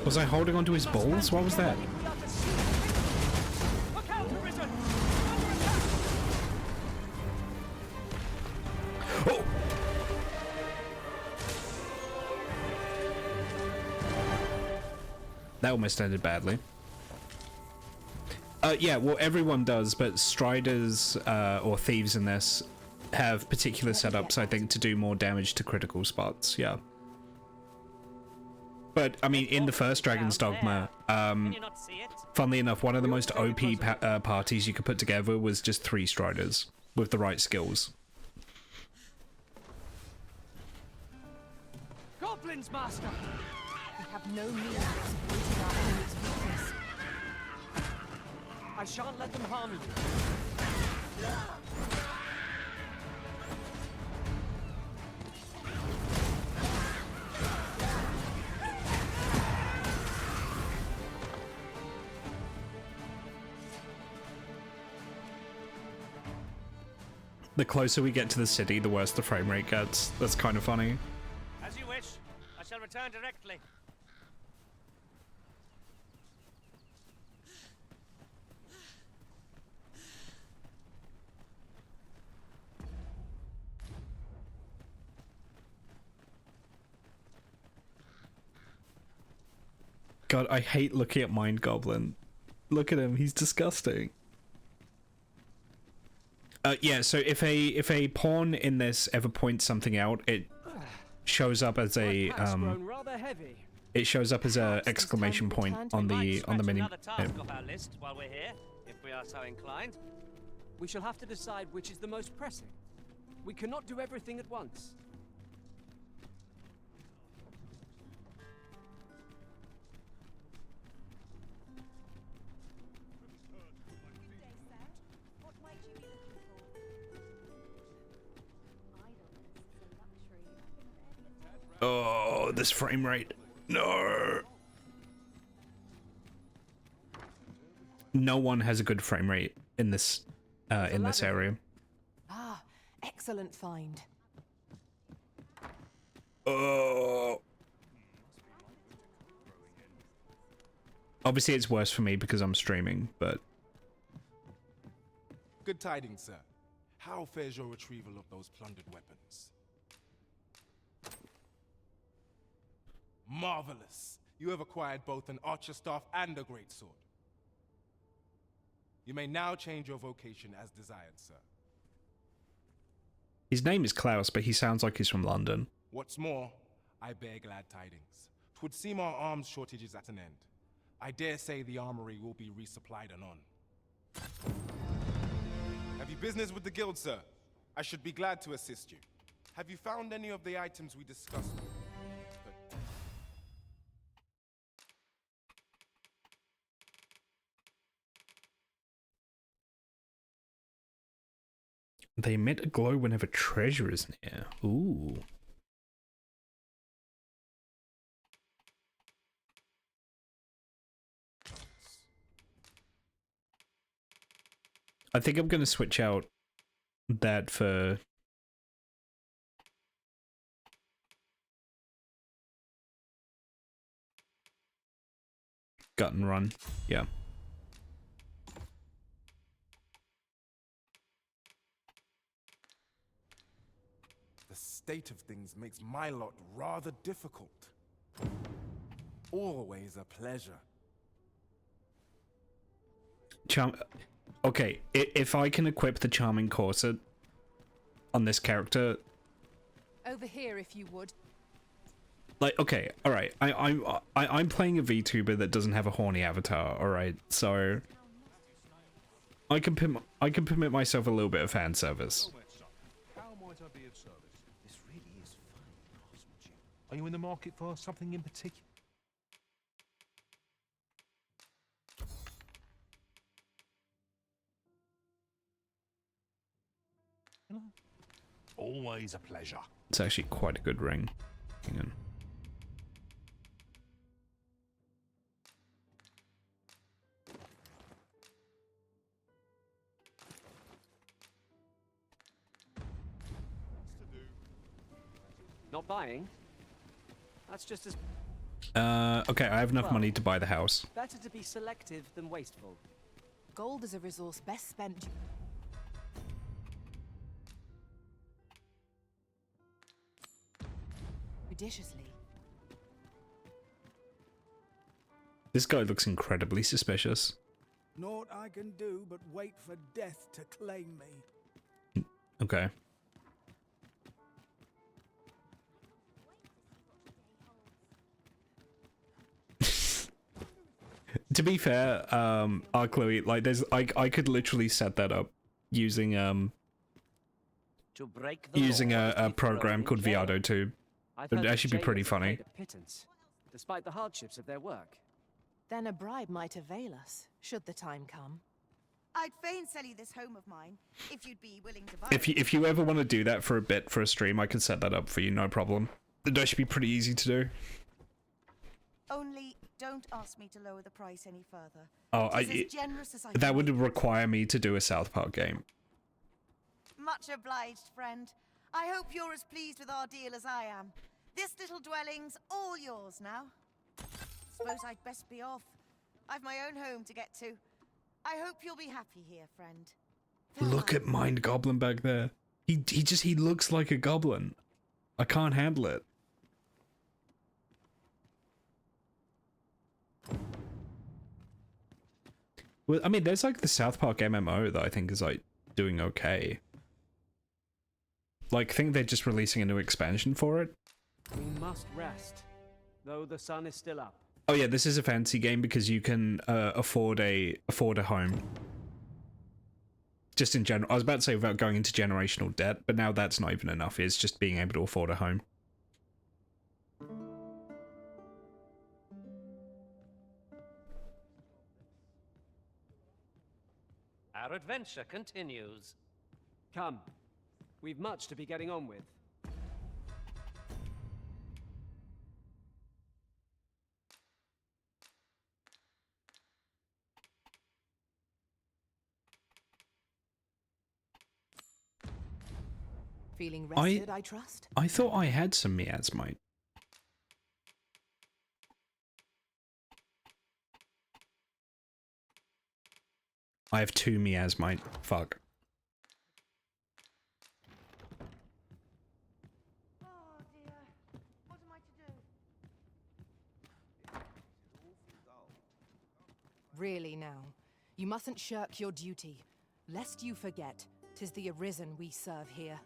Was I holding onto his balls? What was that? Oh! That almost ended badly. Yeah, well, everyone does, but Striders or Thieves in this have particular setups, I think, to do more damage to critical spots, yeah. But, I mean, in the first Dragon's Dogma, funnily enough, one of the most OP parties you could put together was just 3 Striders with the right skills. Goblins, Master! We have no means of exploiting our enemy's weakness. I shan't let them harm you. the closer we get to the city, the worse the frame rate gets. That's kind of funny. As you wish. I shall return directly. God, I hate looking at Mind Goblin. Look at him, he's disgusting. Yeah, so if a pawn in this ever points something out, it shows up as a it shows up as a exclamation point on the menu. Another task off our list while we're here, if we are so inclined. We shall have to decide which is the most pressing. We cannot do everything at once. Oh, this frame rate. No. No one has a good frame rate in this area. Ah, excellent find. Oh. Obviously it's worse for me because I'm streaming, but Good tidings, sir. How fares your retrieval of those plundered weapons? Marvelous! You have acquired both an archer staff and a great sword. You may now change your vocation as desired, sir. his name is Klaus, but he sounds like he's from London. What's more, I bear glad tidings. 'Twould seem our arms shortage is at an end. I dare say the armory will be resupplied anon. Have you business with the guild, sir? I should be glad to assist you. Have you found any of the items we discussed? They emit a glow whenever treasure is near. Ooh. I think I'm going to switch out that for... gut and run. Yeah. The state of things makes my lot rather difficult. Always a pleasure. Okay, if I can equip the Charming Corset on this character... Over here, if you would. Like, okay, alright, I'm playing a VTuber that doesn't have a horny avatar, alright, so... I can permit myself a little bit of fan service. How might I be of service? This really is fine craftsmanship. Are you in the market for something in particular? Always a pleasure. It's actually quite a good ring. Hang on. Not buying? That's just as... Okay, I have enough money to buy the house. Better to be selective than wasteful. Gold is a resource best spent. Judiciously. This guy looks incredibly suspicious. Naught I can do but wait for death to claim me. Okay. To be fair, Arcloe, like there's I could literally set that up using a program called Viado too. It'd actually be pretty funny. Pittance, despite the hardships of their work. Then a bribe might avail us, should the time come. I'd fain sell you this home of mine, if you'd be willing to buy If you ever want to do that for a bit for a stream, I can set that up for you, no problem. It'd actually be pretty easy to do. Only don't ask me to lower the price any further. Oh, It is as generous as I that can would be. require me to do a South Park game. Much obliged, friend. I hope you're as pleased with our deal as I am. This little dwelling's all yours now. Suppose I'd best be off. I've my own home to get to. I hope you'll be happy here, friend. Look at Mind Goblin back there. He looks like a goblin. I can't handle it. Well, I mean, there's like the South Park MMO that I think is like doing okay. Like, I think they're just releasing a new expansion for it. We must rest, though the sun is still up. Oh yeah, this is a fancy game because you can afford a home. Just in general, I was about to say without going into generational debt, but now that's not even enough. It's just being able to afford a home. Our adventure continues. Come, we've much to be getting on with. Feeling rested, I trust? I thought I had some miasmite. I have 2 miasmite. Fuck. Oh dear. What am I to do? Really now. You mustn't shirk your duty. Lest you forget, 'tis the Arisen we serve here.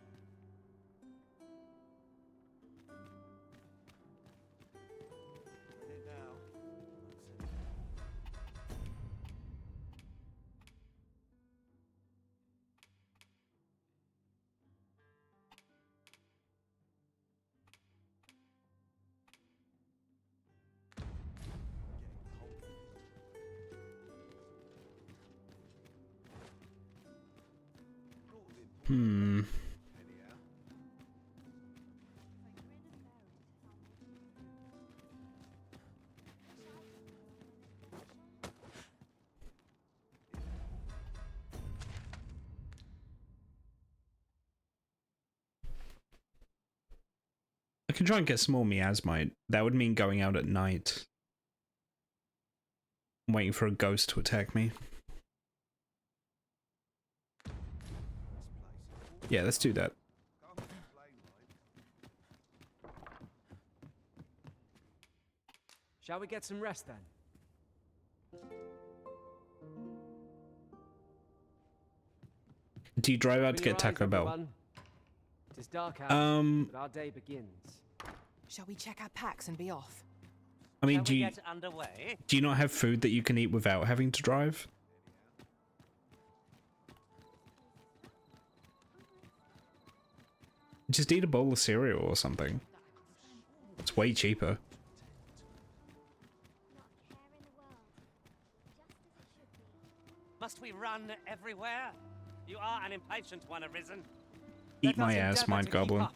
Hmm. I can try and get some more miasmite. That would mean going out at night. I'm waiting for a ghost to attack me. Yeah, let's do that. Shall we get some rest then? Do you drive out to get Taco Bell? It is dark out, but our day begins. Shall we check our packs and be off? I mean, Shall we get underway? do you not have food that you can eat without having to drive? Just eat a bowl of cereal or something. It's way cheaper. Must we run everywhere? You are an impatient one, Arisen. Eat my ass, Mind Goblin.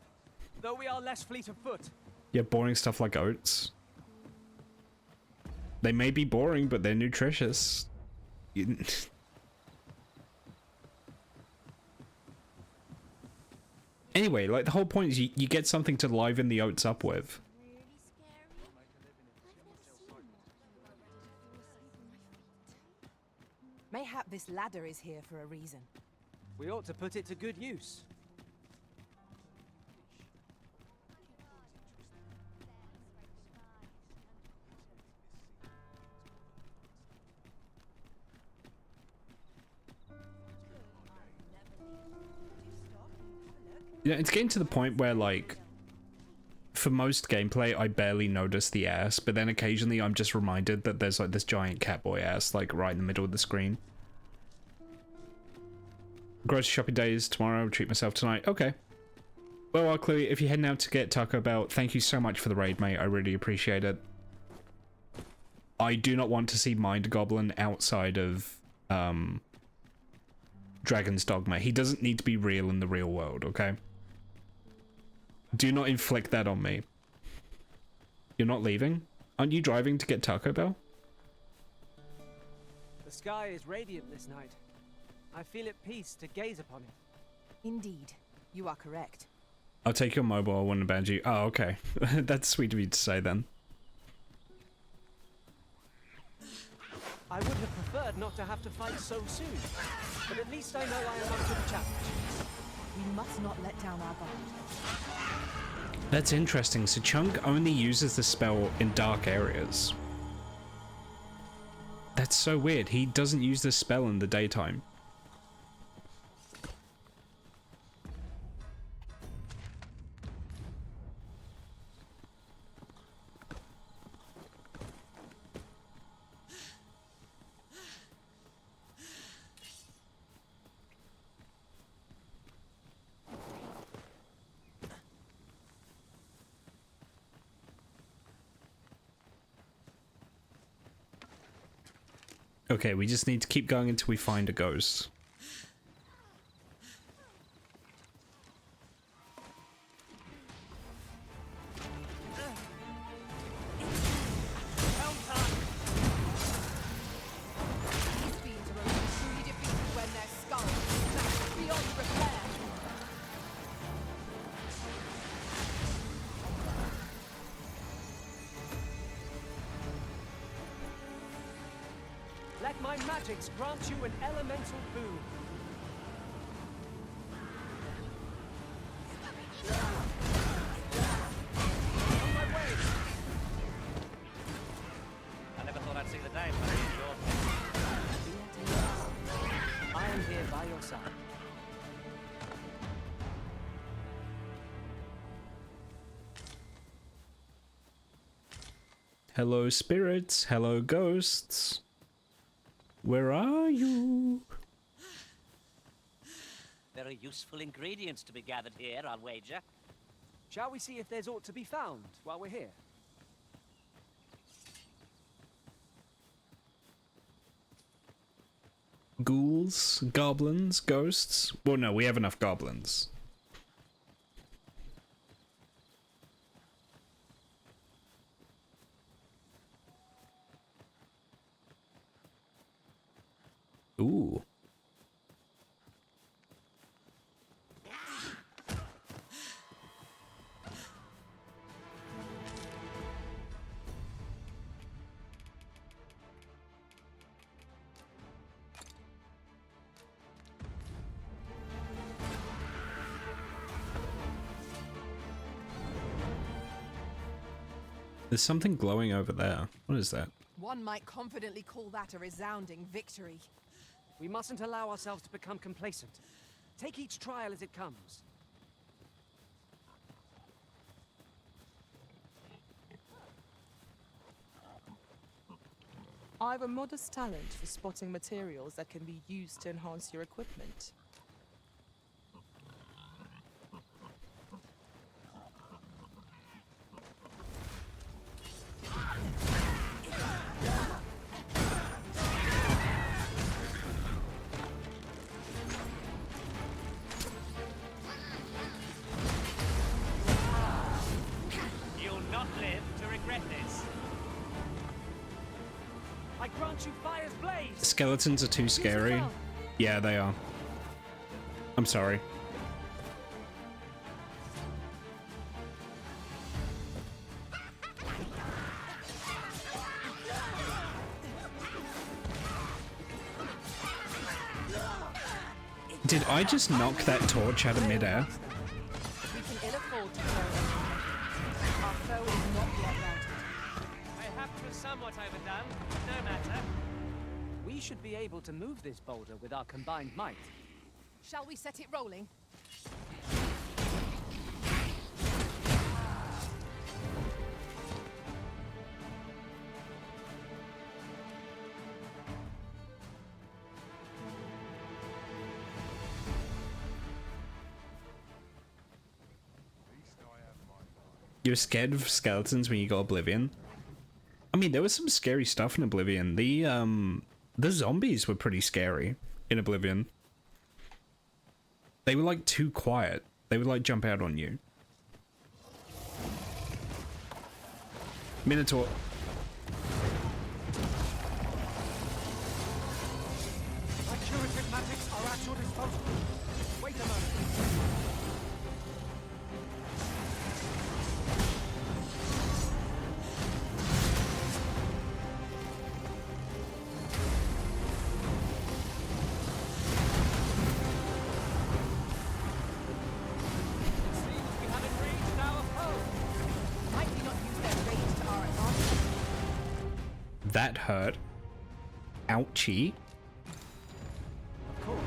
Though we are less fleet of foot. Yeah, boring stuff like oats. They may be boring, but they're nutritious. Anyway, like, the whole point is you get something to liven the oats up with. Mayhap this ladder is here for a reason. We ought to put it to good use. You know, it's getting to the point where, like, for most gameplay, I barely notice the ass, but then occasionally I'm just reminded that there's, like, this giant catboy ass, like, right in the middle of the screen. Grocery shopping days tomorrow, treat myself tonight. Okay. Well, Chloe, if you're heading out to get Taco Bell, thank you so much for the raid, mate. I really appreciate it. I do not want to see Mind Goblin outside of, Dragon's Dogma. He doesn't need to be real in the real world, okay? Do not inflict that on me. You're not leaving? Aren't you driving to get Taco Bell? The sky is radiant this night. I feel at peace to gaze upon it. Indeed, you are correct. I'll take your mobile, I wouldn't abandon you. Oh, okay. That's sweet of you to say then. I would have preferred not to have to fight so soon, but at least I know I am up to the challenge. We must not let down our guard. That's interesting. So Chunk only uses the spell in dark areas. That's so weird. He doesn't use this spell in the daytime. Okay, we just need to keep going until we find a ghost. These fiends are only truly defeated when their skulls are smashed beyond repair. Let my magics grant you an elemental boon. On my way. I never thought I'd see the day, but I am here by your side. Hello spirits, hello ghosts. Where are you? Very useful ingredients to be gathered here, I'll wager. Shall we see if there's aught to be found while we're here? Ghouls, goblins, ghosts. Well, no, we have enough goblins. Ooh. There's something glowing over there. What is that? One might confidently call that a resounding victory. We mustn't allow ourselves to become complacent. Take each trial as it comes. I've a modest talent for spotting materials that can be used to enhance your equipment. you'll not live to regret this. I grant you fire's blaze! Skeletons are too scary. Yeah, they are. I'm sorry. Did I just knock that torch out of midair? We can ill afford to throw it. Our foe is not yet routed. Perhaps it was somewhat overdone. No matter. We should be able to move this boulder with our combined might. Shall we set it rolling? You're scared of skeletons when you got Oblivion? I mean, there was some scary stuff in Oblivion. The zombies were pretty scary in Oblivion. They were like too quiet. They would like jump out on you. Minotaur. My curative magics are at your disposal. Wait a moment. That hurt. Ouchie. Of course.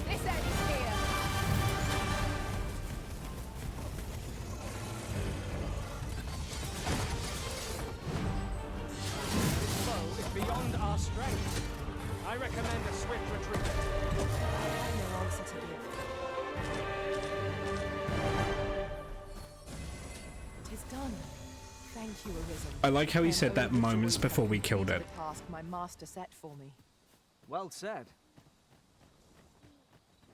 This ends here. This foe is beyond our strength. I recommend a swift retreat. No answer to give. Tis done. Thank you, Arisen. I like how he And said that overjoyed moments before we killed completed it. the task my master set for me. Well said.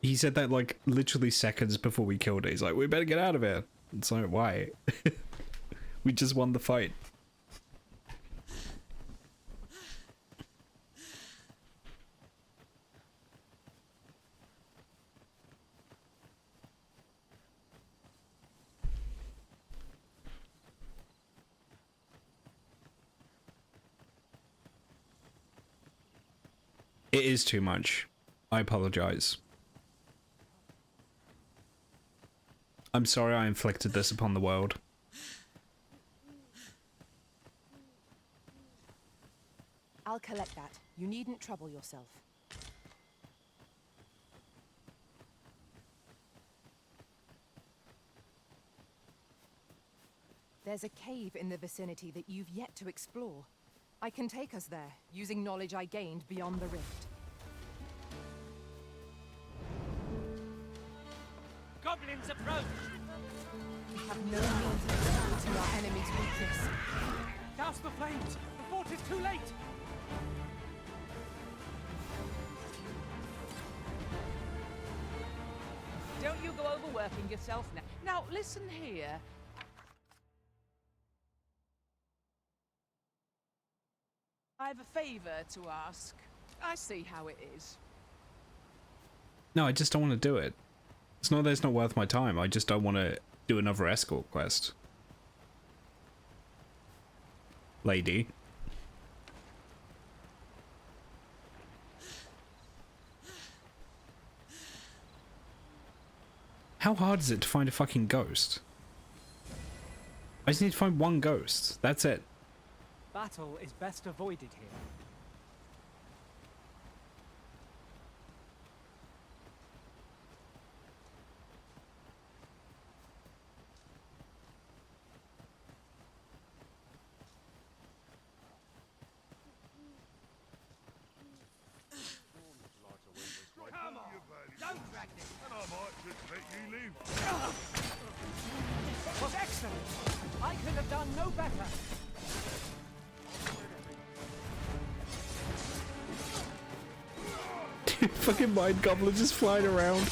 He said that like literally seconds before we killed it. He's like, we better get out of here. It's like, why? We just won the fight. It is too much. I apologize. I'm sorry I inflicted this upon the world. I'll collect that. You needn't trouble yourself. There's a cave in the vicinity that you've yet to explore. I can take us there, using knowledge I gained beyond the rift. Goblins approach! We have no means of exploiting our enemy's weakness. Douse the flames! The fort is too late! Don't you go overworking yourself now. Now, listen here. I have a favor to ask. I see how it is. No, I just don't want to do it. It's not that it's not worth my time. I just don't want to do another escort quest. Lady. How hard is it to find a fucking ghost? I just need to find one ghost. That's it. Battle is best avoided here. Come on! Don't drag this! And I might just let you live. Was excellent! I could have done no better! Fucking mind goblin just flying around.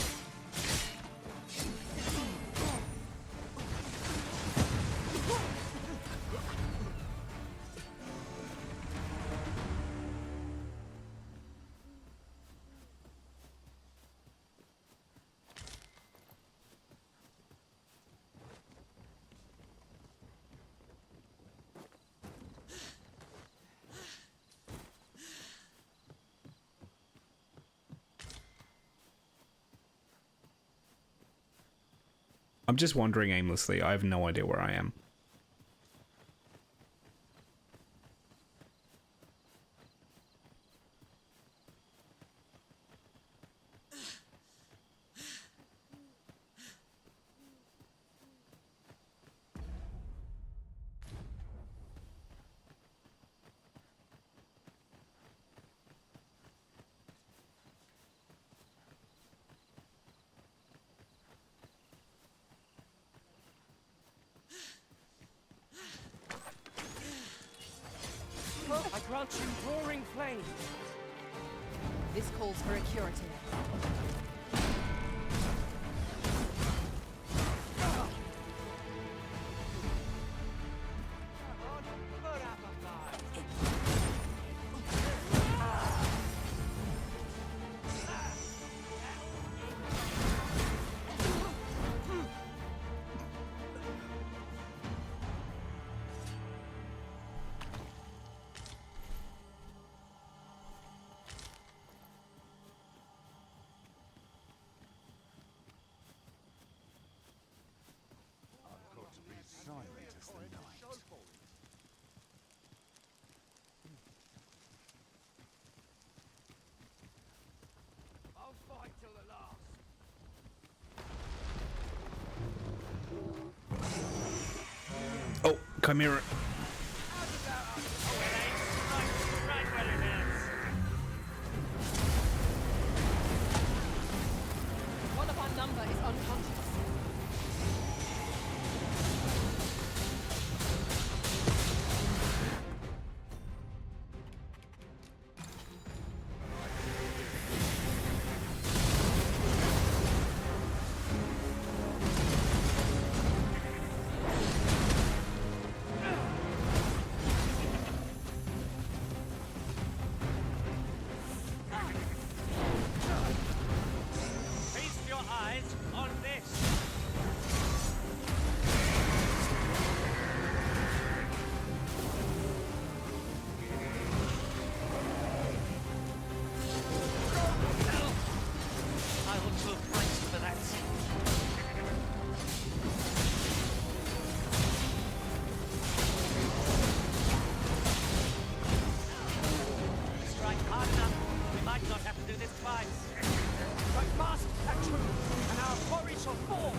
I'm just wandering aimlessly. I have no idea where I am. I grant you roaring flame. This calls for a curative. Chimera. One of our number is unconscious. Feast your eyes on this. I will to a price for that. Strike hard enough. We might not have to do this twice. Strike fast and true, and our quarry shall fall.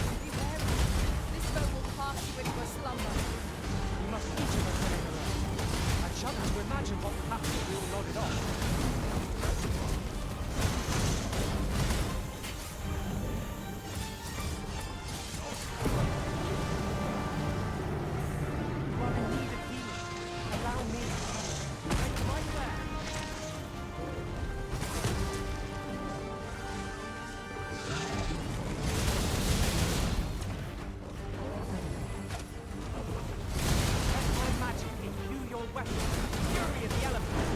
This bow will pass you into a slumber. We must each of us remain alert. I shudder to imagine what would happen if we all nodded off. You are in need of healing. Allow me. Right there. Let my magic imbue your weapon with the fury of the elements.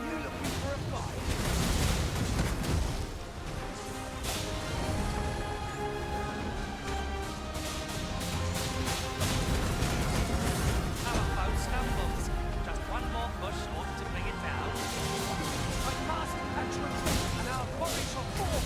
You looking for a fight? Our foe stumbles. Just one more push ought to bring it down. Strike fast and true, and our quarry shall fall.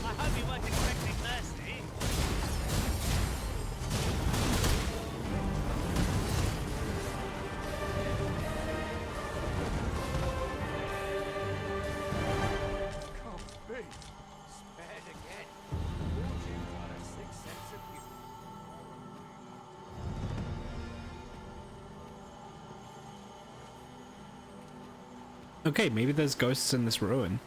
I hope you weren't expecting thirsty. Can't be. Spared again. Fortunes are a sixth sense of humor. Okay, maybe there's ghosts in this ruin.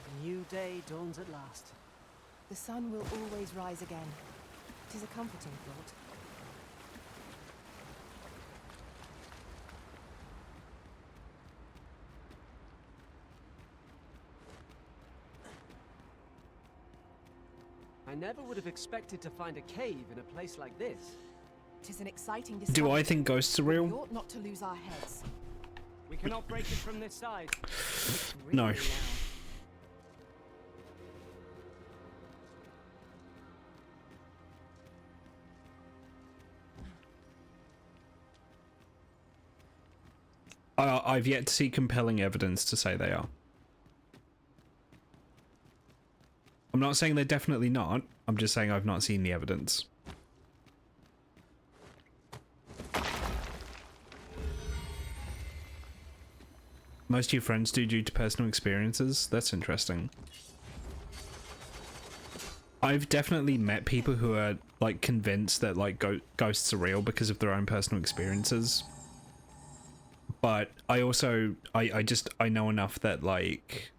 A new day dawns at last. The sun will always rise again. It is a comforting thought. I never would have expected to find a cave in a place like this. It is an exciting discovery. Do I think ghosts are We real? ought not to lose our heads. We cannot break it from this side. No. I've yet to see compelling evidence to say they are. I'm not saying they're definitely not. I'm just saying I've not seen the evidence. Most of your friends do due to personal experiences? That's interesting. I've definitely met people who are like convinced that like ghosts are real because of their own personal experiences. But I also, I know enough that like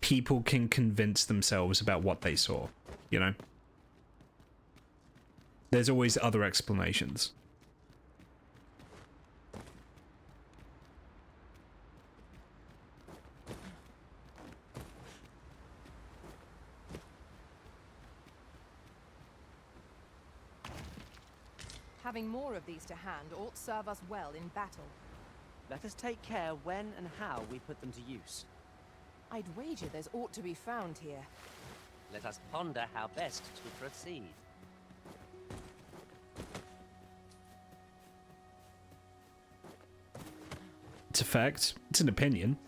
people can convince themselves about what they saw, you know? There's always other explanations. Having more of these to hand ought serve us well in battle. Let us take care when and how we put them to use. I'd wager there's aught to be found here. Let us ponder how best to proceed. It's a fact. It's an opinion.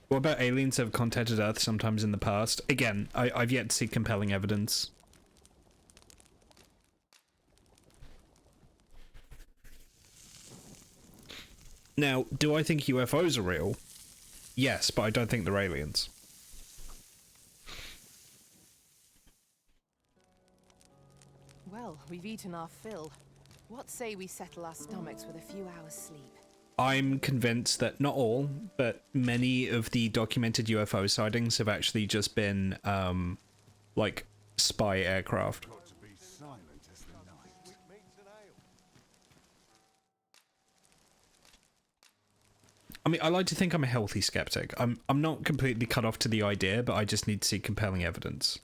What about aliens that have contacted Earth sometimes in the past? Again, I've yet to see compelling evidence. Now, do I think UFOs are real? Yes, but I don't think they're aliens. Well, we've eaten our fill. What say we settle our stomachs with a few hours' sleep? I'm convinced that not all, but many of the documented UFO sightings have actually just been, like, spy aircraft. I mean, I like to think I'm a healthy skeptic. I'm not completely cut off to the idea, but I just need to see compelling evidence.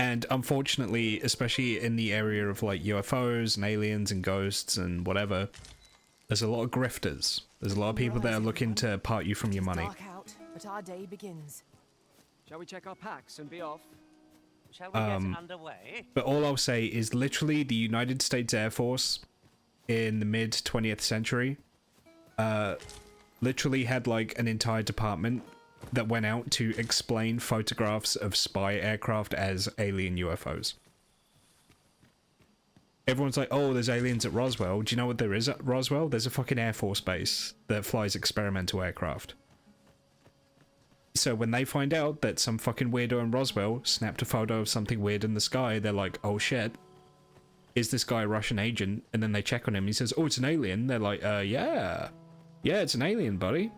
And unfortunately, especially in the area of like UFOs and aliens and ghosts and whatever, there's a lot of grifters. There's a lot of people that are looking to part you from your money. Dark out, but our day begins. Shall we check our packs and be off? Shall we get underway? But all I'll say is literally the United States Air Force in the mid 20th century literally had like an entire department that went out to explain photographs of spy aircraft as alien UFOs. Everyone's like, oh, there's aliens at Roswell. Do you know what there is at Roswell? There's a fucking Air Force base that flies experimental aircraft. So when they find out that some fucking weirdo in Roswell snapped a photo of something weird in the sky, they're like, oh shit, is this guy a Russian agent? And then they check on him, he says, oh, it's an alien. They're like, yeah, it's an alien, buddy.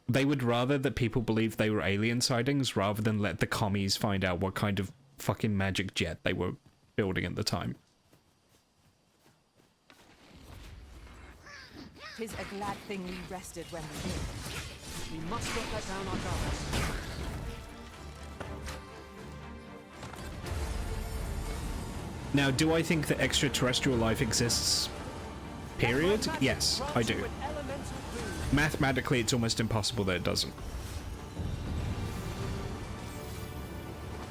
They would rather that people believe they were alien sightings rather than let the commies find out what kind of fucking magic jet they were building at the time. 'Tis a glad thing we rested when we did. We must not let down our guards. Now, do I think that extraterrestrial life exists? Period? Yes, I do. Mathematically, it's almost impossible that it doesn't.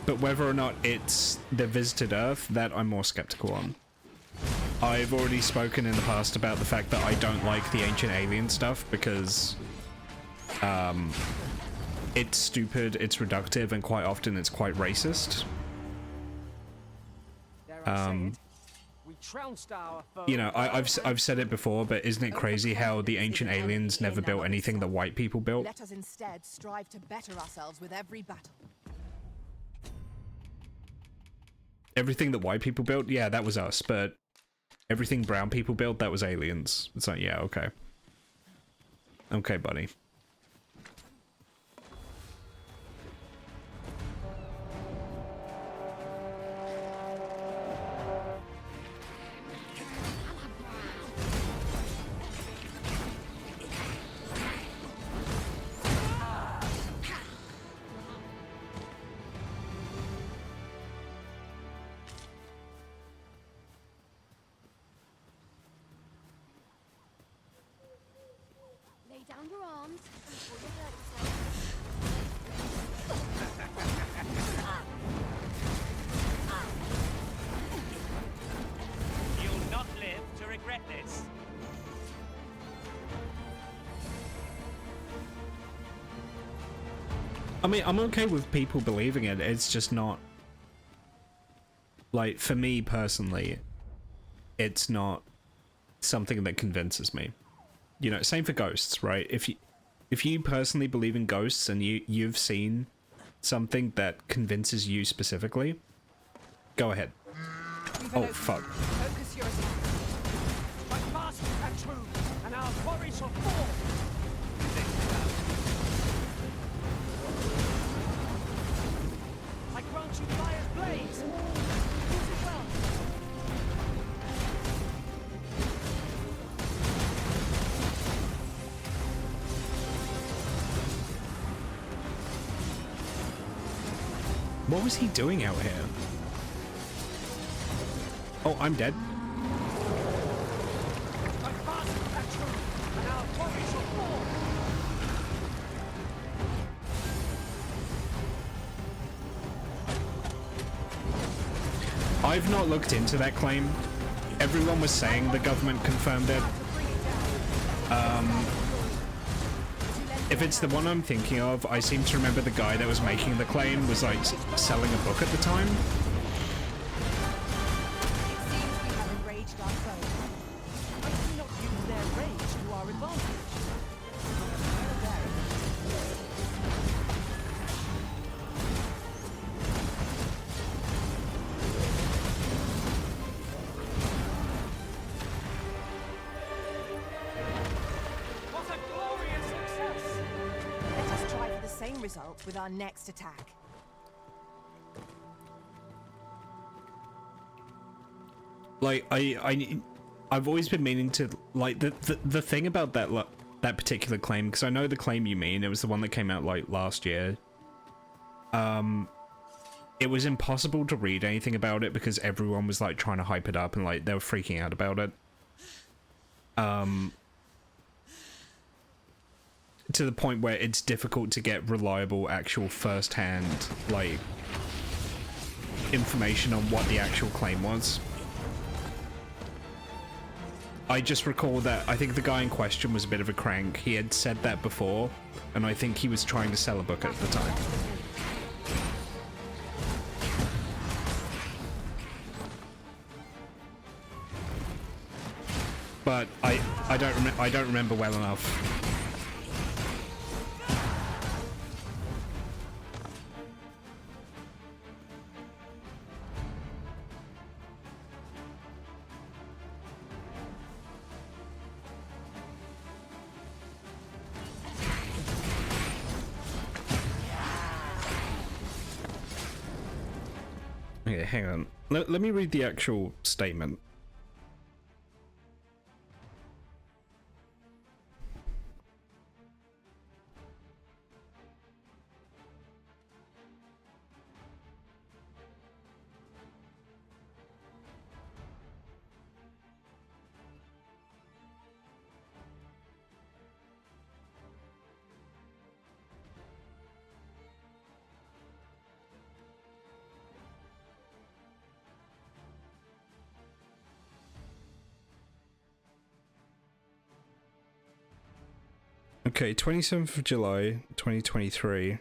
But whether or not it's the visited Earth, that I'm more skeptical on. I've already spoken in the past about the fact that I don't like the ancient alien stuff because it's stupid, it's reductive, and quite often it's quite racist. You know, I've said it before, but isn't it crazy how the ancient aliens never built anything that white people built? Let us instead strive to better ourselves with every battle. Everything that white people built, yeah, that was us, but everything brown people built, that was aliens. It's like, yeah, okay. Okay, buddy. Down your arms before you hurt yourself. You'll not live to regret this. I mean, I'm okay with people believing it, it's just not... Like, for me personally, it's not something that convinces me. You know, same for ghosts, right? If if you personally believe in ghosts and you've seen something that convinces you specifically, go ahead. Oh, fuck. Focus your attack. My master and true, and our quarry shall fall! I grant you fire's blaze! Use it well! What was he doing out here? Oh, I'm dead. My master and true, and our quarry shall fall! I've not looked into that claim. Everyone was saying the government confirmed it. If it's the one I'm thinking of, I seem to remember the guy that was making the claim was like selling a book at the time. It seems we have enraged our foe. Why do we not use their rage to our advantage? What a glorious success! Let us try for the same result with our next attack. Like I've always been meaning to like the thing about that particular claim, because I know the claim you mean. It was the one that came out like last year. It was impossible to read anything about it because everyone was like trying to hype it up and like they were freaking out about it. To the point where it's difficult to get reliable actual first-hand like information on what the actual claim was. I just recall that I think the guy in question was a bit of a crank. He had said that before, and I think he was trying to sell a book at the time. But I don't remember well enough. Okay, hang on. Let me read the actual statement. Okay, 27th of July, 2023.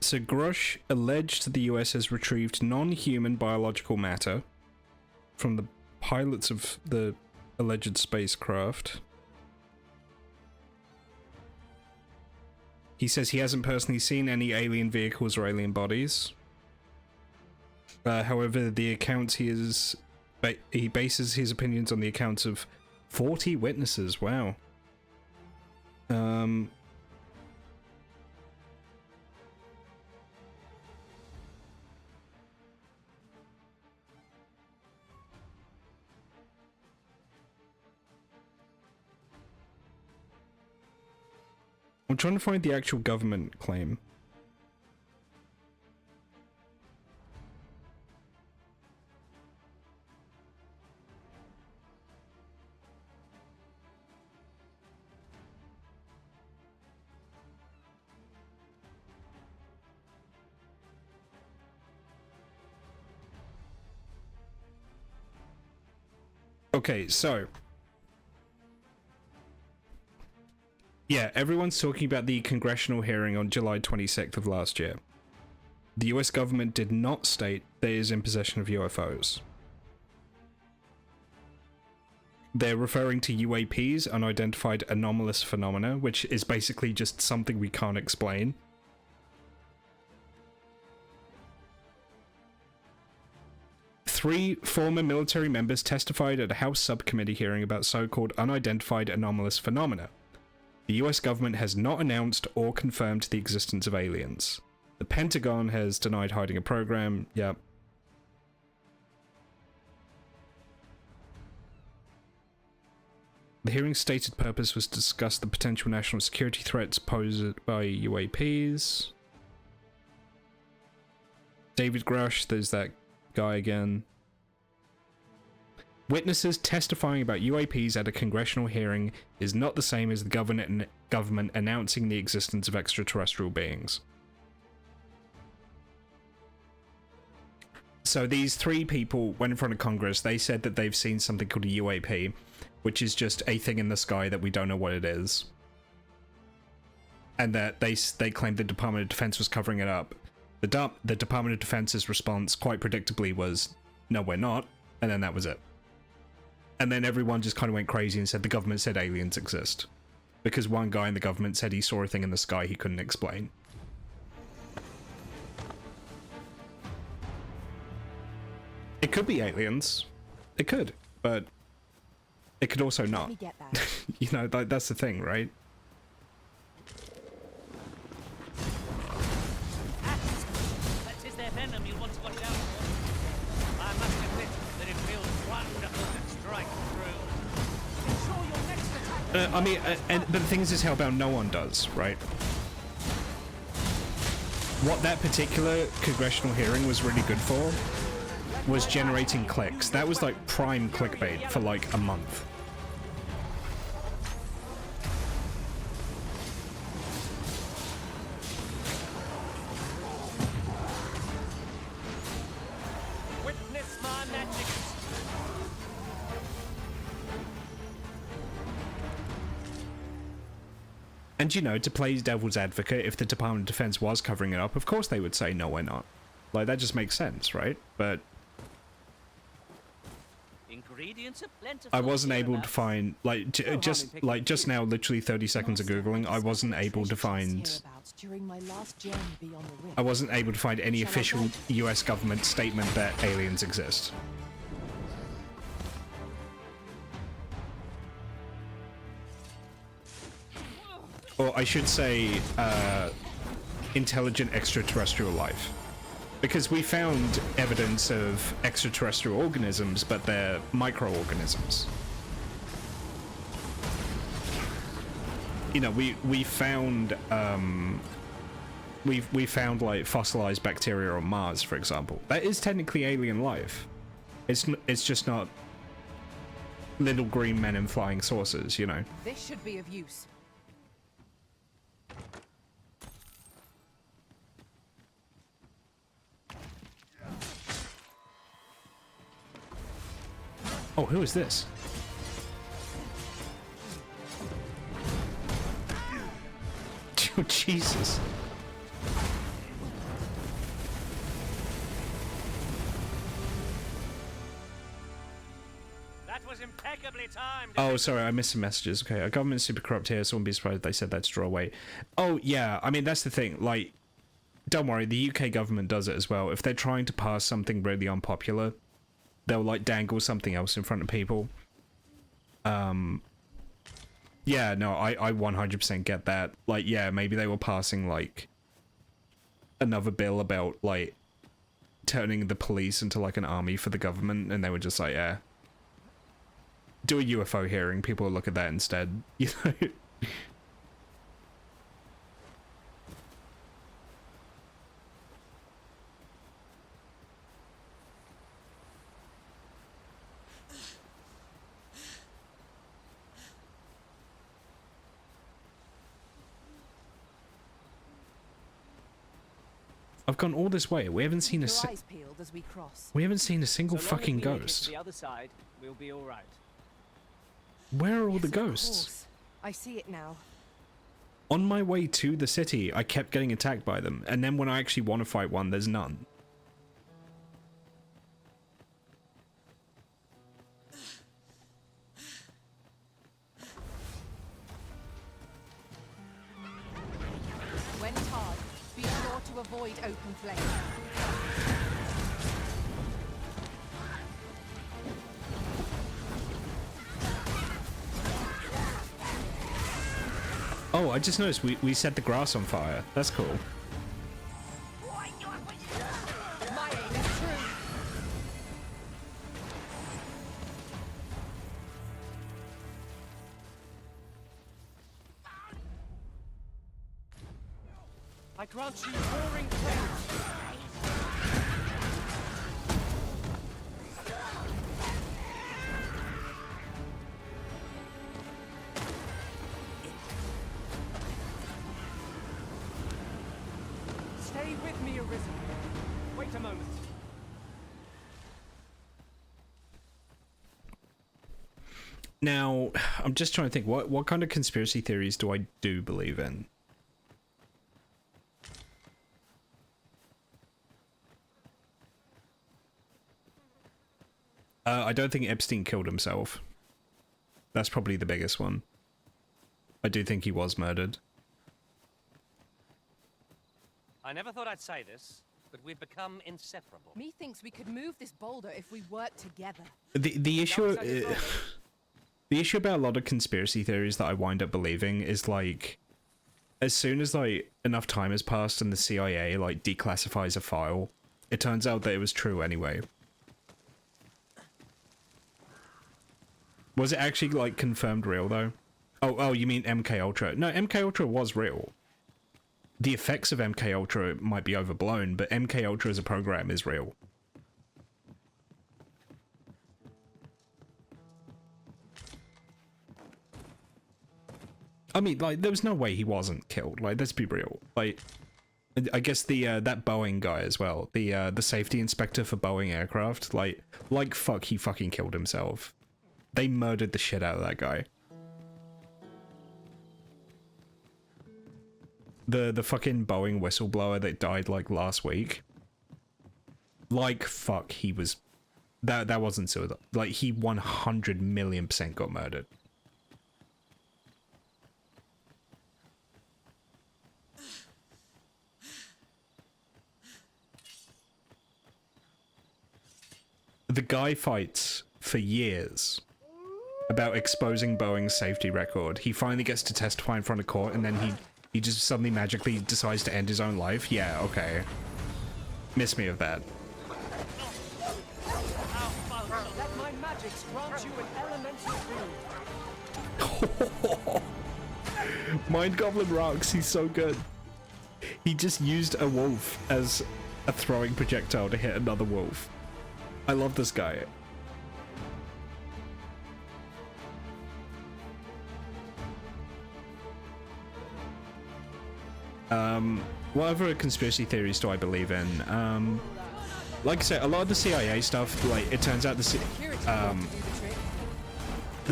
So Grush alleged the US has retrieved non-human biological matter from the pilots of the alleged spacecraft. He says he hasn't personally seen any alien vehicles or alien bodies. However, the accounts he bases his opinions on the accounts of 40 witnesses. Wow. I'm trying to find the actual government claim. Okay, so yeah, everyone's talking about the congressional hearing on July 26th of last year. The US government did not state that it is in possession of UFOs. They're referring to UAPs, unidentified anomalous phenomena, which is basically just something we can't explain. Three former military members testified at a House subcommittee hearing about so-called unidentified anomalous phenomena. The US government has not announced or confirmed the existence of aliens. The Pentagon has denied hiding a program. Yep. The hearing's stated purpose was to discuss the potential national security threats posed by UAPs. David Grush, there's that guy again. Witnesses testifying about UAPs at a congressional hearing is not the same as the government announcing the existence of extraterrestrial beings. So these three people went in front of Congress. They said that they've seen something called a UAP, which is just a thing in the sky that we don't know what it is. And that they claimed the Department of Defense was covering it up. The Department of Defense's response, quite predictably, was, no, we're not. And then that was it. And then everyone just kind of went crazy and said the government said aliens exist. Because one guy in the government said he saw a thing in the sky he couldn't explain. It could be aliens. It could. But it could also not. Let me get that. You know, that's the thing, right? That is their venom you want to watch out for. I must admit that it feels wonderful to strike through. Ensure your next attack. I mean, but the thing is Hellbound, no one does, right? What that particular congressional hearing was really good for was generating clicks. That was like prime clickbait for like a month. Witness my magic. And you know, to play devil's advocate, if the Department of Defense was covering it up, of course they would say, no, we're not. Like, that just makes sense, right? But Ingredients are plentiful. I wasn't able to find, like, just now, literally 30 seconds of Googling, I wasn't able to find... I wasn't able to find any official US government statement that aliens exist. Or I should say, intelligent extraterrestrial life. Because we found evidence of extraterrestrial organisms, but they're microorganisms. You know, we found we found like fossilized bacteria on Mars, for example. That is technically alien life. It's just not little green men in flying saucers, you know. This should be of use. Oh, who is this? Oh, Jesus. That was impeccably timed. Oh, sorry, I missed some messages. Okay, our government's super corrupt here, so I wouldn't be surprised if they said that to draw away. Oh, yeah, I mean, that's the thing. Like, don't worry, the UK government does it as well. If they're trying to pass something really unpopular, they'll, like, dangle something else in front of people. Yeah, no, I 100% get that. Like, yeah, maybe they were passing, like, another bill about, like, turning the police into, like, an army for the government, and they were just like, yeah. Do a UFO hearing, people will look at that instead, you know? I've gone all this way. We haven't seen a Your eyes peeled as we cross. we haven't seen a single So long as fucking we make it to ghost. the other side, we'll be all right. Where are all the Yes, of ghosts? course. I see it now. On my way to the city, I kept getting attacked by them, and then when I actually want to fight one, there's none. When charged, be sure to avoid open flame. Oh, I just noticed we set the grass on fire. That's cool. My aim is true. I grant you roaring praise. Stay with me, Arisen. Wait a moment. Now, I'm just trying to think, what kind of conspiracy theories do I believe in? I don't think Epstein killed himself. That's probably the biggest one. I do think he was murdered. I never thought I'd say this, but we've become inseparable. Methinks we could move this boulder if we work together. The issue the issue about a lot of conspiracy theories that I wind up believing is like, as soon as like enough time has passed and the CIA like declassifies a file, it turns out that it was true anyway. Was it actually like confirmed real though? Oh, you mean MK Ultra? No, MK Ultra was real. The effects of MK Ultra might be overblown, but MK Ultra as a program is real. I mean, like, there was no way he wasn't killed. Like, let's be real. Like, I guess the that Boeing guy as well, the safety inspector for Boeing aircraft, like fuck, he fucking killed himself. They murdered the shit out of that guy. The fucking Boeing whistleblower that died like last week. Like fuck, he was that wasn't suicide. Like he 100,000,000% got murdered. The guy fights for years about exposing Boeing's safety record. He finally gets to testify in front of court, and then he just suddenly magically decides to end his own life. Yeah, okay. Miss me of that. Let my magics grant you an elemental food. Mind Goblin rocks, he's so good. He just used a wolf as a throwing projectile to hit another wolf. I love this guy. What other conspiracy theories do I believe in? Like I said, a lot of the CIA stuff, like, it turns out the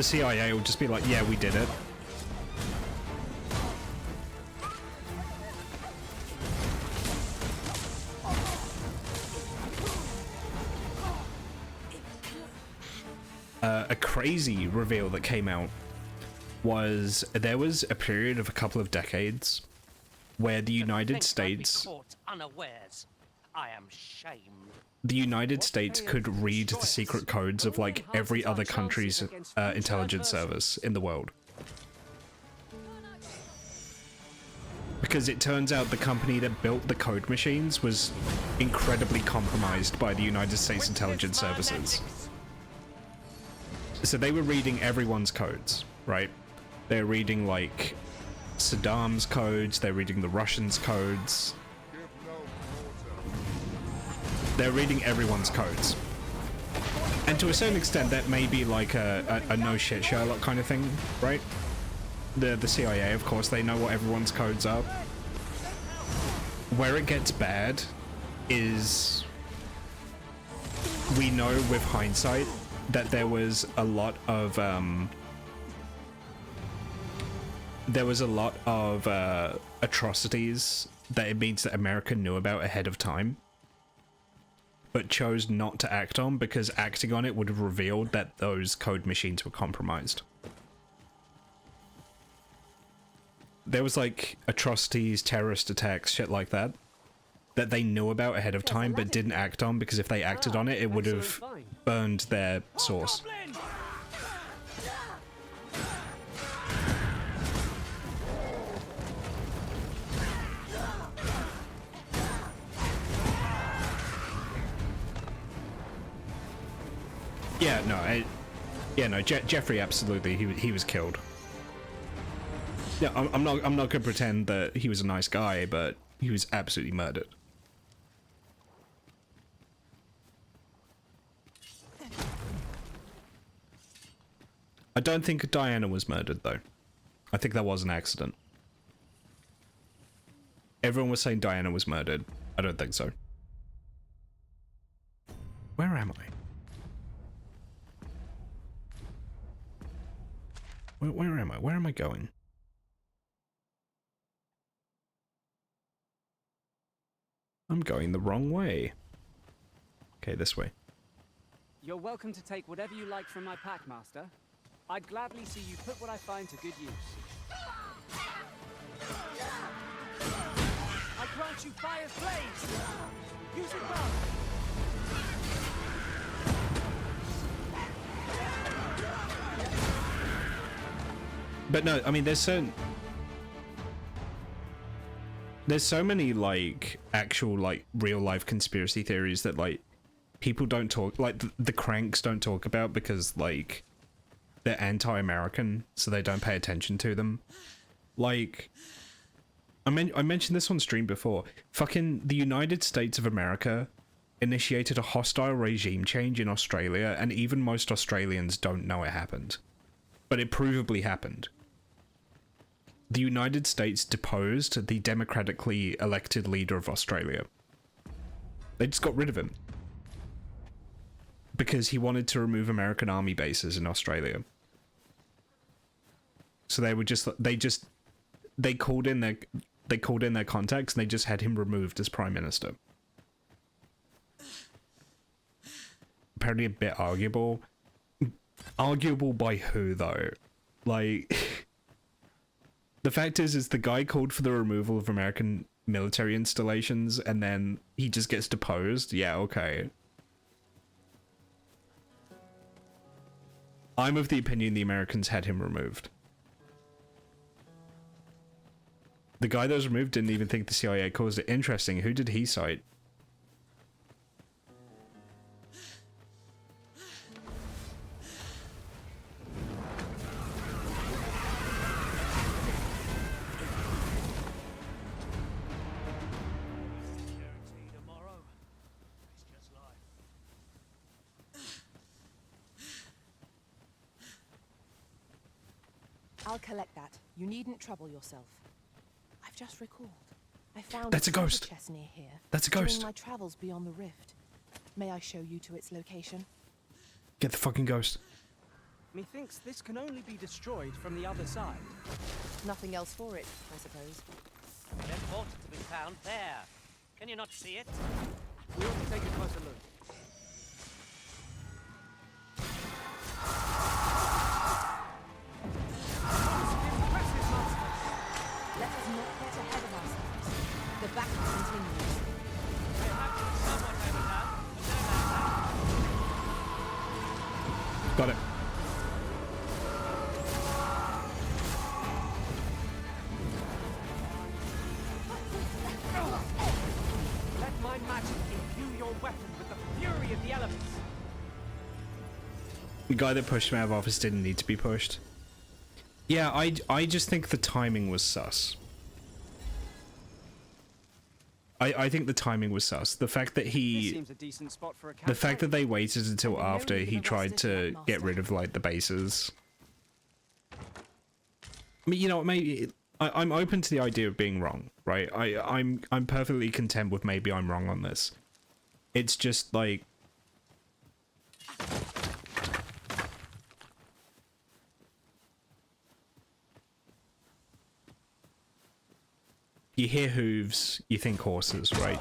CIA will just be like, yeah, we did it. A crazy reveal that came out was there was a period of a couple of decades where the United States, I am shamed. the United States could read the secret codes of like every other country's intelligence service in the world. Because it turns out the company that built the code machines was incredibly compromised by the United States intelligence services. So they were reading everyone's codes, right? They're reading like Saddam's codes, they're reading the Russians' codes. They're reading everyone's codes. And to a certain extent that may be like a no shit Sherlock kind of thing, right? The CIA, of course, they know what everyone's codes are. Where it gets bad is we know with hindsight that there was a lot of there was a lot of atrocities that it means that America knew about ahead of time, but chose not to act on because acting on it would have revealed that those code machines were compromised. There was like atrocities, terrorist attacks, shit like that, that they knew about ahead of time but didn't act on because if they acted on it, it would have burned their source. Yeah, no, Jeffrey, absolutely, he was killed. Yeah, I'm not gonna pretend that he was a nice guy, but he was absolutely murdered. I don't think Diana was murdered though. I think that was an accident. Everyone was saying Diana was murdered. I don't think so. Where am I? Where am I? Where am I going? I'm going the wrong way. Okay, this way. You're welcome to take whatever you like from my pack, Master. I'd gladly see you put what I find to good use. I grant you fire's blaze! Use it well! But no, I mean, there's so many like actual like real life conspiracy theories that like people don't talk, like the cranks don't talk about because like they're anti-American, so they don't pay attention to them. Like I mentioned this on stream before. Fucking the United States of America initiated a hostile regime change in Australia, and even most Australians don't know it happened, but it provably happened. The United States deposed the democratically elected leader of Australia. They just got rid of him. Because he wanted to remove American army bases in Australia. So they were they called in their contacts and they just had him removed as Prime Minister. Apparently a bit arguable. Arguable by who though? Like the fact is the guy called for the removal of American military installations and then he just gets deposed. Yeah, okay. I'm of the opinion the Americans had him removed. The guy that was removed didn't even think the CIA caused it. Interesting. Who did he cite? I'll collect that. You needn't trouble yourself. I've just recalled. I found That's a ghost. chest near here. That's a ghost. During my travels beyond the rift. May I show you to its location? Get the fucking ghost. Methinks this can only be destroyed from the other side. Nothing else for it, I suppose. There's water to be found there. Can you not see it? We ought to take a closer look. Let us not get ahead of ourselves. The battle continues. Got it. Let my magic imbue your weapon with the fury of the elements. The guy that pushed him out of office didn't need to be pushed. Yeah, I just think the timing was sus. I think the timing was sus. The fact that the fact that they waited until after he tried to get rid of like the bases. I mean, you know, maybe I'm open to the idea of being wrong, right? I'm perfectly content with maybe I'm wrong on this. It's just like you hear hooves, you think horses, right?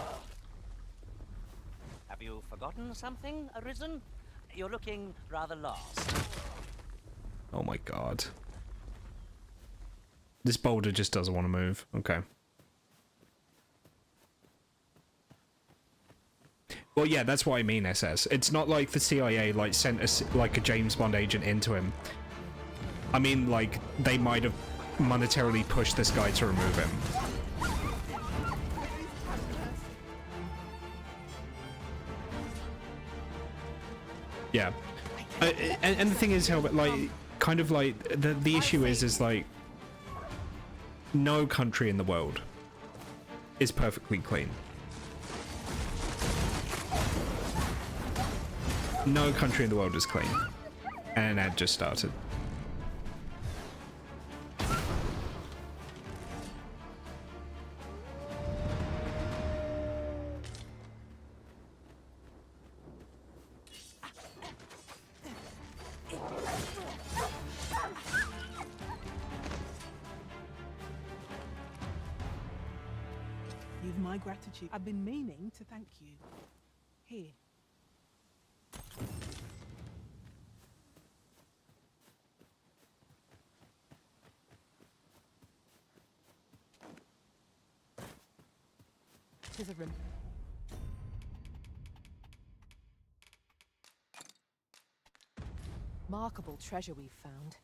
Have you forgotten something, Arisen? You're looking rather lost. Oh my god. This boulder just doesn't want to move. Okay. Well, yeah, that's what I mean, SS. It's not like the CIA, like, sent a James Bond agent into him. I mean, like, they might have monetarily pushed this guy to remove him. Yeah. And the thing is, how, like, kind of like, the issue is like, no country in the world is perfectly clean. No country in the world is clean. And an ad just started. You've my gratitude. I've been meaning to thank you. Here. Here's a room. Remarkable treasure we've found.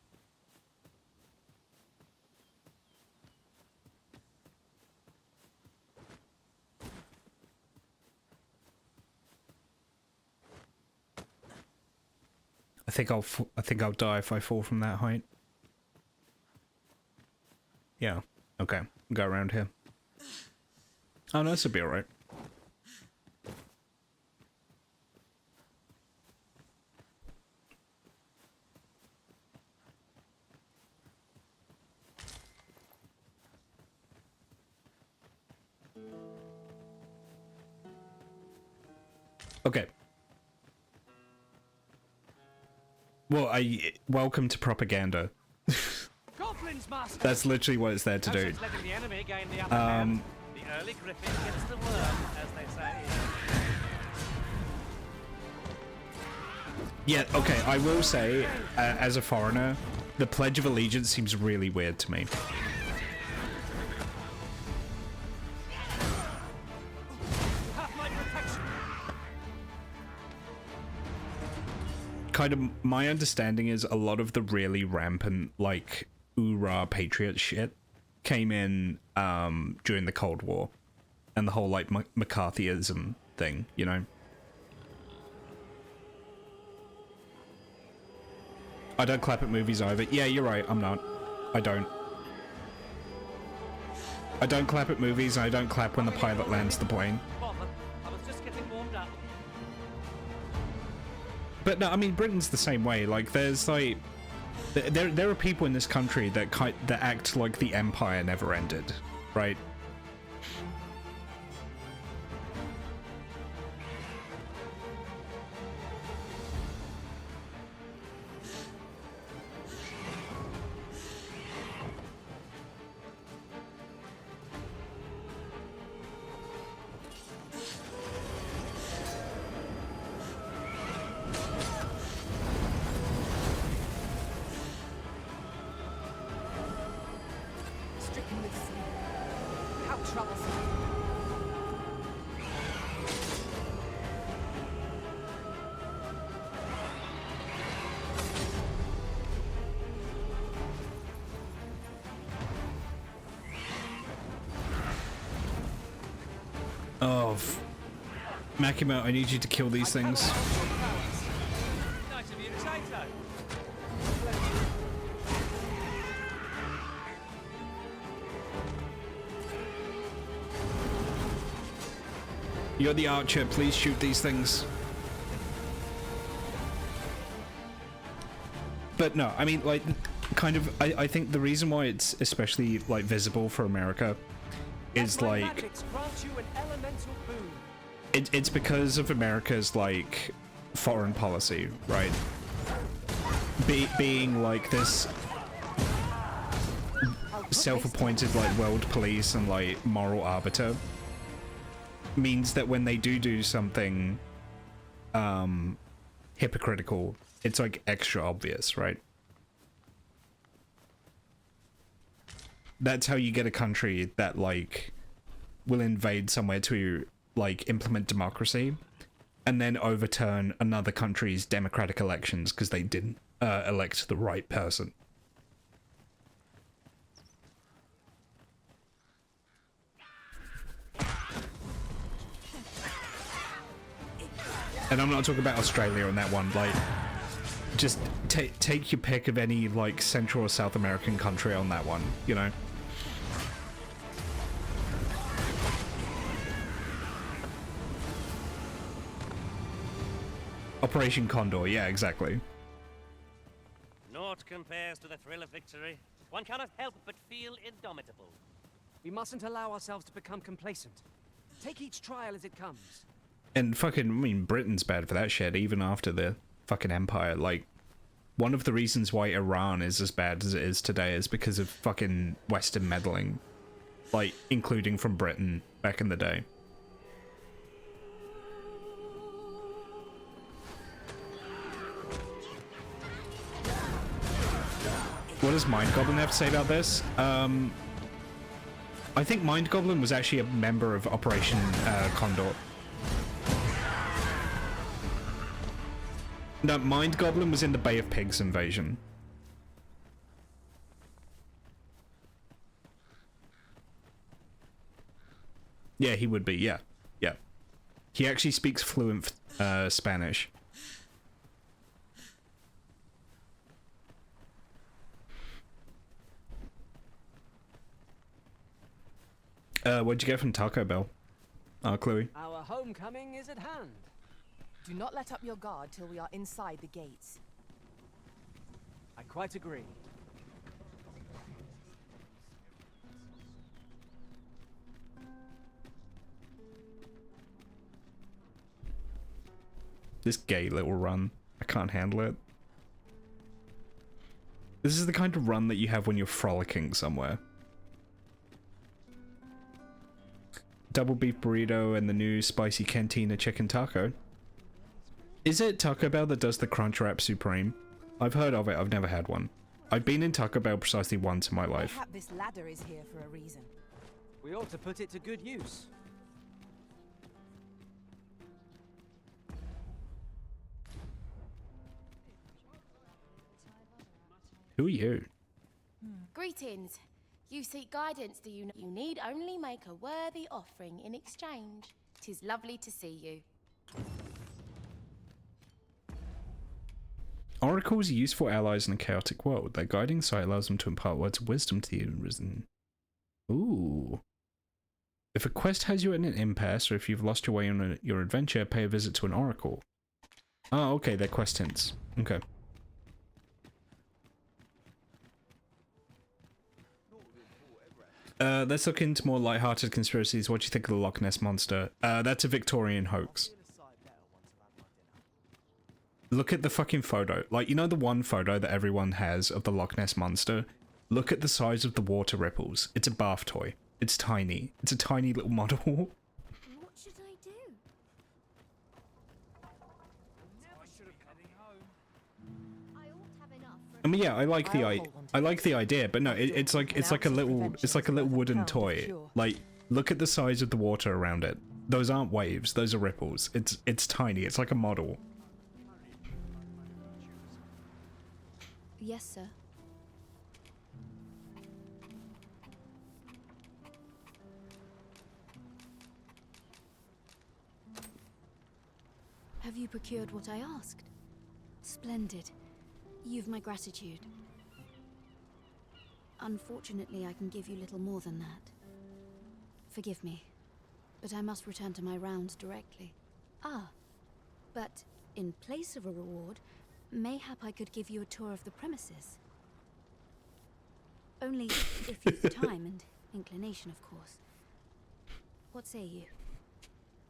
I think I'll die if I fall from that height. Yeah. Okay. Go around here. Oh no, this will be alright. Okay. Well, welcome to propaganda. Goblins, Master. That's literally what it's there to do. Letting the enemy gain the upper hand. The early griffin gets the worm, as they say. Yeah, okay, I will say, as a foreigner, the Pledge of Allegiance seems really weird to me. Have my protection. Kind of, my understanding is a lot of the really rampant, like, oorah patriot shit came in during the Cold War and the whole, like, McCarthyism thing, you know? I don't clap at movies either. Yeah, you're right, I'm not. I don't. I don't clap at movies, and I don't clap when the pilot lands the plane. Bother. I was just getting warmed up. But no, I mean, Britain's the same way. Like, there's like, there are people in this country that act like the empire never ended, right? Stricken with sleep. How troublesome. Oh, Makimo, I need you to kill these things. Nice of you to say so. You're the archer, please shoot these things. But no, I mean, like, kind of, I think the reason why it's especially, like, visible for America is, like, it's because of America's, like, foreign policy, right? self-appointed like world police and like moral arbiter means that when they do something hypocritical, it's like extra obvious, right? That's how you get a country that like will invade somewhere to like implement democracy and then overturn another country's democratic elections because they didn't elect the right person. And I'm not talking about Australia on that one, like, just take your pick of any, like, Central or South American country on that one, you know? Operation Condor, yeah, exactly. Naught compares to the thrill of victory. One cannot help but feel indomitable. We mustn't allow ourselves to become complacent. Take each trial as it comes. And fucking, I mean, Britain's bad for that shit, even after the fucking empire. Like, one of the reasons why Iran is as bad as it is today is because of fucking Western meddling. Like, including from Britain back in the day. What does Mind Goblin have to say about this? I think Mind Goblin was actually a member of Operation Condor. No, Mind Goblin was in the Bay of Pigs invasion. Yeah, he would be, yeah. Yeah. He actually speaks fluent Spanish. What'd you get from Taco Bell? Oh, Chloe. Our homecoming is at hand. Do not let up your guard till we are inside the gates. I quite agree. This gay little run. I can't handle it. This is the kind of run that you have when you're frolicking somewhere. Double beef burrito and the new spicy cantina chicken taco. Is it Taco Bell that does the Crunchwrap Supreme? I've heard of it, I've never had one. I've been in Taco Bell precisely once in my life. Mayhap this ladder is here for a reason. We ought to put it to good use. Who are you? Greetings. You seek guidance, do you? You need only make a worthy offering in exchange. 'Tis lovely to see you. Oracles are useful allies in a chaotic world. Their guiding sight allows them to impart words of wisdom to the Arisen. Ooh. If a quest has you at an impasse, or if you've lost your way on your adventure, pay a visit to an oracle. Oh, okay, they're quest hints. Okay. Let's look into more light-hearted conspiracies. What do you think of the Loch Ness Monster? That's a Victorian hoax. Look at the fucking photo. Like, you know the one photo that everyone has of the Loch Ness Monster? Look at the size of the water ripples. It's a bath toy. It's tiny. It's a tiny little model. What should I do? I mean, yeah, I like the idea, but no, it's like a little wooden toy. Like, look at the size of the water around it. Those aren't waves. Those are ripples. It's tiny. It's like a model. Yes, sir. Have you procured what I asked? Splendid. You've my gratitude. Unfortunately, I can give you little more than that. Forgive me, but I must return to my rounds directly. Ah, but in place of a reward, mayhap I could give you a tour of the premises. Only if you've the time and inclination, of course. What say you?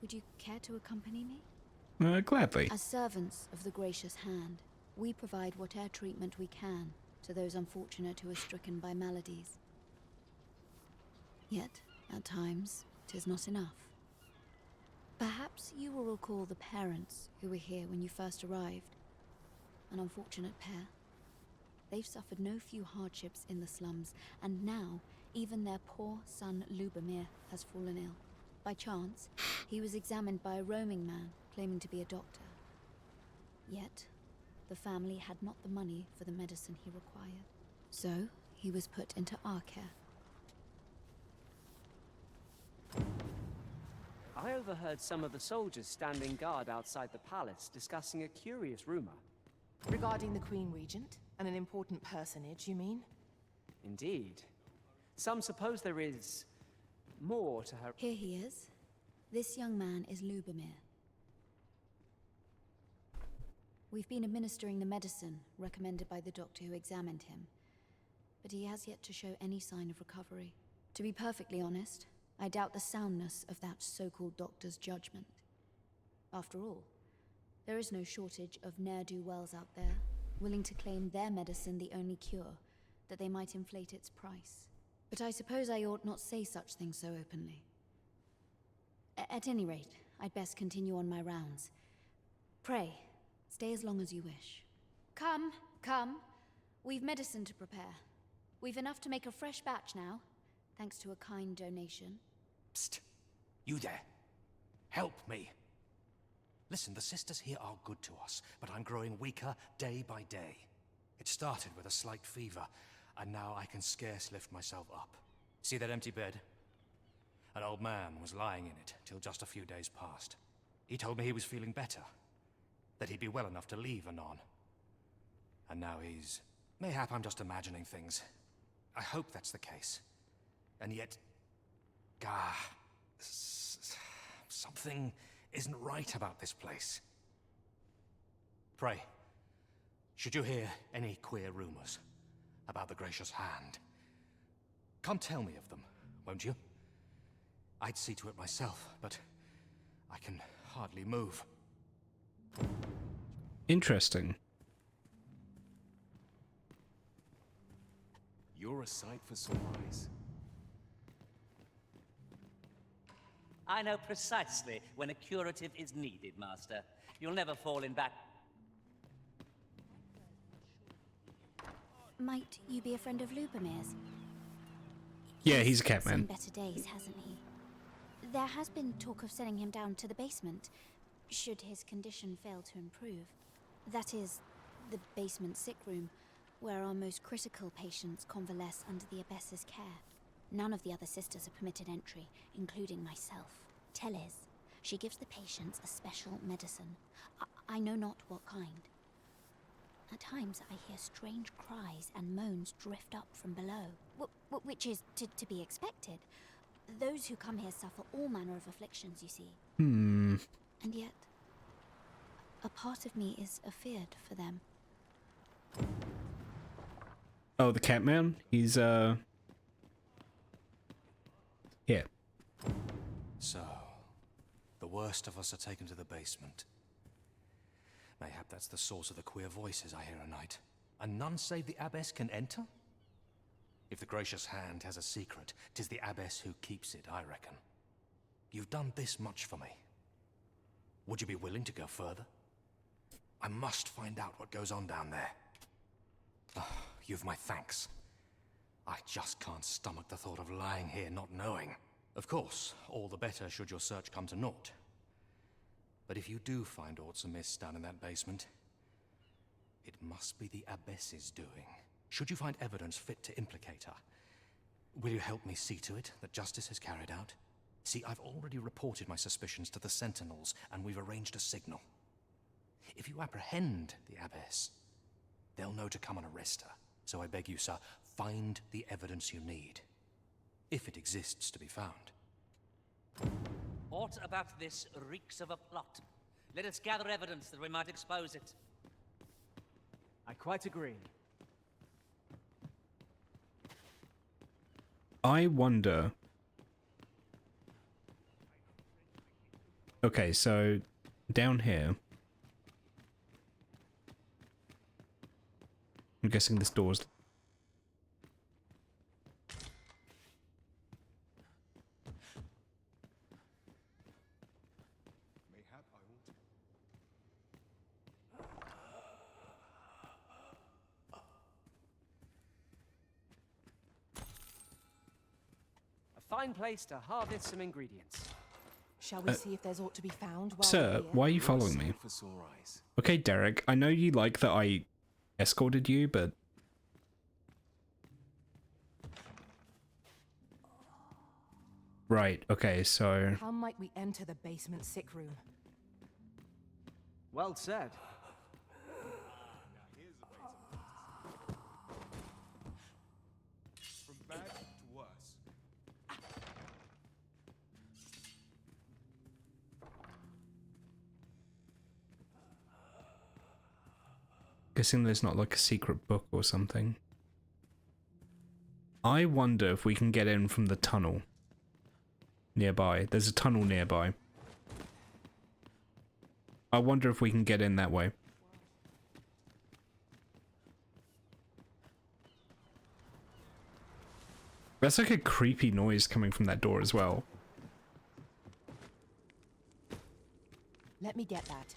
Would you care to accompany me? Gladly. As servants of the gracious hand, we provide whatever treatment we can to those unfortunate who are stricken by maladies. Yet, at times, 'tis not enough. Perhaps you will recall the parents who were here when you first arrived. An unfortunate pair. They've suffered no few hardships in the slums, and now even their poor son Lubomir has fallen ill. By chance, he was examined by a roaming man claiming to be a doctor. Yet, the family had not the money for the medicine he required. So, he was put into our care. I overheard some of the soldiers standing guard outside the palace discussing a curious rumor. Regarding the Queen Regent? And an important personage, you mean? Indeed. Some suppose there is more to her. Here he is. This young man is Lubomir. We've been administering the medicine recommended by the doctor who examined him, but he has yet to show any sign of recovery. To be perfectly honest, I doubt the soundness of that so-called doctor's judgment. After all, there is no shortage of ne'er-do-wells out there, willing to claim their medicine the only cure, that they might inflate its price. But I suppose I ought not say such things so openly. At any rate, I'd best continue on my rounds. Pray, stay as long as you wish. Come, come. We've medicine to prepare. We've enough to make a fresh batch now, thanks to a kind donation. Psst. You there. Help me. Listen, the sisters here are good to us, but I'm growing weaker day by day. It started with a slight fever, and now I can scarce lift myself up. See that empty bed? An old man was lying in it till just a few days past. He told me he was feeling better, that he'd be well enough to leave anon. And now he's... Mayhap I'm just imagining things. I hope that's the case. And yet... something isn't right about this place. Pray, should you hear any queer rumors about the Gracious Hand, come tell me of them, won't you? I'd see to it myself, but I can hardly move. Interesting. You're a sight for sore eyes. I know precisely when a curative is needed, Master. You'll never fall in back. Might you be a friend of Lubomir's? Yeah, he's a Seen catman. better days, hasn't he? There has been talk of sending him down to the basement, should his condition fail to improve. That is, the basement sick room, where our most critical patients convalesce under the abbess's care. None of the other sisters are permitted entry, including myself. Teles, she gives the patients a special medicine. I know not what kind. At times I hear strange cries and moans drift up from below, which is to be expected. Those who come here suffer all manner of afflictions, you see. Hmm. And yet, a part of me is afeared for them. Oh, the Catman? He's, Yeah. So, the worst of us are taken to the basement. Mayhap that's the source of the queer voices I hear at night. And none save the abbess can enter? If the Gracious Hand has a secret, 'tis the abbess who keeps it, I reckon. You've done this much for me. Would you be willing to go further? I must find out what goes on down there. Oh, you've my thanks. I just can't stomach the thought of lying here not knowing. Of course, all the better should your search come to naught. But if you do find aught amiss down in that basement, it must be the abbess's doing. Should you find evidence fit to implicate her, will you help me see to it that justice is carried out? See, I've already reported my suspicions to the sentinels, and we've arranged a signal. If you apprehend the abbess, they'll know to come and arrest her. So I beg you, sir, find the evidence you need, if it exists to be found. Aught about this reeks of a plot. Let us gather evidence that we might expose it. I quite agree. I wonder... Okay, so down here... I'm guessing this door's... fine place to harvest some ingredients. Shall we see if there's aught to be found while Sir, we're here? why are you following me? Okay, Derek, I know you like that I escorted you, but... Right, okay, so... How might we enter the basement sick room? Well said. From bad to worse. Guessing there's not like a secret book or something. I wonder if we can get in from the tunnel nearby. There's a tunnel nearby. I wonder if we can get in that way. That's like a creepy noise coming from that door as well. Let me get that.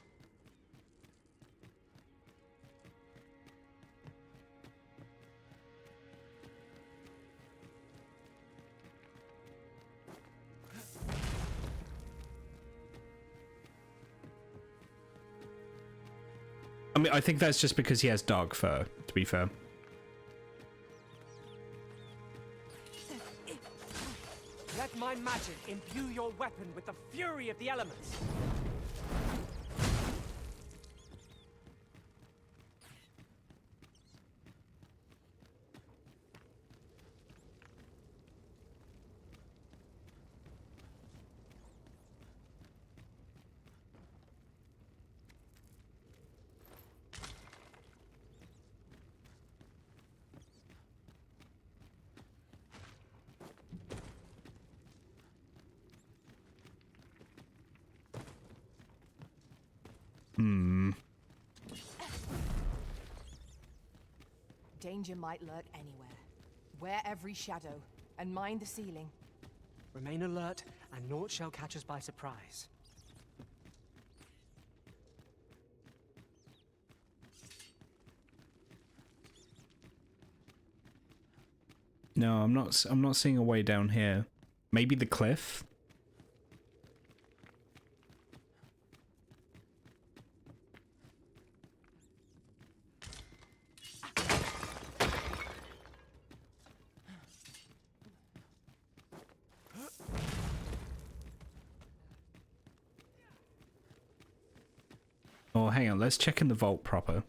I mean, I think that's just because he has dark fur, to be fair. Let my magic imbue your weapon with the fury of the elements. Danger might lurk anywhere. Wear every shadow, and mind the ceiling. Remain alert, and naught shall catch us by surprise. No, I'm not seeing a way down here. Maybe the cliff? Oh, hang on, let's check in the vault proper.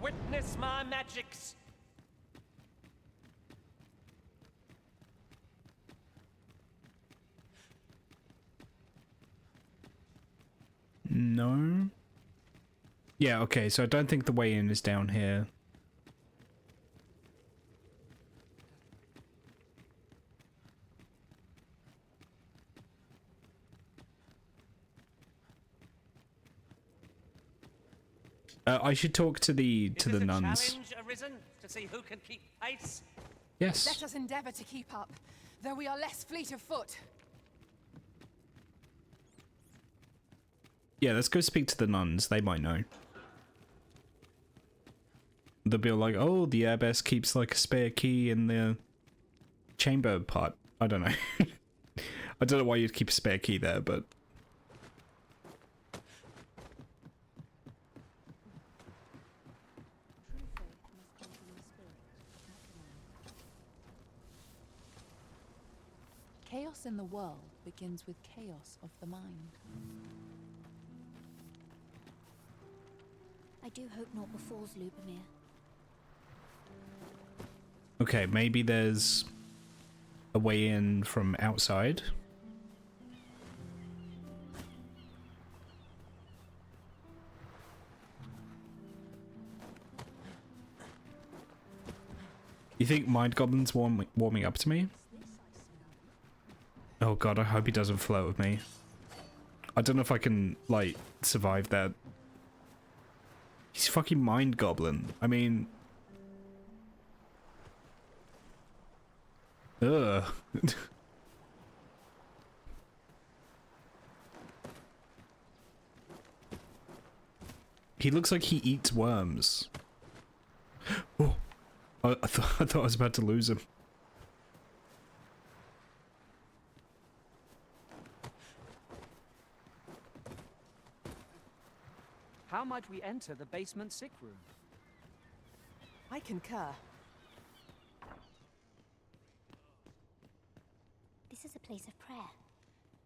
Witness my magics. No? Yeah, okay, so I don't think the way in is down here. I should talk to the nuns. Challenge arisen to see who can keep pace. Yes. Let us endeavor to keep up, though we are less fleet of foot. Yeah, let's go speak to the nuns. They might know. They'll be like, oh, the abbess keeps like a spare key in the chamber part. I don't know. I don't know why you'd keep a spare key there, but... Chaos in the world begins with chaos of the mind. I do hope naught befalls Lubomir. Okay, maybe there's a way in from outside. You think Mind Goblin's warming up to me? Oh god, I hope he doesn't flirt with me. I don't know if I can, like, survive that. He's fucking mind goblin. I mean... Ugh. He looks like he eats worms. Oh, I thought I was about to lose him. How might we enter the basement sick room? I concur. This is a place of prayer.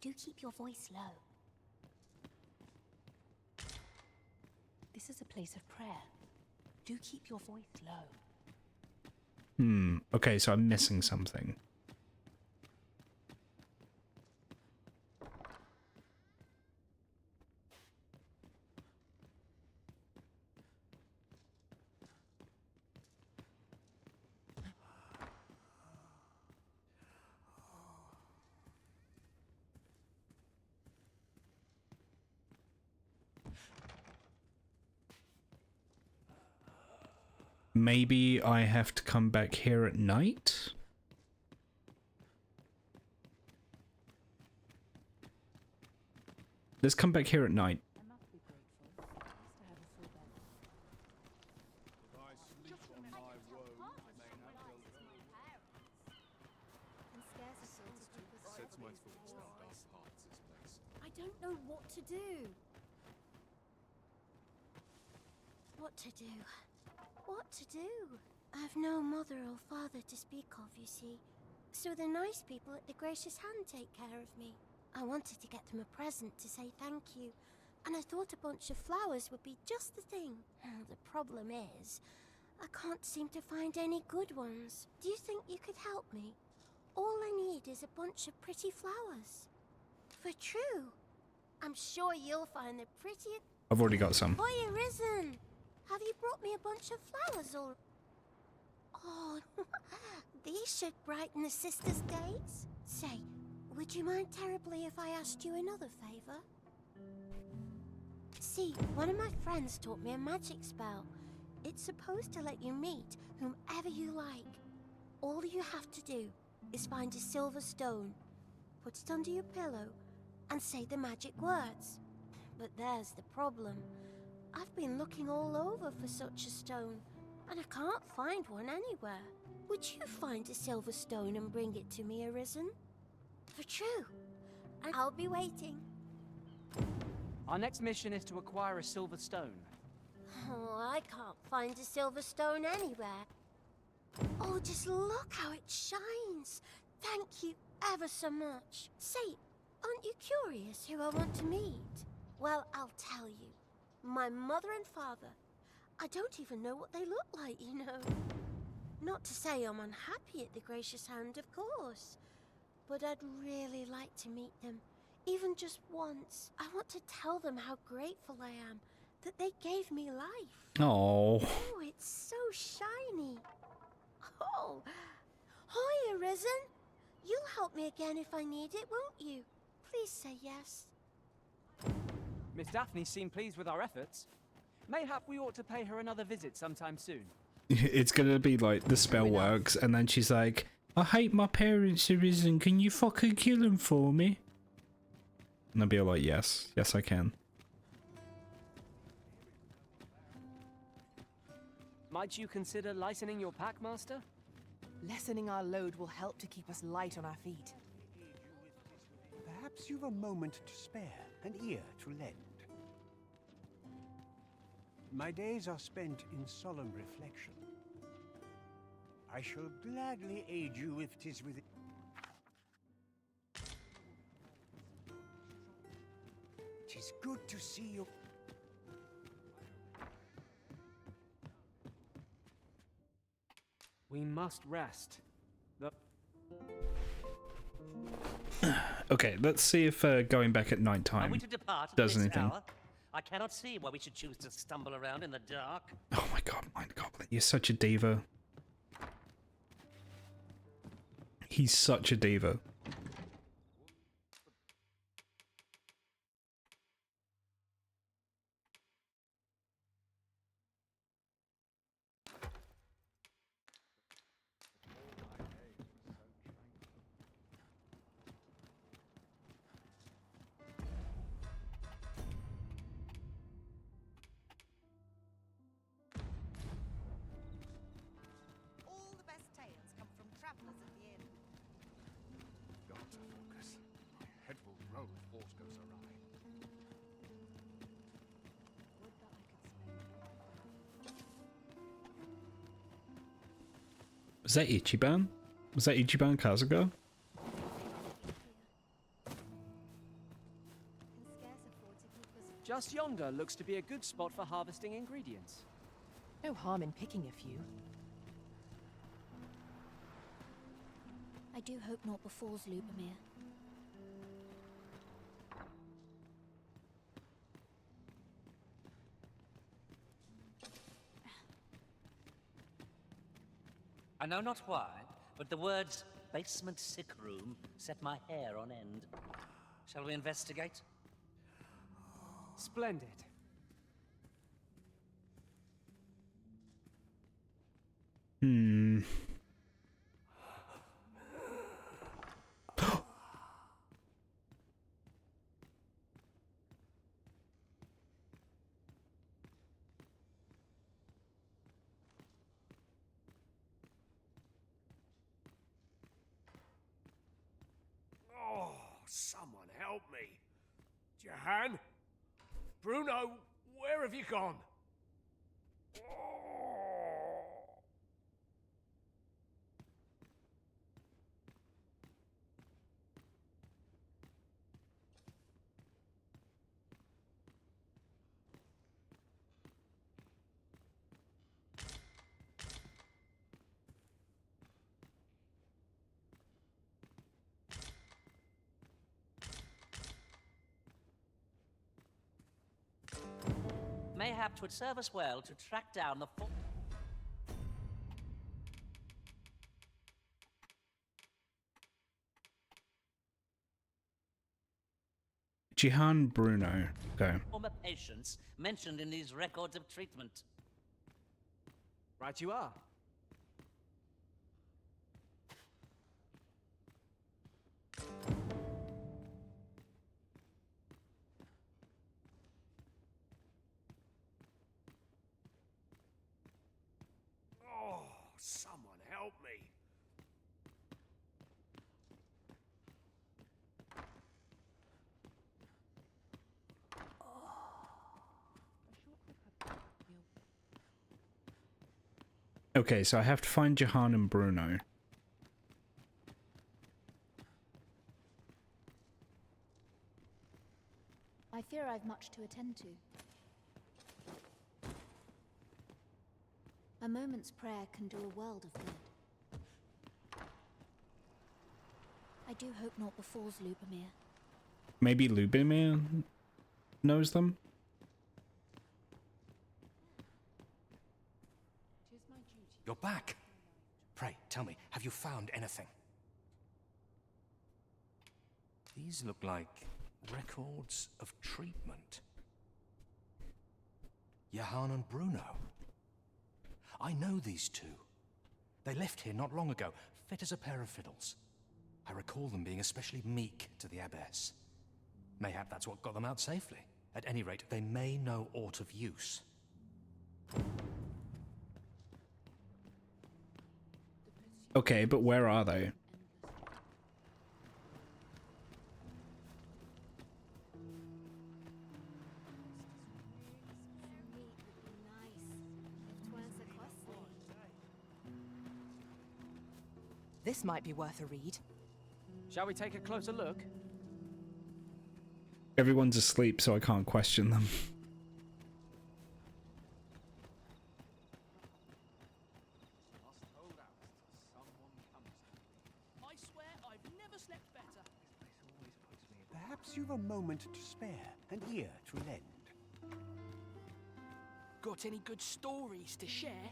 Do keep your voice low. This is a place of prayer. Do keep your voice low. Okay, so I'm missing something. Maybe I have to come back here at night? Let's come back here at night. I don't know what to do. What to do? What to do? I've no mother or father to speak of, you see. So the nice people at the Gracious Hand take care of me. I wanted to get them a present to say thank you, and I thought a bunch of flowers would be just the thing. The problem is, I can't seem to find any good ones. Do you think you could help me? All I need is a bunch of pretty flowers. For true. I'm sure you'll find the prettiest... I've already got some. Oi, Arisen! Have you brought me a bunch of flowers or... Oh, these should brighten the sisters' days. Say, would you mind terribly if I asked you another favor? See, one of my friends taught me a magic spell. It's supposed to let you meet whomever you like. All you have to do is find a silver stone, put it under your pillow, and say the magic words. But there's the problem. I've been looking all over for such a stone, and I can't find one anywhere. Would you find a silver stone and bring it to me, Arisen? For true. And I'll be waiting. Our next mission is to acquire a silver stone. Oh, I can't find a silver stone anywhere. Oh, just look how it shines. Thank you ever so much. Say, aren't you curious who I want to meet? Well, I'll tell you. My mother and father. I don't even know what they look like, you know. Not to say I'm unhappy at the Gracious Hand, of course. But I'd really like to meet them, even just once. I want to tell them how grateful I am that they gave me life. Oh. Oh, it's so shiny. Oh, hi, Arisen. You'll help me again if I need it, won't you? Please say yes. Miss Daphne seemed pleased with our efforts. Mayhap we ought to pay her another visit sometime soon. It's gonna be like the spell works, and then she's like, I hate my parents, Arisen. Can you fucking kill them for me? And I'll be like, yes. Yes, I can. Might you consider lightening your pack, Master? Lessening our load will help to keep us light on our feet. Perhaps you've a moment to spare, an ear to lend. My days are spent in solemn reflection. I shall gladly aid you if 'tis within... 'Tis good to see you. We must rest. Okay, let's see if going back at night Are time we to depart at does this anything. hour? I cannot see why we should choose to stumble around in the dark. Oh my god, Mind Goblin, you're such a diva. He's such a diva. Was that Ichiban? Was that Ichiban Kasuga? Just yonder looks to be a good spot for harvesting ingredients. No harm in picking a few. I do hope naught befalls Lubomir. I know not why, but the words basement sick room set my hair on end. Shall we investigate? Splendid. Hmm. Oh, someone help me. Jahan? Bruno, where have you gone? Mayhap 'twould serve us well to track down the Jihan Bruno. Go. former patients mentioned in these records of treatment. Right you are. Oh, someone help me. Okay, so I have to find Jahan and Bruno. I fear I've much to attend to. A moment's prayer can do a world of good. I do hope naught befalls Lubomir. Maybe Lubomir knows them? You're back. Pray, tell me, have you found anything? These look like records of treatment. Jahan and Bruno. I know these two. They left here not long ago, fit as a pair of fiddles. I recall them being especially meek to the abbess. Mayhap that's what got them out safely. At any rate, they may know aught of use. Okay, but where are they? This might be worth a read. Shall we take a closer look? Everyone's asleep, so I can't question them. I swear I've never slept better. Perhaps you've a moment to spare, an ear to lend. Got any good stories to share?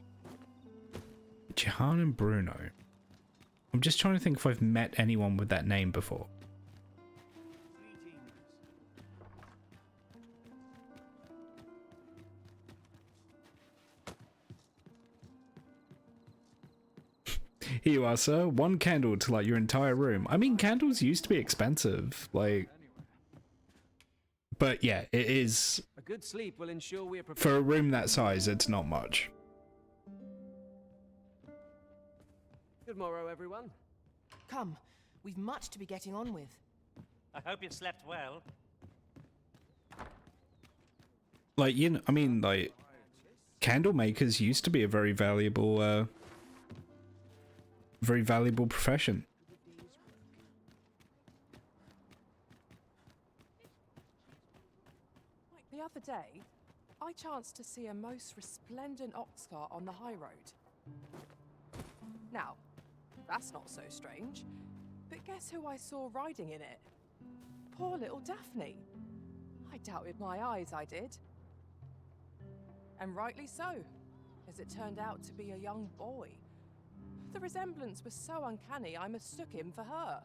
Jahan and Bruno. I'm just trying to think if I've met anyone with that name before. Here you are, sir. One candle to light your entire room. I mean, candles used to be expensive, like... But yeah, it is... A good sleep will ensure we are prepared. For a room that size, it's not much. Good morrow, everyone. Come, we've much to be getting on with. I hope you've slept well. Like, you know, I mean, like... Candle makers used to be a very valuable, very valuable profession. The other day, I chanced to see a most resplendent ox cart on the high road. Now, that's not so strange, but guess who I saw riding in it? Poor little Daphne. I doubted my eyes, I did. And rightly so, as it turned out to be a young boy. The resemblance was so uncanny, I mistook him for her.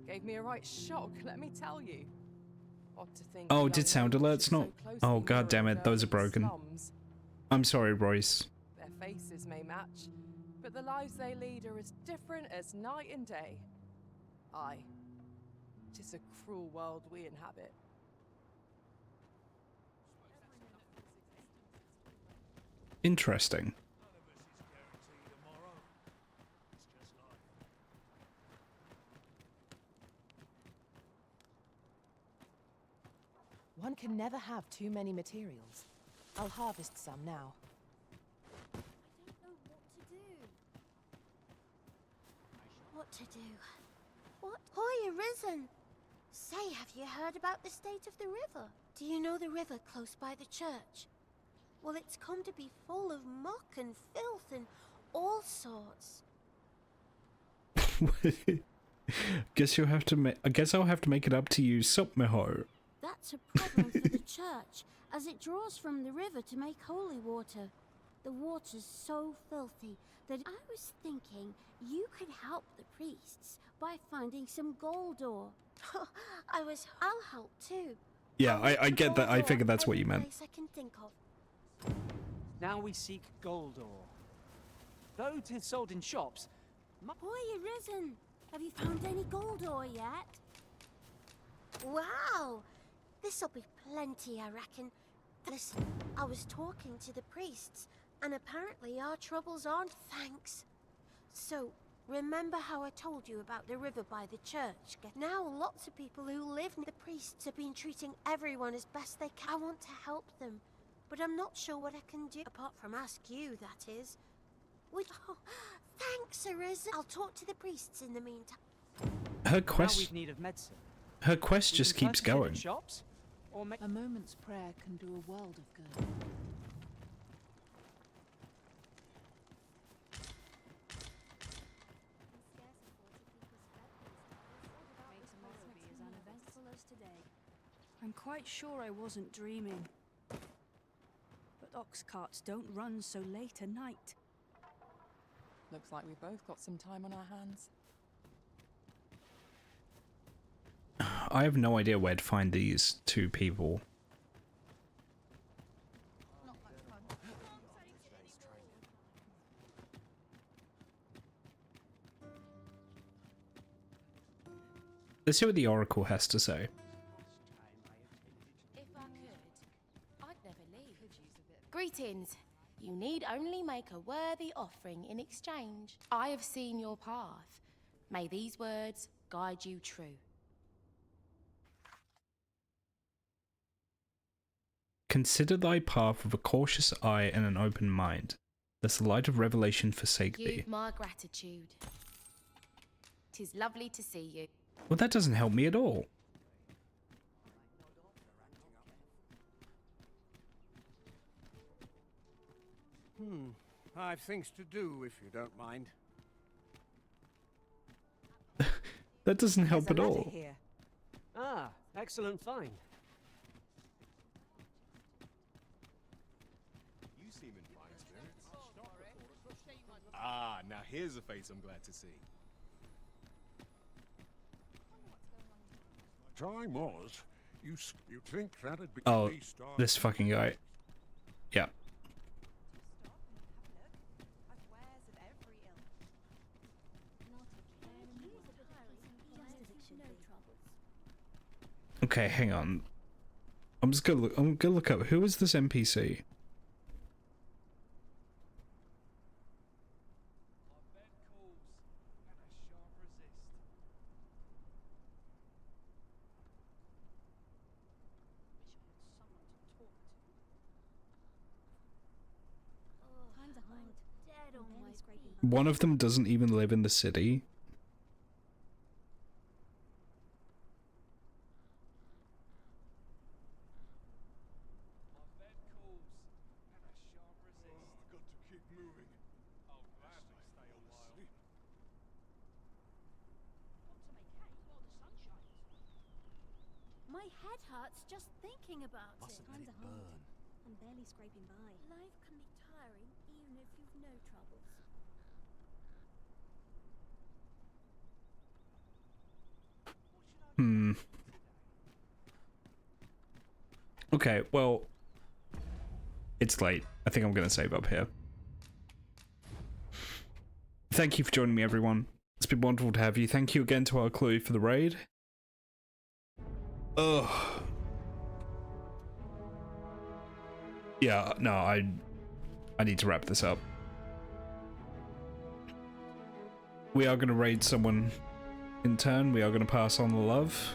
Gave me a right shock, let me tell you. Odd to think Oh, a did young sound lady alerts should not? so closely Oh, god damn mirror it, those are urban broken. slums. I'm sorry, Royce. Their faces may match, but the lives they lead are as different as night and day. Aye, 'tis a cruel world we inhabit. Interesting. One can never have too many materials. I'll harvest some now. What to do? What? Hoy, Arisen! Say, have you heard about the state of the river? Do you know the river close by the church? Well, it's come to be full of muck and filth and all sorts. Guess you'll have to I guess I'll have to make it up to you, Supmeho. That's a problem for the church, as it draws from the river to make holy water. The water's so filthy that I was thinking you could help the priests by finding some gold ore. I'll help too. Yeah, I get that. I figured that's what you meant. Place I can think of. Now we seek gold ore. Though 'tis sold in shops. Boy, Arisen! Have you found any gold ore yet? Wow! This'll be plenty, I reckon. Listen, I was talking to the priests, and apparently our troubles aren't thanks. So, remember how I told you about the river by the church? Now lots of people who live near the priests have been treating everyone as best they can. I want to help them, but I'm not sure what I can do, apart from ask you, that is. Oh, thanks, Arisen. I'll talk to the priests in the meantime. Her Now quest. we've need of medicine. Her quest We just can keeps first hit going. shops, or A moment's prayer can do a world of good. I'm quite sure I wasn't dreaming. But ox carts don't run so late at night. Looks like we both got some time on our hands. I have no idea where to find these two people. Let's see what the Oracle has to say. If I could, I'd never leave. Greetings. You need only make a worthy offering in exchange. I have seen your path. May these words guide you true. Consider thy path with a cautious eye and an open mind, lest the light of revelation forsake thee. You've my gratitude. 'Tis lovely to see you. Well, that doesn't help me at all. I've things to do, if you don't mind. That doesn't help There's at a letter all. here. Ah, excellent find. You seem in fine spirits. Ah, now here's a face I'm glad to see. Time was. You think that'd be Oh, released on- this fucking guy. Yeah. Okay, hang on. I'm gonna look up, who is this NPC? One of them doesn't even live in the city. My head hurts just thinking about Mustn't it. let it burn. I'm barely scraping by. Life can be tiring even if you've no troubles. Okay, well, it's late. I think I'm going to save up here. Thank you for joining me, everyone. It's been wonderful to have you. Thank you again to our Chloe for the raid. Ugh. Yeah, no, I need to wrap this up. We are going to raid someone in turn. We are going to pass on the love.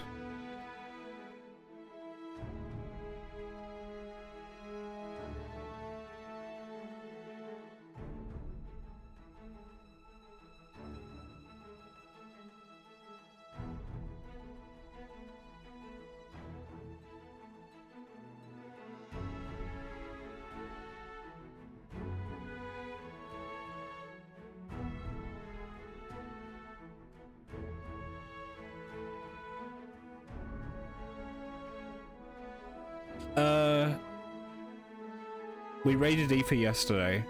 We raided Aoife yesterday.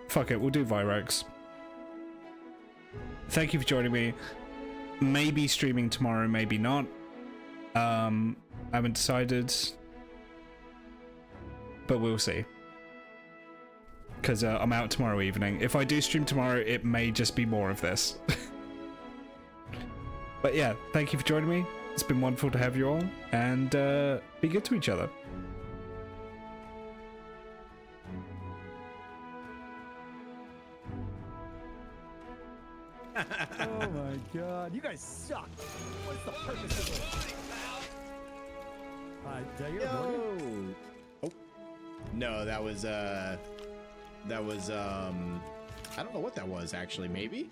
Fuck it, we'll do Virex. Thank you for joining me. Maybe streaming tomorrow, maybe not. I haven't decided. But we'll see. Because I'm out tomorrow evening. If I do stream tomorrow, it may just be more of this. But yeah, thank you for joining me. It's been wonderful to have you all. And be good to each other. Oh my god, you guys suck. What's the purpose of this? Did I hear Morgan? Oh. No, that was I don't know what that was actually, maybe?